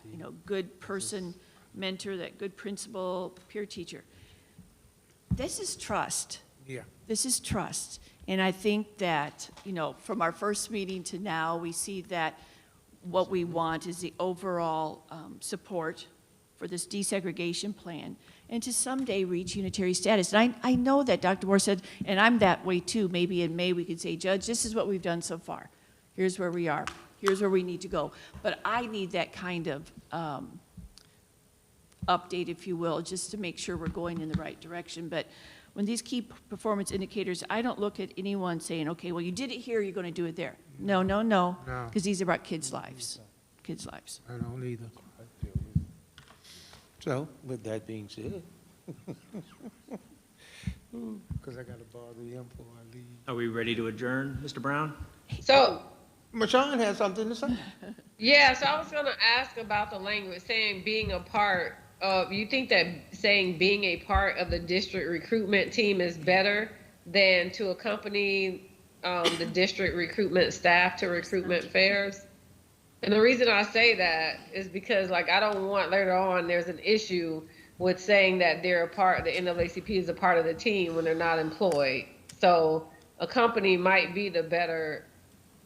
good person, mentor, that good principal, peer teacher. This is trust. Yeah. This is trust. And I think that, from our first meeting to now, we see that what we want is the overall support for this desegregation plan and to someday reach unitary status. And I know that Dr. Moore said, and I'm that way too, maybe in May we could say, Judge, this is what we've done so far. Here's where we are. Here's where we need to go. But I need that kind of update, if you will, just to make sure we're going in the right direction. But when these key performance indicators, I don't look at anyone saying, okay, well, you did it here, you're going to do it there. No. No. Because these are about kids' lives. Kids' lives. I don't either. So, with that being said, because I got to bother him before I leave. Are we ready to adjourn, Mr. Brown? So, Mashawn has something to say. Yeah, so I was gonna ask about the language saying being a part of, you think that saying being a part of the district recruitment team is better than to accompany the district recruitment staff to recruitment fairs? And the reason I say that is because, like, I don't want later on there's an issue with saying that they're a part, the NAACP is a part of the team when they're not employed. So a company might be the better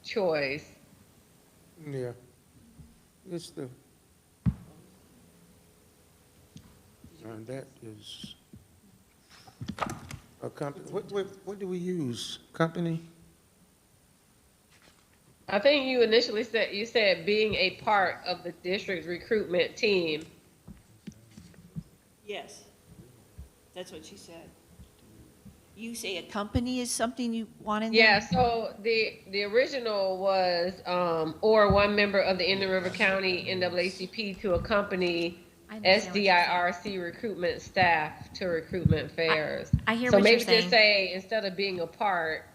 choice. Yeah. It's the, and that is a company, what do we use? Company? I think you initially said being a part of the district's recruitment team. Yes, that's what she said. You say a company is something you want in there? Yeah, so the original was, or one member of the Indian River County NAACP to accompany I understand what you're saying. SDIRC recruitment staff to recruitment fairs. I hear So what you're maybe just saying. say, instead of being a part,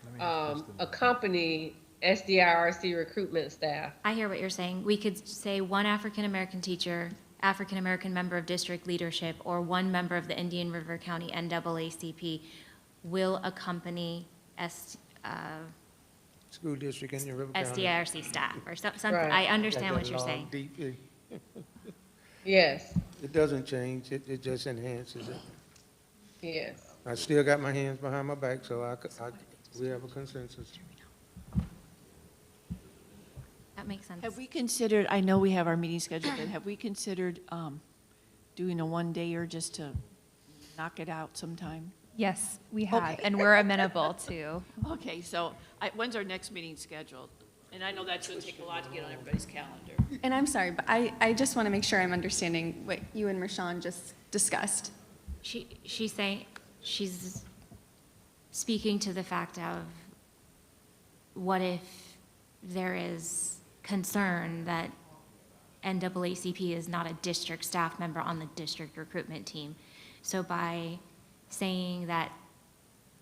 accompany SDIRC recruitment staff. I hear what you're saying. We could say one African-American teacher, African-American member of district leadership, or one member of the Indian River County NAACP will accompany School district in your River County. SDIRC staff, or something. Right. I understand Got what that you're long, saying. deep- Yes, It doesn't change, it just enhances it. yes. I still got my hands behind my back, so we have a consensus. That makes sense. Have we considered, I know we have our meeting scheduled, but have we considered doing a one-dayer just to knock it out sometime? Yes, we have, Okay. and we're amenable to. Okay, so when's our next meeting scheduled? And I know that's going to take a lot to get on everybody's calendar. And I'm sorry, but I just want to make sure I'm understanding what you and Rashawn just discussed. She's saying, she's speaking to the fact of what if there is concern that NAACP is not a district staff member on the district recruitment team. So by saying that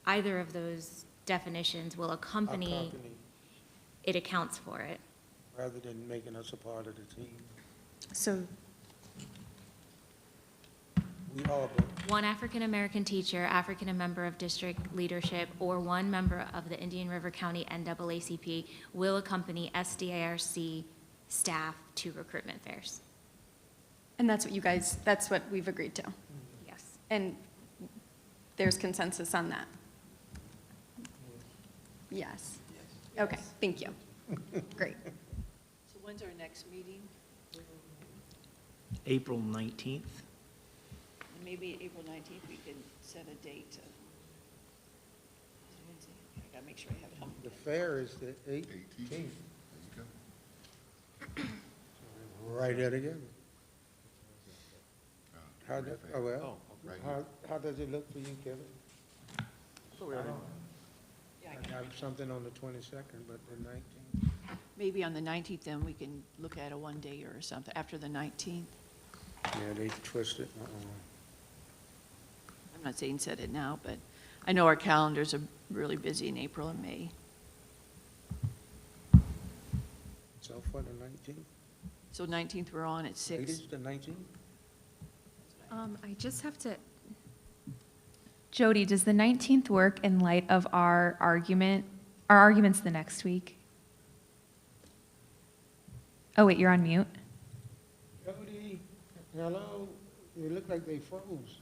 either of those definitions will accompany, it accounts for it. Rather than making us a part of the team. So We all, but One African-American teacher, African member of district leadership, or one member of the Indian River County NAACP will accompany SDIRC staff to recruitment fairs. And that's what you guys, that's what we've agreed to. Yes. And there's consensus on that? Yes. Okay, thank you. Great. So when's our next meeting? April 19th. Maybe April 19th, we can set a date. I gotta make sure I have it on. the fair is the 18th. Right there together. How, how does it look for you, Kevin? I have something on the 22nd, but the 19th. Maybe on the 19th, then we can look at a one-day or something after the 19th. Yeah, they twisted. I'm not saying set it now, but I know our calendars are really busy in April and May. So for the 19th? So 19th, we're on at 6. Ladies, the 19th? I just have to, Jody, does the 19th work in light of our argument? Our argument's the next week. Oh, wait, you're on mute? Jody, hello? It looked like they froze.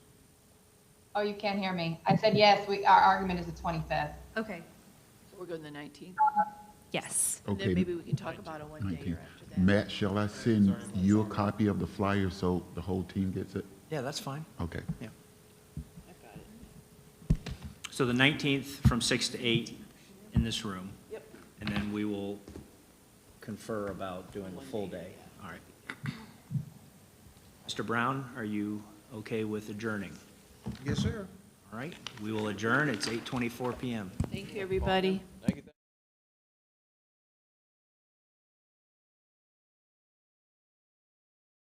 Oh, you can't hear me. I said yes, our argument is the 25th. Okay. So we're going the 19th. Yes. And then Okay, maybe we can talk about a one-day 19th. or after that. Matt, shall I send you a copy of the flyer so the whole team gets it? Yeah, that's fine. Okay. Yeah. I've got it. So the 19th from 6 to 8 in this room. Yep. And then we will confer about doing a full day. All right. Mr. Brown, are you okay with adjourning? Yes, sir. All right, we will adjourn. It's 8:24 PM. Thank you, everybody.